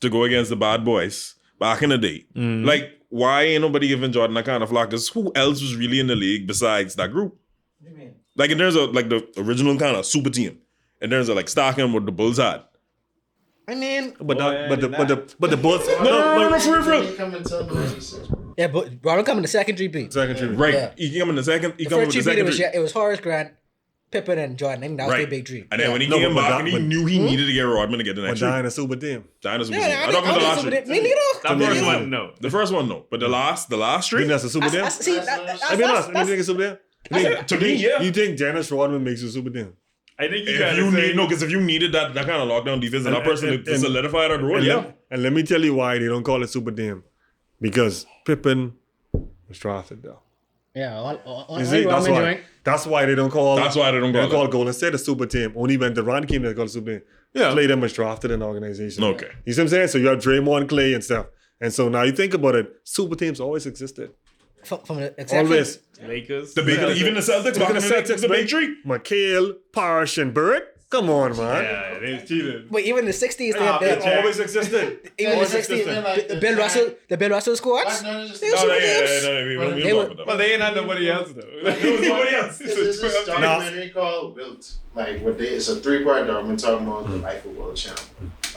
[SPEAKER 3] to go against the bad boys back in the day, like, why ain't nobody giving Jordan that kind of flack? Because who else was really in the league besides that group? Like in terms of like the original kind of super team. In terms of like stocking what the Bulls had.
[SPEAKER 8] I mean,
[SPEAKER 1] But the Bulls.
[SPEAKER 3] No, for real.
[SPEAKER 7] He come until 96.
[SPEAKER 8] yeah, but Ronald come in the secondary beat.
[SPEAKER 1] Secondary.
[SPEAKER 3] Right.
[SPEAKER 8] Yeah.
[SPEAKER 3] He came in the second. He
[SPEAKER 8] The
[SPEAKER 3] come in
[SPEAKER 8] first
[SPEAKER 3] with the
[SPEAKER 8] three beat,
[SPEAKER 3] second.
[SPEAKER 8] it was Horace Grant, Pippen, and Jordan. I think that was their big dream.
[SPEAKER 3] And then when he
[SPEAKER 1] No,
[SPEAKER 3] came
[SPEAKER 1] but
[SPEAKER 3] back,
[SPEAKER 1] that-
[SPEAKER 3] he
[SPEAKER 1] but-
[SPEAKER 3] knew he needed to get Rodman to get the
[SPEAKER 1] But
[SPEAKER 3] next
[SPEAKER 1] dying
[SPEAKER 3] three.
[SPEAKER 1] a super team.
[SPEAKER 3] Dynasty was
[SPEAKER 8] Yeah,
[SPEAKER 3] I don't know the last three.
[SPEAKER 8] Me neither.
[SPEAKER 4] That first one, no.
[SPEAKER 3] The first one, no. But the last
[SPEAKER 1] You
[SPEAKER 3] three.
[SPEAKER 1] think that's a super team?
[SPEAKER 8] See,
[SPEAKER 1] I mean, honest. You think it's super team?
[SPEAKER 3] To me, yeah.
[SPEAKER 1] You think Dennis Rodman makes you a super team?
[SPEAKER 4] I think
[SPEAKER 3] If you need because if you needed that kind of lockdown defense and that person to solidify that role,
[SPEAKER 1] And,
[SPEAKER 3] yeah.
[SPEAKER 1] and let me tell you why they don't call it super team. Because Pippen was drafted though.
[SPEAKER 8] Yeah,
[SPEAKER 1] You see, that's why. That's why they don't call.
[SPEAKER 3] That's why they don't call it.
[SPEAKER 1] Golden State a super team. Only when Durant came, they call it super team.
[SPEAKER 3] Yeah.
[SPEAKER 1] Clay them was drafted in the organization.
[SPEAKER 3] Okay.
[SPEAKER 1] You see what I'm saying? So you have Draymond, Clay, and stuff. And so now you think about it, super teams always existed.
[SPEAKER 8] from the exception.
[SPEAKER 1] Always.
[SPEAKER 4] Lakers.
[SPEAKER 3] The big, even the Celtics,
[SPEAKER 1] Look
[SPEAKER 3] back
[SPEAKER 1] at
[SPEAKER 3] in
[SPEAKER 1] the
[SPEAKER 3] the
[SPEAKER 1] Celtics,
[SPEAKER 3] the
[SPEAKER 1] man.
[SPEAKER 3] big three.
[SPEAKER 1] McHale, Parrish, and Bird. Come on, man.
[SPEAKER 4] Yeah, they cheated.
[SPEAKER 8] But even the 60s,
[SPEAKER 1] It always existed.
[SPEAKER 8] even the
[SPEAKER 1] Always
[SPEAKER 8] 60s,
[SPEAKER 1] existed.
[SPEAKER 7] like
[SPEAKER 8] the Bill Russell squads.
[SPEAKER 7] No, no, just-
[SPEAKER 8] They were super teams.
[SPEAKER 3] We
[SPEAKER 8] They
[SPEAKER 3] don't
[SPEAKER 8] were-
[SPEAKER 3] talk about
[SPEAKER 4] Well,
[SPEAKER 3] that.
[SPEAKER 4] they ain't had nobody else though.
[SPEAKER 3] Nobody else.
[SPEAKER 7] There's this documentary called Built. Like what they it's a 3-part documentary talking about the life of world champ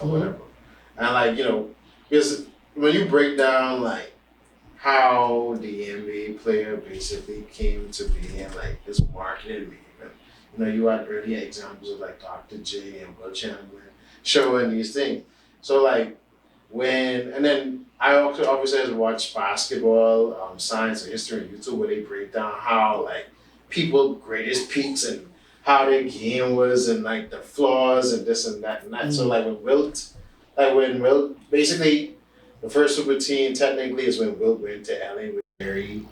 [SPEAKER 7] or whatever. And like, you know, because when you break down like how the NBA player basically came to be and like this marketing maven. You know, you had earlier examples of like Dr. J and Will Chamberlain showing these things. So like and then I also obviously have watched basketball, science and history on YouTube where they break down how like people greatest peaks and how their game was and like the flaws and this and that and that. So like when Wilt basically the first super team technically is when Wilt went to LA with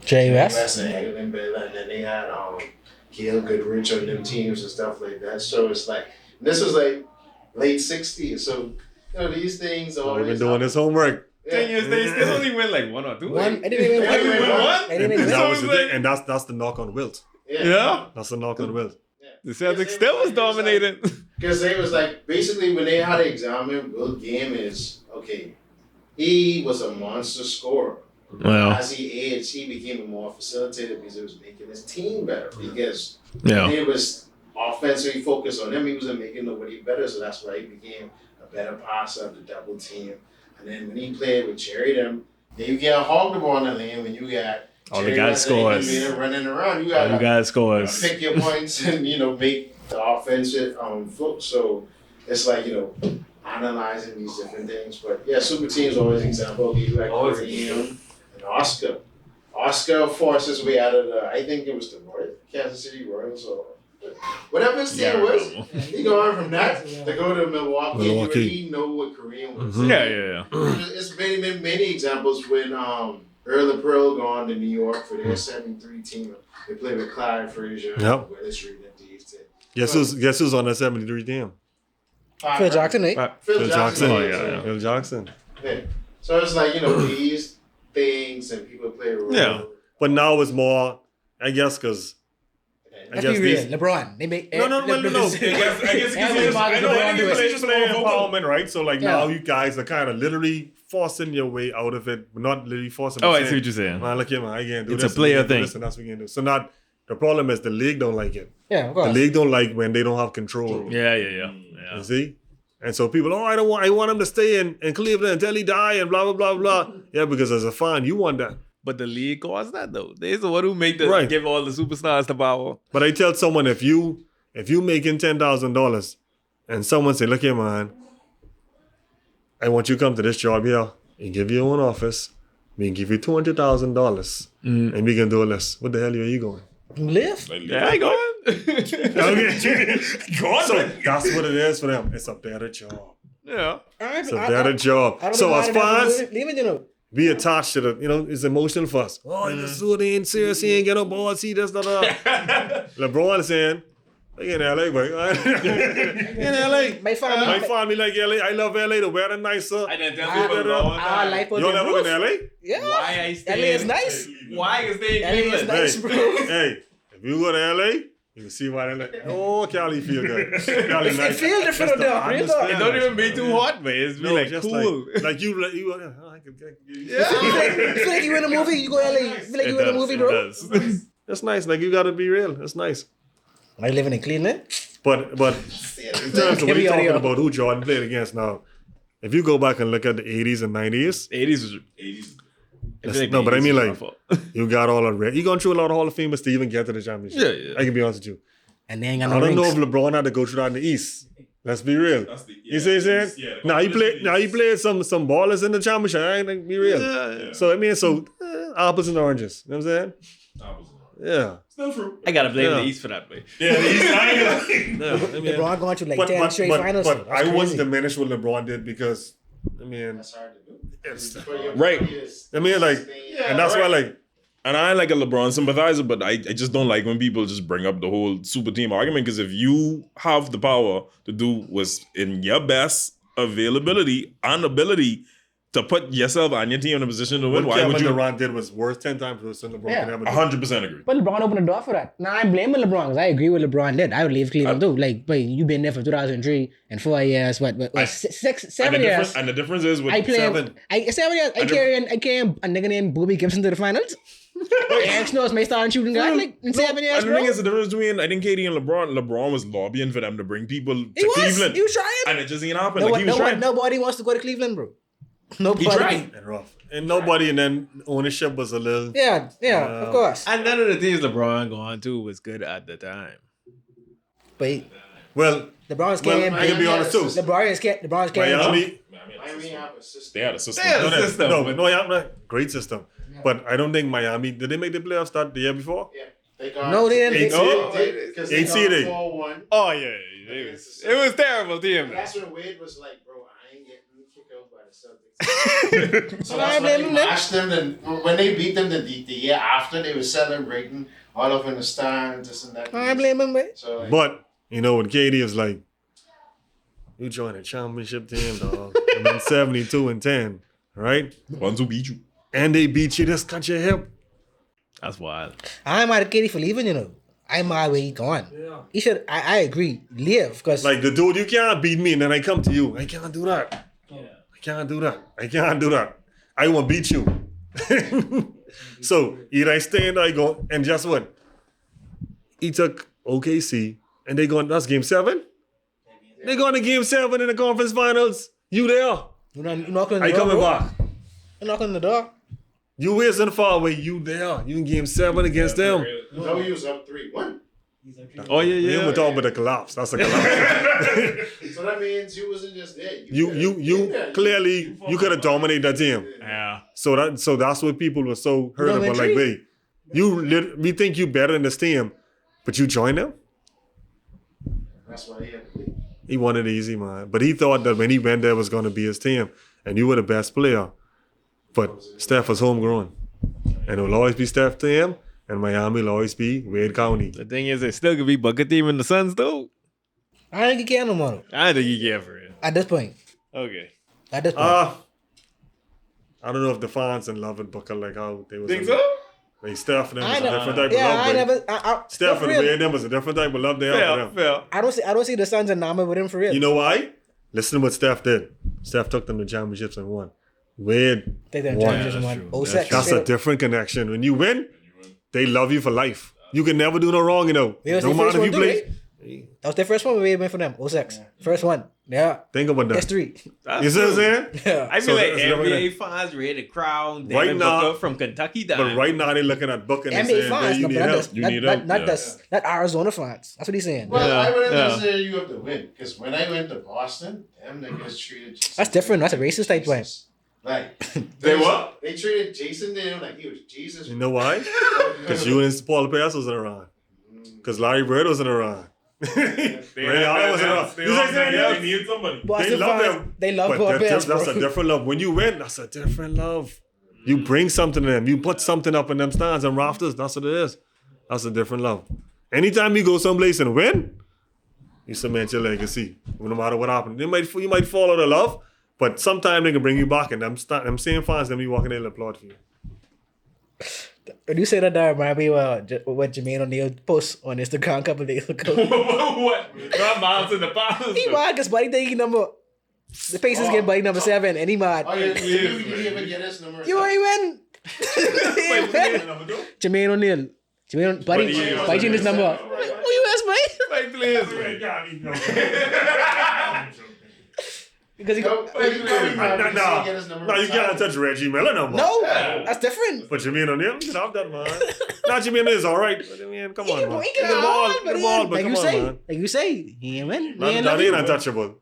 [SPEAKER 7] Jerry
[SPEAKER 8] West.
[SPEAKER 7] and Eglin Bell, and then they had Gail Goodrich on them teams and stuff like that. So it's like this was like late 60s. So you know these things
[SPEAKER 1] I've
[SPEAKER 7] always
[SPEAKER 1] been doing this homework.
[SPEAKER 4] Thing is, they still only win like one or two.
[SPEAKER 8] One, I didn't even
[SPEAKER 7] They didn't win one.
[SPEAKER 8] I didn't
[SPEAKER 1] And
[SPEAKER 8] even
[SPEAKER 1] that was the
[SPEAKER 4] like-
[SPEAKER 1] thing, and that's the knock on Wilt.
[SPEAKER 4] Yeah.
[SPEAKER 1] That's the knock on Wilt.
[SPEAKER 4] The Celtics still was dominating.
[SPEAKER 7] Because they was like, basically when they had to examine Will's game is, okay, he was a monster scorer.
[SPEAKER 4] Well,
[SPEAKER 7] As he aged, he became a more facilitator because it was making his team better. Because
[SPEAKER 4] yeah.
[SPEAKER 7] it was offensively focused on him, he wasn't making nobody better, so that's why he became a better passer of the double team. And then when he played with Jerry, then you get hog the ball in the lane when you got
[SPEAKER 4] All the
[SPEAKER 7] Jerry
[SPEAKER 4] guys
[SPEAKER 7] West and
[SPEAKER 4] scores.
[SPEAKER 7] Embiid running around. You
[SPEAKER 4] You
[SPEAKER 7] got
[SPEAKER 4] guys scores.
[SPEAKER 7] pick your points and make the offensive flow. So it's like analyzing these different things. But yeah, super teams always example. You like
[SPEAKER 4] Always
[SPEAKER 7] Kareem and Oscar. Oscar forced his way out of I think it was the Kansas City Royals or whatever his team was. He going from that to go to Milwaukee. And you already know what Kareem was.
[SPEAKER 4] Yeah.
[SPEAKER 7] It's many examples when Earl Pearl gone to New York for their 73 team. They played with Clyde Frazier.
[SPEAKER 1] Yep.
[SPEAKER 7] Willis Reed and these two.
[SPEAKER 1] Guess who's on that 73 team?
[SPEAKER 8] Phil Jackson, eh?
[SPEAKER 7] Phil Jackson.
[SPEAKER 4] Oh, yeah.
[SPEAKER 1] Phil Jackson.
[SPEAKER 7] Yeah. So it's like, these things and people play a role.
[SPEAKER 4] Yeah.
[SPEAKER 1] But now it's more, I guess, because
[SPEAKER 8] Let's be real. LeBron. They make
[SPEAKER 1] No.
[SPEAKER 3] I guess
[SPEAKER 8] I know
[SPEAKER 1] It's playing empowerment, right? So like
[SPEAKER 8] Yeah.
[SPEAKER 1] now you guys are kind of literally forcing your way out of it, but not literally forcing.
[SPEAKER 4] Oh,
[SPEAKER 1] but
[SPEAKER 4] I see
[SPEAKER 1] saying,
[SPEAKER 4] what you're saying.
[SPEAKER 1] Man, look here, man, I can't do
[SPEAKER 4] It's
[SPEAKER 1] this.
[SPEAKER 4] a player
[SPEAKER 1] and we can't do
[SPEAKER 4] thing.
[SPEAKER 1] this, and that's what we can do. So not the problem is the league don't like it.
[SPEAKER 8] Yeah, of
[SPEAKER 1] The
[SPEAKER 8] course.
[SPEAKER 1] league don't like when they don't have control.
[SPEAKER 4] Yeah.
[SPEAKER 1] You see? And so people, I want him to stay in Cleveland until he die and blah, blah, blah, blah. Yeah, because as a fan, you want that.
[SPEAKER 4] But the league caused that though. They're the one who make the
[SPEAKER 1] Right.
[SPEAKER 4] give all the superstars the power.
[SPEAKER 1] But I tell someone, if you making $10,000 and someone say, look here, man, I want you to come to this job here and give you your own office. We can give you $200,000 and we can do this. What the hell are you going?
[SPEAKER 8] Live?
[SPEAKER 4] Yeah, I go on.
[SPEAKER 1] Okay. So that's what it is for them. It's a better job.
[SPEAKER 4] Yeah.
[SPEAKER 1] It's a better job. So as fans,
[SPEAKER 8] Leave it,
[SPEAKER 1] be attached to the, it's emotional for us. Oh, he's so they ain't serious, he ain't get no ball, see this, da, da. LeBron saying, they in LA, boy. In LA.
[SPEAKER 8] My family.
[SPEAKER 1] My family like LA. I love LA. The weather nicer.
[SPEAKER 4] I didn't tell
[SPEAKER 8] Ah,
[SPEAKER 4] people all the
[SPEAKER 8] Our
[SPEAKER 4] time.
[SPEAKER 8] life was
[SPEAKER 1] You never been to LA?
[SPEAKER 8] Yeah.
[SPEAKER 4] Why I stay
[SPEAKER 8] LA is
[SPEAKER 4] in-
[SPEAKER 8] nice.
[SPEAKER 4] Why is they in
[SPEAKER 8] LA is
[SPEAKER 4] Cleveland?
[SPEAKER 8] nice,
[SPEAKER 1] Hey,
[SPEAKER 8] bro.
[SPEAKER 1] hey, if you go to LA, you can see why LA. Oh, Cali feel good. Cali
[SPEAKER 8] It
[SPEAKER 1] nice.
[SPEAKER 8] feels different
[SPEAKER 1] Just the
[SPEAKER 8] out there, real
[SPEAKER 1] atmosphere.
[SPEAKER 8] talk.
[SPEAKER 4] It don't even be too hot, man. It's be
[SPEAKER 1] No,
[SPEAKER 4] like
[SPEAKER 1] just
[SPEAKER 4] cool.
[SPEAKER 1] like you I could get
[SPEAKER 8] You feel like you in a movie, you go LA. You feel like you in a movie, bro.
[SPEAKER 1] That's nice. Like you gotta be real. That's nice.
[SPEAKER 8] Am I living in Cleveland?
[SPEAKER 1] But in terms of what you're talking about who Jordan played against now, if you go back and look at the 80s and 90s,
[SPEAKER 4] 80s.
[SPEAKER 1] no, but I mean like you got all of you gone through a lot of Hall of Famers to even get to the championship.
[SPEAKER 4] Yeah.
[SPEAKER 1] I can be honest with you.
[SPEAKER 8] And they ain't got
[SPEAKER 1] I
[SPEAKER 8] no
[SPEAKER 1] don't know
[SPEAKER 8] rings.
[SPEAKER 1] if LeBron had to go through that in the East. Let's be real. You see what I'm saying? Now he played some ballers in the championship. I ain't like, be real.
[SPEAKER 3] Yeah.
[SPEAKER 1] So I mean, apples and oranges. You know what I'm saying? Yeah.
[SPEAKER 3] Still true.
[SPEAKER 4] I gotta blame
[SPEAKER 1] Yeah.
[SPEAKER 4] the East for that, way.
[SPEAKER 3] Yeah,
[SPEAKER 1] No, I mean,
[SPEAKER 8] LeBron going to like 10 straight finals.
[SPEAKER 1] but
[SPEAKER 8] That's
[SPEAKER 1] I wouldn't
[SPEAKER 8] crazy.
[SPEAKER 1] diminish what LeBron did because I mean,
[SPEAKER 7] That's hard to do.
[SPEAKER 1] it's,
[SPEAKER 3] Right.
[SPEAKER 1] I mean, like, and that's why, like,
[SPEAKER 3] And I like a LeBron sympathizer, but I just don't like when people just bring up the whole super team argument, because if you have the power to do what's in your best availability and ability to put yourself and your team in a position to win,
[SPEAKER 1] what
[SPEAKER 3] why would
[SPEAKER 1] Kevin
[SPEAKER 3] you?
[SPEAKER 1] Durant did was worth 10 times worse than LeBron
[SPEAKER 8] Yeah.
[SPEAKER 1] can ever do.
[SPEAKER 3] 100% agree.
[SPEAKER 8] But LeBron opened the door for that. Now I'm blaming LeBron because I agree with LeBron did. I would leave Cleveland too. Like, but you've been there for 2003 and 4 years. What 7 years?
[SPEAKER 3] And the difference is with
[SPEAKER 8] I play
[SPEAKER 1] 7.
[SPEAKER 8] 7 years. I carry a nigga named Bobby Gibson to the finals. Eric Snows may start shooting guard like in 7 years,
[SPEAKER 3] And the
[SPEAKER 8] bro.
[SPEAKER 3] thing is, the difference between I think KD and LeBron. LeBron was lobbying for them to bring people to
[SPEAKER 8] He was.
[SPEAKER 3] Cleveland,
[SPEAKER 8] He was trying.
[SPEAKER 3] and it just ain't happened. Like he was trying.
[SPEAKER 8] Nobody wants to go to Cleveland, bro. Nobody.
[SPEAKER 3] He tried.
[SPEAKER 1] And rough. And nobody, and then ownership was a little.
[SPEAKER 8] Yeah, of course.
[SPEAKER 4] And none of the teams LeBron going to was good at the time.
[SPEAKER 8] But
[SPEAKER 1] Well,
[SPEAKER 8] LeBron's
[SPEAKER 1] well,
[SPEAKER 8] carrying.
[SPEAKER 1] I can be honest too.
[SPEAKER 8] LeBron's carrying.
[SPEAKER 1] Miami,
[SPEAKER 7] Miami have a system.
[SPEAKER 3] They had a system.
[SPEAKER 4] They had a
[SPEAKER 1] no,
[SPEAKER 4] system.
[SPEAKER 1] yeah, great system. But I don't think Miami, did they make the playoffs that the year before?
[SPEAKER 7] Yeah. They got
[SPEAKER 8] No, they didn't.
[SPEAKER 1] Eight
[SPEAKER 7] They, because they
[SPEAKER 1] Eight seeded.
[SPEAKER 7] got 4-1.
[SPEAKER 4] Oh yeah, it was terrible team.
[SPEAKER 7] That's when Wade was like, bro, I ain't getting kicked out by the Celtics. So
[SPEAKER 8] I
[SPEAKER 7] that's
[SPEAKER 8] blame
[SPEAKER 7] when
[SPEAKER 8] them
[SPEAKER 7] they
[SPEAKER 8] then.
[SPEAKER 7] mashed them. And when they beat them the year after, they were celebrating all up in the stands, this and that.
[SPEAKER 8] I blame him, man.
[SPEAKER 7] So, like,
[SPEAKER 1] But, you know, when KD was like, you joined a championship team, dog. And then 72-10, right?
[SPEAKER 3] The ones who beat you.
[SPEAKER 1] And they beat you, just cut your hip.
[SPEAKER 4] That's wild.
[SPEAKER 8] I'm mad at KD for leaving, you know. I'm mad where he gone.
[SPEAKER 1] Yeah.
[SPEAKER 8] He should, I agree, leave. Because
[SPEAKER 1] Like, the dude, you can't beat me and then I come to you. I can't do that. I can't do that. I want to beat you. So, either I stay and I go, and just what? He took OKC, and they going, that's game 7? They going to game 7 in the conference finals. You there?
[SPEAKER 8] you knocking on the
[SPEAKER 1] I
[SPEAKER 8] door,
[SPEAKER 1] coming
[SPEAKER 8] bro.
[SPEAKER 1] back.
[SPEAKER 8] You knocking on the door.
[SPEAKER 1] You wasn't far away. You there. You in game 7 against them.
[SPEAKER 7] no, he was up 3-1.
[SPEAKER 4] Oh yeah.
[SPEAKER 1] We're talking about the collapse. That's a collapse.
[SPEAKER 7] So that means you wasn't just there.
[SPEAKER 1] you clearly you could have dominated that team.
[SPEAKER 4] Yeah.
[SPEAKER 1] So that's what people were so hurt
[SPEAKER 8] No
[SPEAKER 1] about. Like,
[SPEAKER 8] injury?
[SPEAKER 1] wait, we think you better in this team, but you join them.
[SPEAKER 7] That's why he had to leave.
[SPEAKER 1] He wanted it easy, man. But he thought that when he went there was going to be his team, and you were the best player. But Steph was homegrown, and it will always be Steph to him, and Miami will always be Wade County.
[SPEAKER 4] The thing is, it still could be bucket team in the Suns though.
[SPEAKER 8] I don't think he can no more.
[SPEAKER 4] I think he care for it.
[SPEAKER 8] At this point.
[SPEAKER 4] Okay.
[SPEAKER 8] At this point.
[SPEAKER 1] I don't know if the fans in love with Booker like how they was.
[SPEAKER 3] Think so?
[SPEAKER 1] Like Steph and them was
[SPEAKER 8] I
[SPEAKER 1] a
[SPEAKER 8] know.
[SPEAKER 1] different type
[SPEAKER 8] Yeah,
[SPEAKER 1] of love.
[SPEAKER 8] I
[SPEAKER 1] but
[SPEAKER 8] never.
[SPEAKER 1] Steph
[SPEAKER 8] for
[SPEAKER 1] and
[SPEAKER 8] real.
[SPEAKER 1] Wade them was a different type of love they have for them.
[SPEAKER 4] Fair.
[SPEAKER 8] I don't see the Suns enamored with him for real.
[SPEAKER 1] You know why? Listen to what Steph did. Steph took them to championships and won. Wade
[SPEAKER 8] They done
[SPEAKER 1] won.
[SPEAKER 8] championships
[SPEAKER 4] that's
[SPEAKER 8] and
[SPEAKER 4] true.
[SPEAKER 8] won. 06.
[SPEAKER 1] That's a different connection. When you win, they love you for life. You can never do no wrong, you know.
[SPEAKER 8] It was
[SPEAKER 1] No
[SPEAKER 8] their
[SPEAKER 1] matter
[SPEAKER 8] first
[SPEAKER 1] if you
[SPEAKER 8] one
[SPEAKER 1] play.
[SPEAKER 8] too, right? That was their first one we went for them. 06. First one. Yeah.
[SPEAKER 1] Think about that.
[SPEAKER 8] History.
[SPEAKER 1] You see what I'm saying?
[SPEAKER 8] Yeah.
[SPEAKER 4] I feel
[SPEAKER 1] So
[SPEAKER 4] like
[SPEAKER 1] that's never
[SPEAKER 4] NBA fans ready to crown
[SPEAKER 1] Right
[SPEAKER 4] David
[SPEAKER 1] now-
[SPEAKER 4] Booker from Kentucky down.
[SPEAKER 1] But right now they're looking at Booker and they're
[SPEAKER 8] NBA
[SPEAKER 1] saying,
[SPEAKER 8] fans,
[SPEAKER 1] "Hey, you
[SPEAKER 8] no,
[SPEAKER 1] need
[SPEAKER 8] but
[SPEAKER 1] help."
[SPEAKER 3] You need help,
[SPEAKER 8] not Arizona fans. That's what he's saying.
[SPEAKER 7] Well, I wouldn't
[SPEAKER 4] Yeah.
[SPEAKER 7] necessarily you have to win. Because when I went to Boston, them niggas treated Jason.
[SPEAKER 8] That's different. That's a racist type way.
[SPEAKER 7] Like,
[SPEAKER 3] They what?
[SPEAKER 7] They treated Jason Tatum like he was Jesus.
[SPEAKER 1] You know why? Because you and Paul Pierce wasn't around. Because Larry Bird wasn't around. Ray Allen wasn't around. You see what I'm saying?
[SPEAKER 3] They need somebody.
[SPEAKER 8] Boston
[SPEAKER 1] love
[SPEAKER 8] fans,
[SPEAKER 1] them.
[SPEAKER 8] they love
[SPEAKER 1] But
[SPEAKER 8] Paul Pierce,
[SPEAKER 1] that's
[SPEAKER 8] bro.
[SPEAKER 1] a different love. When you win, that's a different love. You bring something to them. You put something up in them stands and rafters. That's what it is. That's a different love. Anytime you go someplace and win, you cement your legacy. No matter what happens. You might fall out of love, but sometimes they can bring you back. And them same fans, them be walking in and applaud for you.
[SPEAKER 8] When you say that, remind me what Jermaine O'Neal post on Instagram a couple days ago.
[SPEAKER 4] What? Not miles in the past.
[SPEAKER 8] He mad because Buddy think he number. The Pacers get Buddy number 7 and he mad.
[SPEAKER 7] Oh, you even get his number?
[SPEAKER 8] You already win. Jermaine O'Neal. Buddy changed his number. Who you ask, mate?
[SPEAKER 4] White players.
[SPEAKER 8] Because he
[SPEAKER 7] No,
[SPEAKER 1] you can't touch Reggie Miller no more.
[SPEAKER 8] No, that's different.
[SPEAKER 1] But Jermaine O'Neal, you can have that, man. Now Jermaine O'Neal is all right. But I mean, come on, man.
[SPEAKER 8] He
[SPEAKER 1] Get
[SPEAKER 8] can
[SPEAKER 1] the ball,
[SPEAKER 8] but
[SPEAKER 1] but come on, man.
[SPEAKER 8] like you say, he ain't win.
[SPEAKER 1] That ain't untouchable.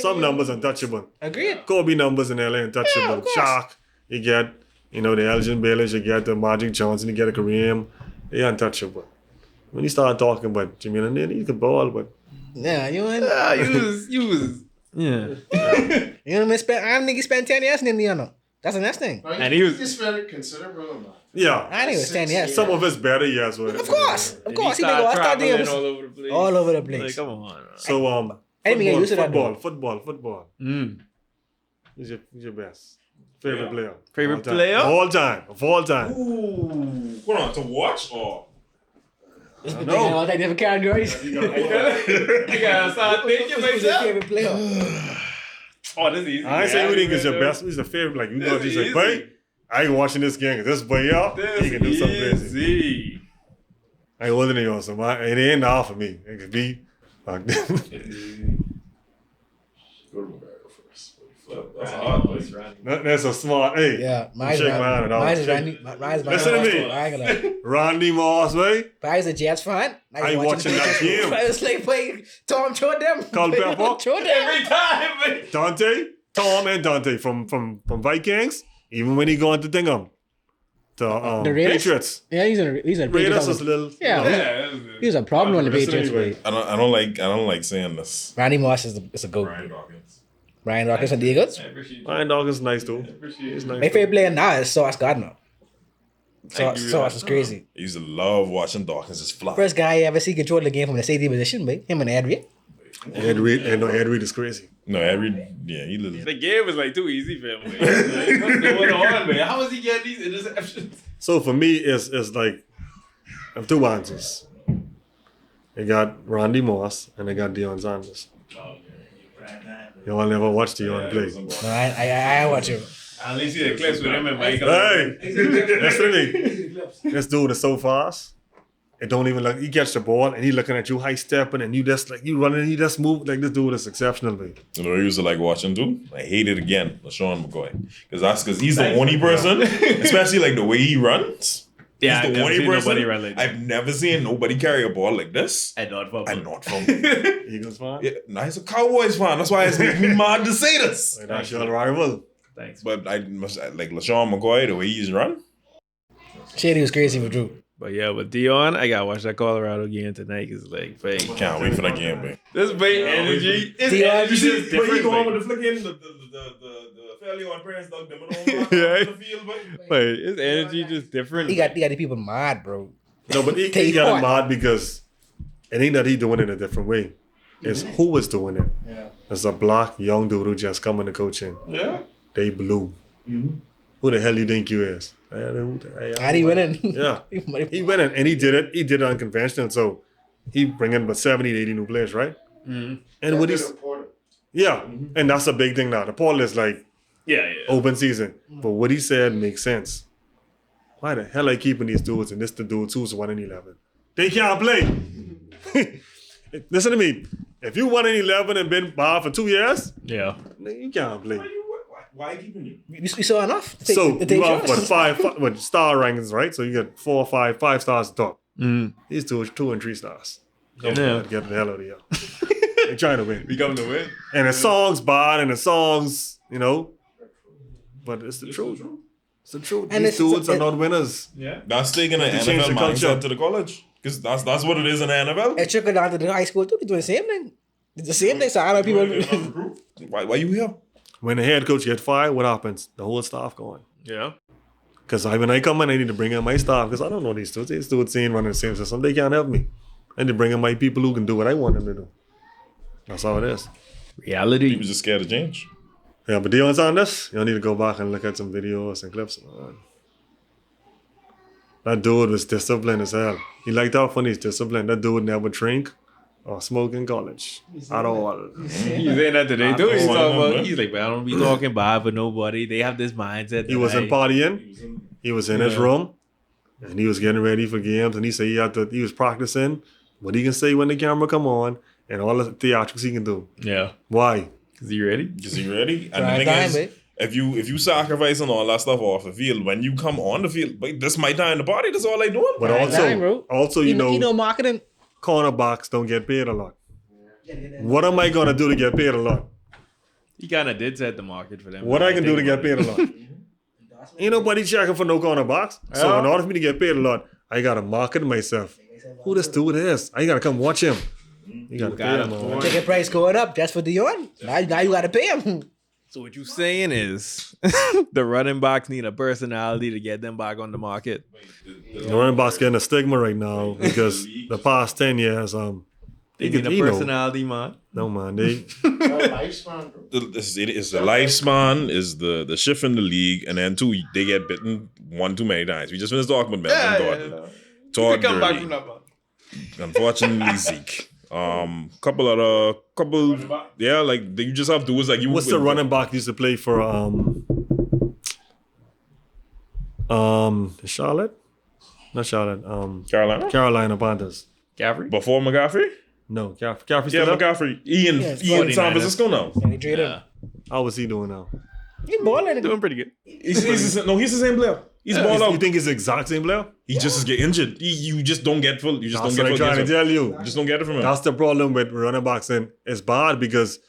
[SPEAKER 1] Some numbers untouchable.
[SPEAKER 8] Agreed.
[SPEAKER 1] Kobe numbers in LA untouchable.
[SPEAKER 8] Yeah, of course.
[SPEAKER 1] Shaq, you get, the Elgin Bayless, you get the Magic Johnson, you get a Kareem. They untouchable. When you start talking about Jermaine O'Neal, he could ball, but
[SPEAKER 8] Yeah, you ain't.
[SPEAKER 4] You was. Yeah.
[SPEAKER 8] You know, I don't think he spent 10 years in Indiana. That's the next thing.
[SPEAKER 4] And he was-
[SPEAKER 7] He spent considerable amount.
[SPEAKER 1] yeah.
[SPEAKER 8] I think it was 10 years.
[SPEAKER 1] Some of his better years were.
[SPEAKER 8] Of course. He been
[SPEAKER 4] started
[SPEAKER 8] all-star
[SPEAKER 4] traveling
[SPEAKER 8] games.
[SPEAKER 4] all over the place.
[SPEAKER 8] All over the
[SPEAKER 4] Like,
[SPEAKER 8] place.
[SPEAKER 4] come on.
[SPEAKER 1] So,
[SPEAKER 8] I didn't get used to that, though.
[SPEAKER 1] football.
[SPEAKER 4] Mm.
[SPEAKER 1] Who's your best? Favorite player?
[SPEAKER 4] Favorite
[SPEAKER 1] All time.
[SPEAKER 4] player?
[SPEAKER 1] Of all time.
[SPEAKER 3] Ooh. Hold on, to watch or?
[SPEAKER 8] It's been taking all that different categories.
[SPEAKER 4] You gotta start thinking
[SPEAKER 8] Who's
[SPEAKER 4] about
[SPEAKER 8] your
[SPEAKER 4] yourself.
[SPEAKER 8] favorite player?
[SPEAKER 4] Oh, this is easy.
[SPEAKER 1] I ain't say who think is your best. Who's your favorite? Like, you know,
[SPEAKER 4] This
[SPEAKER 1] you say,
[SPEAKER 4] is
[SPEAKER 1] boy, I ain't watching this game. 'Cause this boy out, he can do something crazy.
[SPEAKER 4] Easy.
[SPEAKER 1] I ain't older than you, so it ain't now for me. It could be. Like,
[SPEAKER 3] Go to McGregor first. That's hard.
[SPEAKER 1] that's a smart. Hey,
[SPEAKER 8] Yeah, mine's
[SPEAKER 1] shake my hand and all.
[SPEAKER 8] Mine's Randy. Mine's
[SPEAKER 1] Listen to me. Randy Moss, way.
[SPEAKER 8] If I was a Jets fan,
[SPEAKER 1] I ain't watching that game.
[SPEAKER 8] I was like, play Tom, show them.
[SPEAKER 1] Culpepper.
[SPEAKER 8] Show them.
[SPEAKER 4] Every time, man.
[SPEAKER 1] Tom and Dante from Vikings. Even when he going to Dingham,
[SPEAKER 8] The Raiders?
[SPEAKER 1] Patriots.
[SPEAKER 8] Yeah, he's a
[SPEAKER 1] Raiders was a little.
[SPEAKER 8] Yeah,
[SPEAKER 4] Yeah.
[SPEAKER 8] he was a problem on the
[SPEAKER 1] Listen
[SPEAKER 8] Patriots.
[SPEAKER 1] anyway.
[SPEAKER 8] Way.
[SPEAKER 3] I don't like saying this.
[SPEAKER 8] Randy Moss is a goat.
[SPEAKER 3] Brian Dawkins.
[SPEAKER 8] Brian Dawkins and the Eagles.
[SPEAKER 1] Ryan Dawkins nice too. He's
[SPEAKER 8] My
[SPEAKER 1] nice.
[SPEAKER 8] favorite player now is Sauce Gardner. Sauce is crazy.
[SPEAKER 3] I used to love watching Dawkins just fly.
[SPEAKER 8] First guy I ever see control the game from the safety position, but him and Adrian.
[SPEAKER 1] Ed Reed is crazy.
[SPEAKER 3] No, he little.
[SPEAKER 4] The game was like too easy for him. Like, what's going on, man? How is he getting these interceptions?
[SPEAKER 1] So for me, it's like I have two answers. I got Randy Moss and I got Deion Sanders. Y'all never watched Deion play.
[SPEAKER 8] No, I watch him.
[SPEAKER 4] I only see the clips with him and Michael.
[SPEAKER 1] Hey, listen to me. This dude is so fast. It don't even look. He catch the ball and he looking at you high stepping and you just like you running. He just move like this dude is exceptional, man.
[SPEAKER 3] You know, I used to like watching too. I hate it again, LaShawn McCoy, because he's the only person, especially like the way he runs.
[SPEAKER 4] Yeah,
[SPEAKER 3] He's
[SPEAKER 4] I've
[SPEAKER 3] the
[SPEAKER 4] never
[SPEAKER 3] only
[SPEAKER 4] seen
[SPEAKER 3] person
[SPEAKER 4] nobody run like that.
[SPEAKER 3] I've never seen nobody carry a ball like this.
[SPEAKER 4] And not for
[SPEAKER 3] I'm not from.
[SPEAKER 1] Eagles fan.
[SPEAKER 3] Yeah, no, he's a Cowboys fan. That's why it's making me mad to say this.
[SPEAKER 1] Like, that's your rival.
[SPEAKER 4] Thanks.
[SPEAKER 3] But I must like LaShawn McCoy, the way he's run.
[SPEAKER 8] Shady was crazy for Drew.
[SPEAKER 4] But yeah, with Dion, I gotta watch that Colorado game tonight. Cause like, fake.
[SPEAKER 3] Can't wait for that game, man.
[SPEAKER 4] This big energy. His
[SPEAKER 8] Dion,
[SPEAKER 4] energy
[SPEAKER 8] you
[SPEAKER 4] is different.
[SPEAKER 3] with the flicking, the fairly on prayers, dog, them
[SPEAKER 4] Yeah. Wait, his energy just different.
[SPEAKER 8] He got the people mad, bro.
[SPEAKER 1] No, but he
[SPEAKER 8] Take
[SPEAKER 1] got
[SPEAKER 8] what?
[SPEAKER 1] him mad because it ain't that he doing it a different way. It's who was doing it.
[SPEAKER 7] Yeah.
[SPEAKER 1] It's a black young dude who just coming to coaching.
[SPEAKER 3] Yeah.
[SPEAKER 1] They blew. Who the hell you think you is?
[SPEAKER 8] And he winning.
[SPEAKER 1] Yeah. He went in and he did it. He did it unconventional. So he bring in about 70 to 80 new players, right? And what he's yeah, and that's a big thing now. The portal is like
[SPEAKER 4] Yeah.
[SPEAKER 1] open season. But what he said makes sense. Why the hell are you keeping these dudes and this the dudes who's 1-11? They can't play. Listen to me. If you 1-11 and been bad for 2 years,
[SPEAKER 4] Yeah.
[SPEAKER 1] you can't play.
[SPEAKER 3] Why are you keeping you?
[SPEAKER 8] You saw enough?
[SPEAKER 1] So
[SPEAKER 8] Take
[SPEAKER 1] you have
[SPEAKER 8] shots.
[SPEAKER 1] what star rankings, right? So you get 4 or 5 stars at the top.
[SPEAKER 4] Mm.
[SPEAKER 1] These 2 and 3 stars.
[SPEAKER 4] Yeah.
[SPEAKER 1] Get the hell out of here. They're trying to win.
[SPEAKER 4] We come to win.
[SPEAKER 1] And the songs bad and the songs, but it's the truth. It's the truth.
[SPEAKER 8] And
[SPEAKER 1] These
[SPEAKER 8] it's-
[SPEAKER 1] dudes are not winners.
[SPEAKER 4] Yeah.
[SPEAKER 3] That's taking an
[SPEAKER 1] To change
[SPEAKER 3] NFL
[SPEAKER 1] the culture.
[SPEAKER 3] mindset to the college. Because that's what it is in the NFL.
[SPEAKER 8] It trickled down to the high school too. They doing the same thing. It's the same thing. So I know people.
[SPEAKER 3] Why you here?
[SPEAKER 1] When the head coach get fired, what happens? The whole staff going.
[SPEAKER 4] Yeah.
[SPEAKER 1] Because when I come in, I need to bring in my staff because I don't know these dudes. These dudes ain't running the same system. They can't help me. I need to bring in my people who can do what I want them to do. That's how it is.
[SPEAKER 4] Reality.
[SPEAKER 3] People just scared to change.
[SPEAKER 1] Yeah, but Deion Sanders, you'll need to go back and look at some videos and clips. Man. That dude was disciplined as hell. He liked how funny he's disciplined. That dude never drink or smoke in college at all.
[SPEAKER 4] He's saying that today too. He's
[SPEAKER 3] know.
[SPEAKER 4] talking about. He's like, but I don't be talking bad for nobody. They have this mindset.
[SPEAKER 1] He wasn't partying. He was in his room and he was getting ready for games. And he said he was practicing what he can say when the camera come on, and all the theatrics he can do.
[SPEAKER 4] Yeah.
[SPEAKER 1] Why?
[SPEAKER 4] Is he ready?
[SPEAKER 3] Is he ready? And
[SPEAKER 8] Prime
[SPEAKER 3] the thing
[SPEAKER 8] time,
[SPEAKER 3] is,
[SPEAKER 8] eh?
[SPEAKER 3] if you sacrifice and all that stuff off the field, when you come on the field, but this my time in the party, that's all I doing.
[SPEAKER 1] But
[SPEAKER 8] Prime
[SPEAKER 1] also,
[SPEAKER 8] time, bro.
[SPEAKER 1] you
[SPEAKER 8] You know,
[SPEAKER 1] know,
[SPEAKER 8] marketing.
[SPEAKER 1] cornerbacks don't get paid a lot. What am I gonna do to get paid a lot?
[SPEAKER 4] He kind of did set the market for them.
[SPEAKER 1] What I can do to get paid a lot? Ain't nobody checking for no cornerbacks. So in order for me to get paid a lot, I gotta market myself. Who this dude is? I gotta come watch him. You gotta pay him. man.
[SPEAKER 8] Ticket price going up just for Dion. Now you gotta pay him.
[SPEAKER 4] So what you saying is the running backs need a personality to get them back on the market.
[SPEAKER 1] The running backs getting a stigma right now because the past 10 years,
[SPEAKER 4] They
[SPEAKER 1] you
[SPEAKER 4] need a
[SPEAKER 1] know,
[SPEAKER 4] personality, man.
[SPEAKER 1] no man, they
[SPEAKER 7] Lifespan, bro.
[SPEAKER 3] It's the lifespan, is the shift in the league, and then two, they get bitten one too many times. We just finished talking about Melvin Gordon. Todd Gurley. Unfortunately, Zeke. Couple, yeah, like you just have to do is like you.
[SPEAKER 1] what's the running back used to play for Charlotte? Not Charlotte.
[SPEAKER 3] Carolina
[SPEAKER 1] Carolina Panthers.
[SPEAKER 4] Gaffrey?
[SPEAKER 3] before McCaffrey.
[SPEAKER 1] No, Caffrey
[SPEAKER 3] Yeah,
[SPEAKER 1] still there?
[SPEAKER 3] McCaffrey. Ian
[SPEAKER 8] it's
[SPEAKER 3] San
[SPEAKER 4] 49ers.
[SPEAKER 3] Francisco now.
[SPEAKER 8] And they trade him.
[SPEAKER 4] Yeah.
[SPEAKER 1] How was he doing now?
[SPEAKER 8] He balling.
[SPEAKER 4] Doing pretty good.
[SPEAKER 3] He's the same player. He's ball
[SPEAKER 1] You
[SPEAKER 3] out.
[SPEAKER 1] think he's the exact same player?
[SPEAKER 3] He just get injured. You just don't get full. You just
[SPEAKER 1] That's
[SPEAKER 3] don't
[SPEAKER 1] what I'm
[SPEAKER 3] get full.
[SPEAKER 1] trying to
[SPEAKER 3] games from
[SPEAKER 1] tell
[SPEAKER 3] him.
[SPEAKER 1] you.
[SPEAKER 3] You just don't get it from him.
[SPEAKER 1] That's the problem with running backs, and it's bad because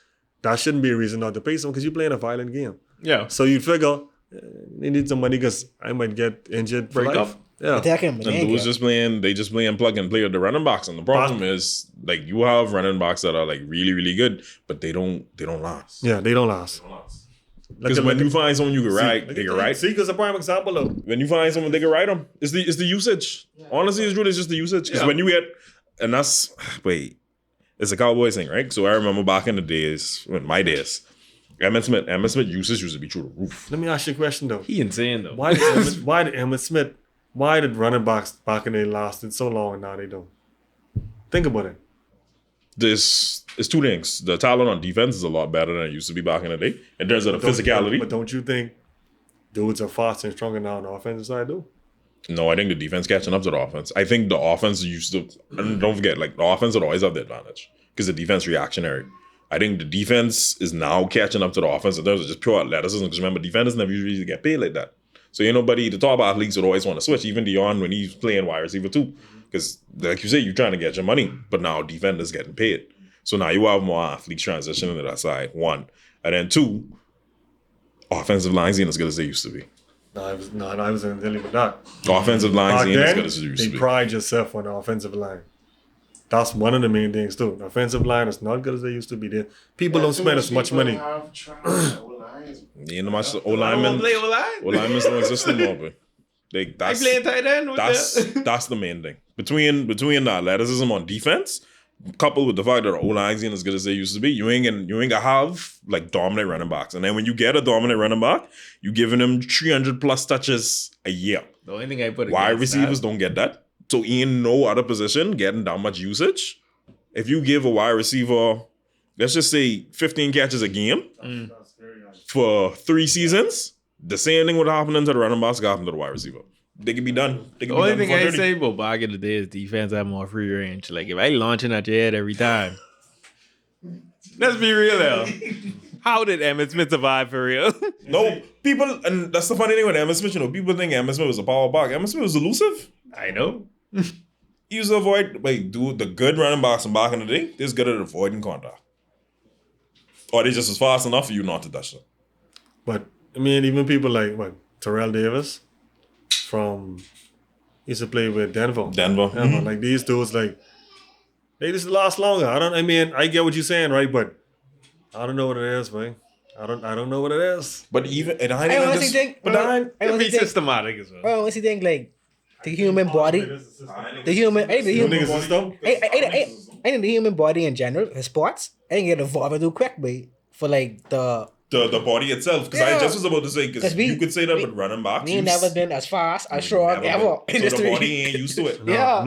[SPEAKER 1] that shouldn't be a reason not to pay someone because you're playing a violent game.
[SPEAKER 4] Yeah.
[SPEAKER 1] So you figure they need some money because I might get injured for
[SPEAKER 4] Break
[SPEAKER 1] life.
[SPEAKER 4] up.
[SPEAKER 1] Yeah.
[SPEAKER 8] Attack him.
[SPEAKER 3] And dudes just playing, they just playing plug and play with the running backs. And the problem is, like, you have running backs that are like really, really good, but they don't last.
[SPEAKER 1] Yeah, they don't last.
[SPEAKER 3] Because when you find someone you can ride, they can ride.
[SPEAKER 1] See, because a prime example of
[SPEAKER 3] When you find someone they can ride them, it's the usage. Honestly, it's really just the usage. Because when you get, and that's it's a Cowboys thing, right? So I remember back in the days, when my days, Emmitt Smith usage used to be through the roof.
[SPEAKER 1] let me ask you a question though.
[SPEAKER 4] He insane though.
[SPEAKER 1] Why did Emmitt Smith, why did running backs back in the day lasted so long and now they don't? Think about it.
[SPEAKER 3] It's two things. The talent on defense is a lot better than it used to be back in the day in terms of the physicality.
[SPEAKER 1] But don't you think dudes are faster and stronger now on the offensive side though?
[SPEAKER 3] No, I think the defense catching up to the offense. I think the offense used to, and don't forget, like the offense would always have the advantage because the defense reactionary. I think the defense is now catching up to the offense in terms of just pure athleticism. Because remember, defenders never usually get paid like that. So ain't nobody, the top athletes would always want to switch, even Dion when he's playing wide receiver too. Because like you say, you're trying to get your money, but now defenders getting paid. So now you have more athletes transitioning to that side, one. And then two, offensive lines ain't as good as they used to be.
[SPEAKER 1] I was in dealing with that.
[SPEAKER 3] Offensive lines
[SPEAKER 1] Back
[SPEAKER 3] ain't as
[SPEAKER 1] then,
[SPEAKER 3] good as they used
[SPEAKER 1] they
[SPEAKER 3] to be.
[SPEAKER 1] pride yourself on the offensive line. That's one of the main things too. The offensive line is not good as they used to be. There, people don't spend as much money.
[SPEAKER 7] Have trash O-lines.
[SPEAKER 3] Ain't no much O-linemen.
[SPEAKER 4] play O-line.
[SPEAKER 3] O-linemen don't exist anymore, but
[SPEAKER 4] I
[SPEAKER 3] that's
[SPEAKER 4] playing tight end with that.
[SPEAKER 3] that's the main thing. Between the athleticism on defense, coupled with the fact that the O-lines ain't as good as they used to be, you ain't gonna have like dominant running backs. And then when you get a dominant running back, you giving them 300 plus touches a year.
[SPEAKER 4] The only thing I put
[SPEAKER 3] Wide
[SPEAKER 4] against
[SPEAKER 3] receivers don't get that. So in no other position getting that much usage. If you give a wide receiver, let's just say 15 catches a game for 3 seasons, the same thing would happen to the running backs got happen to the wide receiver. They can be done. They
[SPEAKER 4] The
[SPEAKER 3] can be
[SPEAKER 4] only
[SPEAKER 3] done
[SPEAKER 4] thing
[SPEAKER 3] before
[SPEAKER 4] I
[SPEAKER 3] 30.
[SPEAKER 4] say about back in the day is defense had more free range. Like if I launching at your head every time, let's be real now. How did Emmitt Smith survive for real?
[SPEAKER 3] No, people, and that's the funny thing with Emmitt Smith, people think Emmitt Smith was a power back. Emmitt Smith was elusive.
[SPEAKER 4] I know.
[SPEAKER 3] He used to avoid, the good running backs from back in the day, they're good at avoiding contact. Or they just as fast enough for you not to touch them.
[SPEAKER 1] But I mean, even people like Terrell Davis used to play with Denver.
[SPEAKER 3] Denver.
[SPEAKER 1] Like these dudes, like they just last longer. I get what you're saying, right? But I don't know what it is, man. I don't know what it is.
[SPEAKER 3] But even, and I
[SPEAKER 8] I
[SPEAKER 3] didn't
[SPEAKER 8] honestly
[SPEAKER 3] just,
[SPEAKER 8] think.
[SPEAKER 3] but I,
[SPEAKER 8] I
[SPEAKER 4] Be
[SPEAKER 8] honestly think.
[SPEAKER 4] systematic as well.
[SPEAKER 8] I honestly think like the human body, the human
[SPEAKER 1] system?
[SPEAKER 8] I think the human body in general, in sports, I think it evolved too quick, but for like the
[SPEAKER 3] body itself, because I
[SPEAKER 8] Yeah.
[SPEAKER 3] just was about to say, because
[SPEAKER 8] 'Cause we-
[SPEAKER 3] you could say that
[SPEAKER 8] we-
[SPEAKER 3] with running backs.
[SPEAKER 8] we ain't never been as fast, as strong ever in
[SPEAKER 3] So
[SPEAKER 8] the
[SPEAKER 3] the
[SPEAKER 8] street.
[SPEAKER 3] body ain't used to it.
[SPEAKER 8] Yeah.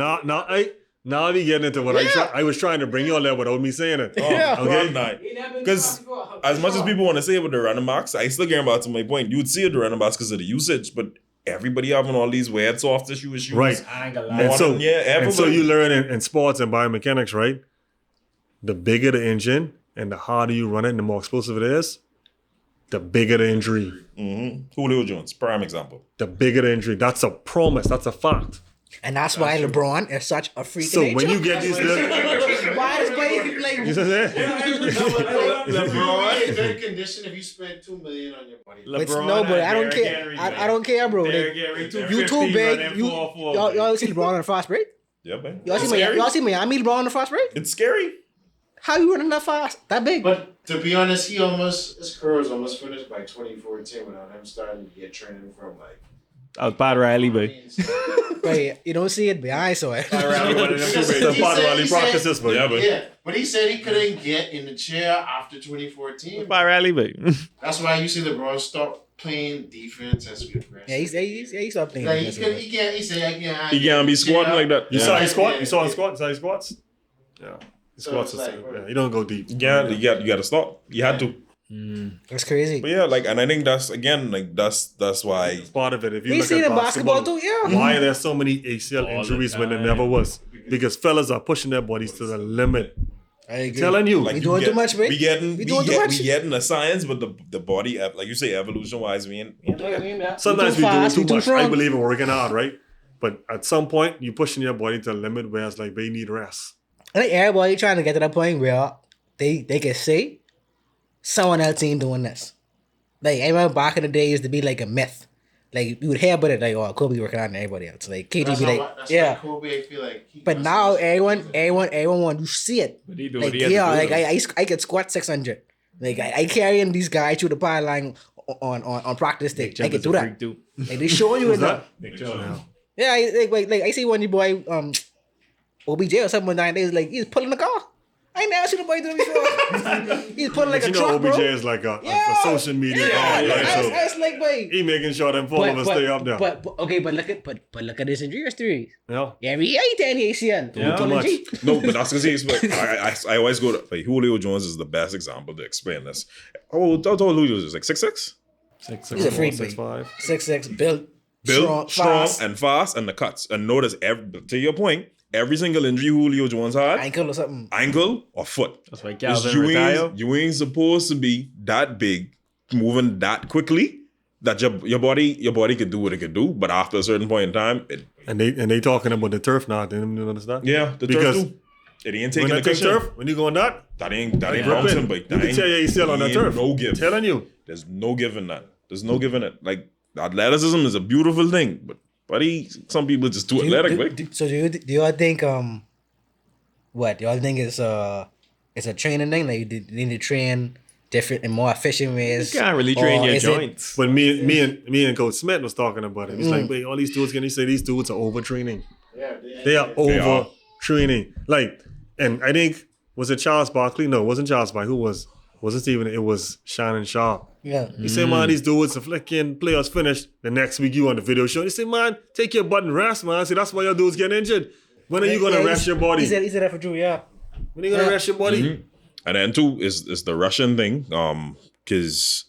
[SPEAKER 1] Now I be getting into what I was trying to bring you all there without me saying it.
[SPEAKER 8] Yeah.
[SPEAKER 3] Because as much as people want to say it with the running backs, I still getting back to my point. You would see it with the running backs because of the usage, but everybody having all these weird soft tissue issues.
[SPEAKER 1] Right.
[SPEAKER 8] I ain't gonna lie.
[SPEAKER 3] More
[SPEAKER 1] And so,
[SPEAKER 3] than- yeah,
[SPEAKER 1] and so
[SPEAKER 3] everybody.
[SPEAKER 1] you learn in sports and biomechanics, right? The bigger the engine and the harder you run it and the more explosive it is, the bigger the injury.
[SPEAKER 3] Julio Jones, prime example.
[SPEAKER 1] The bigger the injury. That's a promise. That's a fact.
[SPEAKER 8] And that's why LeBron is such a freak.
[SPEAKER 1] So when you get these little...
[SPEAKER 8] why is play like
[SPEAKER 1] You see what I'm saying?
[SPEAKER 7] LeBron in good condition if you spend $2 million on your body.
[SPEAKER 8] no, but I don't care. I don't care, bro. Like, you too big. Y'all see LeBron on the fast break?
[SPEAKER 3] Yeah, man.
[SPEAKER 8] Y'all
[SPEAKER 3] It's
[SPEAKER 8] see
[SPEAKER 3] scary.
[SPEAKER 8] Y'all see Miami LeBron on the fast break?
[SPEAKER 3] It's scary.
[SPEAKER 8] How you running that fast? That big?
[SPEAKER 7] But to be honest, his career was almost finished by 2014 without him starting to get training from like.
[SPEAKER 4] I was Pat Riley, but
[SPEAKER 8] Wait, you don't see it behind, so
[SPEAKER 1] The part rally practices, but
[SPEAKER 3] Yeah, but
[SPEAKER 7] Yeah, but he said he couldn't get in the chair after 2014.
[SPEAKER 4] Pat Riley, but
[SPEAKER 7] That's why you see LeBron stop playing defense as we progress.
[SPEAKER 8] yeah, he's up there.
[SPEAKER 7] Like he said I can't.
[SPEAKER 3] he can't be squatting like that.
[SPEAKER 1] you saw his squat?
[SPEAKER 7] Yeah,
[SPEAKER 1] You saw his
[SPEAKER 7] yeah.
[SPEAKER 1] squat? You saw his squats? Yeah. His
[SPEAKER 7] So
[SPEAKER 1] squats
[SPEAKER 7] it's
[SPEAKER 1] is
[SPEAKER 7] like,
[SPEAKER 1] yeah, you don't go deep.
[SPEAKER 3] Yeah, you got to stop. You had to.
[SPEAKER 8] That's crazy.
[SPEAKER 3] But yeah, like, and I think that's again, like that's why.
[SPEAKER 1] It's part of it. If you
[SPEAKER 8] We
[SPEAKER 1] look
[SPEAKER 8] see it
[SPEAKER 1] at
[SPEAKER 8] in basketball too, yeah.
[SPEAKER 1] why are there so many ACL
[SPEAKER 4] All the
[SPEAKER 1] injuries when there
[SPEAKER 4] time.
[SPEAKER 1] never was? Because fellas are pushing their bodies to the limit.
[SPEAKER 8] I agree.
[SPEAKER 1] Telling you.
[SPEAKER 3] Like
[SPEAKER 8] We
[SPEAKER 3] you
[SPEAKER 8] doing too much, babe.
[SPEAKER 3] We getting
[SPEAKER 8] We doing too much.
[SPEAKER 3] We getting the science, but the body, like you say, evolution wise,
[SPEAKER 1] Sometimes we do
[SPEAKER 8] fast,
[SPEAKER 1] too
[SPEAKER 8] we too
[SPEAKER 1] much. I
[SPEAKER 8] strong.
[SPEAKER 1] believe in working hard, right? But at some point, you're pushing your body to the limit where it's like they need rest.
[SPEAKER 8] I think everybody trying to get to that point where they can say someone else ain't doing this. Like I remember back in the day, it used to be like a myth. Like you would hear about it, like oh Kobe working out and everybody else. Like KD be like, yeah.
[SPEAKER 7] Kobe, I feel like.
[SPEAKER 8] But now everyone want to see it.
[SPEAKER 4] he do
[SPEAKER 8] Like
[SPEAKER 4] what he had to
[SPEAKER 8] yeah,
[SPEAKER 4] do,
[SPEAKER 8] like
[SPEAKER 4] though.
[SPEAKER 8] I could squat 600. Like I carrying these guys through the pile line on practice day. I could do that. Like they showing you it now. Yeah, like I see one boy OBJ or something one night. They was like he's pulling the car. I ain't never seen nobody do it before. He's pulling like
[SPEAKER 1] But
[SPEAKER 8] a
[SPEAKER 1] you know,
[SPEAKER 8] truck,
[SPEAKER 1] OBJ
[SPEAKER 8] bro.
[SPEAKER 1] is like a
[SPEAKER 8] Yeah.
[SPEAKER 1] social media guy, right?
[SPEAKER 8] I
[SPEAKER 1] So
[SPEAKER 8] was like, wait.
[SPEAKER 1] he making sure them followers stay up there.
[SPEAKER 8] But okay, but look at this injury history.
[SPEAKER 1] yeah.
[SPEAKER 8] Every year he tear the ACL.
[SPEAKER 1] Yeah. Too much.
[SPEAKER 3] No, but that's because but I always go to like Julio Jones is the best example to explain this. Oh, I told Julio is like 6'6",
[SPEAKER 8] He's a freak,
[SPEAKER 1] 6'5".
[SPEAKER 8] 6'6", built,
[SPEAKER 3] built
[SPEAKER 8] strong,
[SPEAKER 3] fast, and the cuts. And notice to your point, every single injury Julio Jones had,
[SPEAKER 8] ankle or something.
[SPEAKER 3] ankle or foot.
[SPEAKER 4] That's why
[SPEAKER 3] Is
[SPEAKER 4] Calvin retired.
[SPEAKER 3] you ain't supposed to be that big, moving that quickly that your body could do what it could do, but after a certain point in time,
[SPEAKER 1] And they talking about the turf now. They don't understand.
[SPEAKER 3] the
[SPEAKER 1] Because
[SPEAKER 3] turf too. It ain't
[SPEAKER 1] when
[SPEAKER 3] taking
[SPEAKER 1] I
[SPEAKER 3] the
[SPEAKER 1] take
[SPEAKER 3] cushion.
[SPEAKER 1] turf, when you go on that,
[SPEAKER 3] That ain't
[SPEAKER 1] grip
[SPEAKER 3] bouncing,
[SPEAKER 1] in.
[SPEAKER 3] but
[SPEAKER 1] You can tear your ACL on that
[SPEAKER 3] ain't
[SPEAKER 1] turf.
[SPEAKER 3] No give.
[SPEAKER 1] Telling you.
[SPEAKER 3] There's no giving that. There's no giving it. Like athleticism is a beautiful thing, but buddy, some people just too athletic. Right?
[SPEAKER 8] So do y'all think what do y'all think it's a training thing? Like you need to train different and more efficient ways.
[SPEAKER 4] You can't really train
[SPEAKER 8] Or
[SPEAKER 4] your
[SPEAKER 8] is it-
[SPEAKER 4] joints.
[SPEAKER 1] But me and Coach Smith was talking about it. He's like, wait, all these dudes, can you say these dudes are overtraining?
[SPEAKER 7] Yeah,
[SPEAKER 1] They are overtraining. Like, and I think, was it Charles Barkley? No, it wasn't Charles Barkley. Who was? Wasn't even, it was Shannon Sharp.
[SPEAKER 8] Yeah.
[SPEAKER 1] He said, man, these dudes, the flicking playoffs finished. The next week you on the video show. He said, man, take your butt and rest, man. See, that's why your dudes getting injured. When are you going to rest your body?
[SPEAKER 8] He said that for Drew, yeah.
[SPEAKER 1] When are you going to rest your body?
[SPEAKER 3] And then two is the Russian thing, because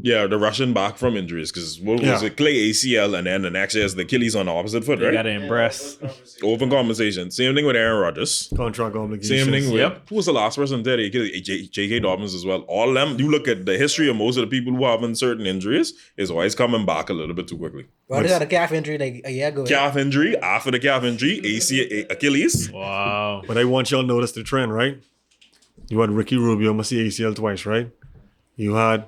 [SPEAKER 3] the Russian back from injuries, because what was it, Clay ACL, and then the next year is the Achilles on the opposite foot,
[SPEAKER 4] You
[SPEAKER 3] right?
[SPEAKER 4] gotta impress.
[SPEAKER 3] Open compensation. Same thing with Aaron Rodgers.
[SPEAKER 1] Contract obligations.
[SPEAKER 3] Same thing with who was the last person there? J.K. Dobbins as well. All them. You look at the history of most of the people who have certain injuries is always coming back a little bit too quickly.
[SPEAKER 8] Well, they got a calf injury like a year ago.
[SPEAKER 3] Calf injury. After the calf injury, Achilles.
[SPEAKER 4] Wow.
[SPEAKER 1] But I want y'all to notice the trend, right? You had Ricky Rubio, must see ACL twice, right? You had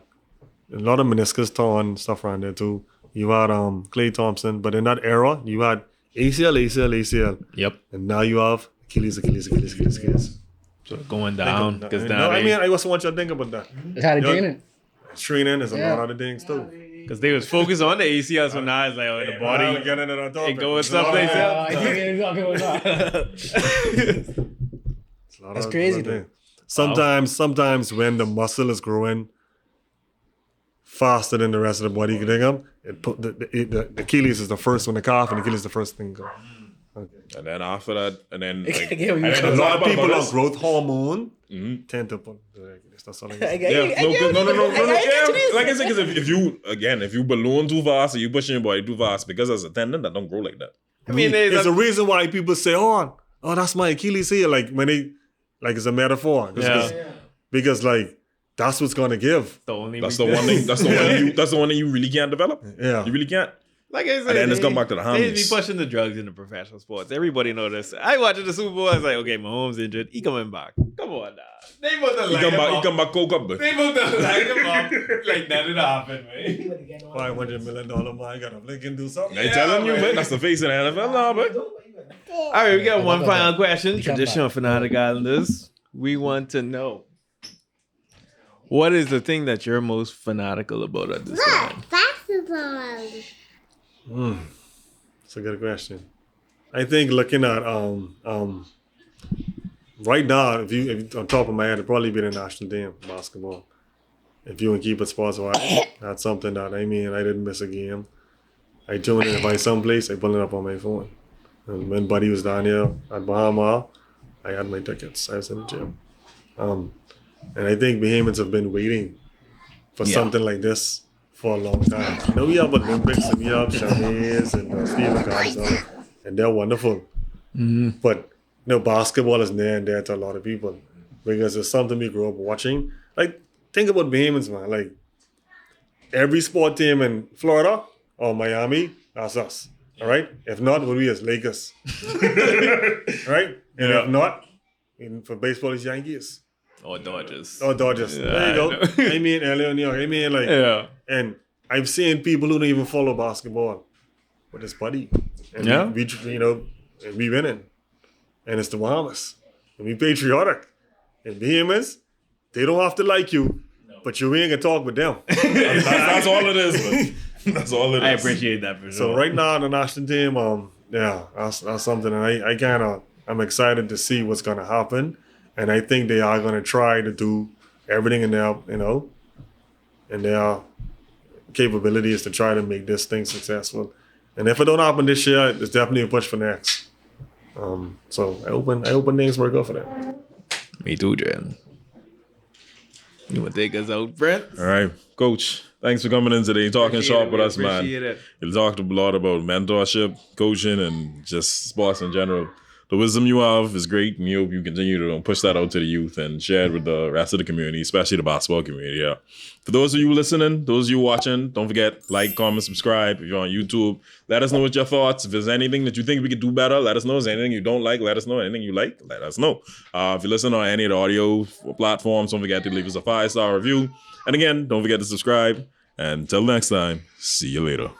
[SPEAKER 1] a lot of meniscus torn stuff around there too. You had Klay Thompson, but in that era, you had ACL.
[SPEAKER 4] Yep.
[SPEAKER 1] And now you have Achilles.
[SPEAKER 4] So going down because
[SPEAKER 1] No, I mean, I also want you to think about that.
[SPEAKER 8] It's how they train it.
[SPEAKER 1] Training is a
[SPEAKER 8] Yeah.
[SPEAKER 1] lot of other things too.
[SPEAKER 4] because they was focused on the ACL, so now it's like oh, the body.
[SPEAKER 1] Get into that topic.
[SPEAKER 4] It go with
[SPEAKER 1] It's a lot
[SPEAKER 4] stuff
[SPEAKER 1] of- it's a lot
[SPEAKER 8] That's
[SPEAKER 1] of-
[SPEAKER 8] crazy,
[SPEAKER 1] lot of things. Sometimes when the muscle is growing faster than the rest of the body, you can think of, the Achilles is the first one, the calf and Achilles is the first thing to go.
[SPEAKER 3] And then after that, and then like,
[SPEAKER 8] I get what
[SPEAKER 3] and
[SPEAKER 8] you're
[SPEAKER 3] then
[SPEAKER 8] saying.
[SPEAKER 1] A lot of
[SPEAKER 3] about
[SPEAKER 1] people on
[SPEAKER 3] this.
[SPEAKER 1] growth hormone
[SPEAKER 3] Mhm.
[SPEAKER 1] tend to put. That's all I
[SPEAKER 8] I
[SPEAKER 1] can say.
[SPEAKER 8] get
[SPEAKER 3] Yeah,
[SPEAKER 8] you, I
[SPEAKER 3] no,
[SPEAKER 8] get
[SPEAKER 3] no,
[SPEAKER 8] you.
[SPEAKER 3] no, no, no,
[SPEAKER 8] I get
[SPEAKER 3] yeah.
[SPEAKER 8] what you
[SPEAKER 3] Like I
[SPEAKER 8] mean.
[SPEAKER 3] said, because if you balloon too fast or you pushing your body too fast, because as a tendon that don't grow like that.
[SPEAKER 4] I mean, there's
[SPEAKER 1] It's
[SPEAKER 4] a,
[SPEAKER 1] a reason why people say, "Oh, that's my Achilles heel." Like when they, like it's a metaphor. Because like that's what's gonna give.
[SPEAKER 4] the only
[SPEAKER 3] That's the one thing. That's the one. That's the one thing you really can't develop.
[SPEAKER 1] Yeah.
[SPEAKER 3] You really can't.
[SPEAKER 4] Like I said,
[SPEAKER 3] And then it's come back to the
[SPEAKER 4] They be
[SPEAKER 3] harmonies.
[SPEAKER 4] pushing the drugs into professional sports. Everybody know this. I watching the Super Bowl. I was like, okay, Mahomes injured. He coming back. Come on, now. They about to
[SPEAKER 3] He
[SPEAKER 4] light
[SPEAKER 3] come
[SPEAKER 4] him
[SPEAKER 3] back. He
[SPEAKER 4] up.
[SPEAKER 3] come back. Coke up, but
[SPEAKER 4] They about to light him up like that didn't happen, man.
[SPEAKER 1] $500 million man got a blink and do something.
[SPEAKER 3] I telling you, man, that's the face of the NFL now, but
[SPEAKER 4] All right, we got one final question.
[SPEAKER 8] come
[SPEAKER 4] Traditional Fanatic Islanders. We want to know, what is the thing that you're most fanatical about at this time?
[SPEAKER 9] Basketball.
[SPEAKER 1] That's a good question. I think looking at right now, if you on top of my head, it'd probably be the national team basketball. If you and keep it sports wise, that's something that I didn't miss a game. I tune in if I someplace, I pull it up on my phone. And when Buddy was down here at Bahama, I had my tickets. I was in the gym. And I think Bahamians have been waiting for something like this for a long time. You know, we have Olympics and we have Chavez and Stephen Carter, and they're wonderful. But basketball is near and dear to a lot of people because it's something we grew up watching. Like, think about Bahamians, man. Like, every sport team in Florida or Miami, that's us. All right? If not, what we as Lakers. Right? And if not, for baseball, it's Yankees.
[SPEAKER 4] Or Dodgers.
[SPEAKER 1] Oh, Dodgers.
[SPEAKER 4] Yeah,
[SPEAKER 1] there you go.
[SPEAKER 4] I know.
[SPEAKER 1] LA, New York. Like,
[SPEAKER 4] Yeah.
[SPEAKER 1] and I've seen people who don't even follow basketball, but it's Buddy. And
[SPEAKER 4] Yeah.
[SPEAKER 1] we and we winning. And it's the Bahamas. And we patriotic. And Bahamians, they don't have to like you, but you ain't gonna talk with them.
[SPEAKER 3] that's all it is. Man. That's all it is.
[SPEAKER 4] I appreciate that for sure.
[SPEAKER 1] So right now, the national team, that's something, and I'm excited to see what's gonna happen, and I think they are gonna try to do everything in their, in their capabilities to try to make this thing successful. And if it don't happen this year, it's definitely a push for next. So I open things work out for them.
[SPEAKER 4] Me too, Jen. You want to take us out, Brent?
[SPEAKER 3] All right, Coach. Thanks for coming in today, talking shop with us, man.
[SPEAKER 4] Appreciate it.
[SPEAKER 3] You talked a lot about mentorship, coaching, and just sports in general. The wisdom you have is great, and you hope you continue to push that out to the youth and share it with the rest of the community, especially the basketball community. Yeah. For those of you listening, those of you watching, don't forget, like, comment, subscribe. If you're on YouTube, let us know what your thoughts. If there's anything that you think we could do better, let us know. If there's anything you don't like, let us know. Anything you like, let us know. If you listen on any of the audio platforms, don't forget to leave us a 5-star review. And again, don't forget to subscribe. And until next time, see you later.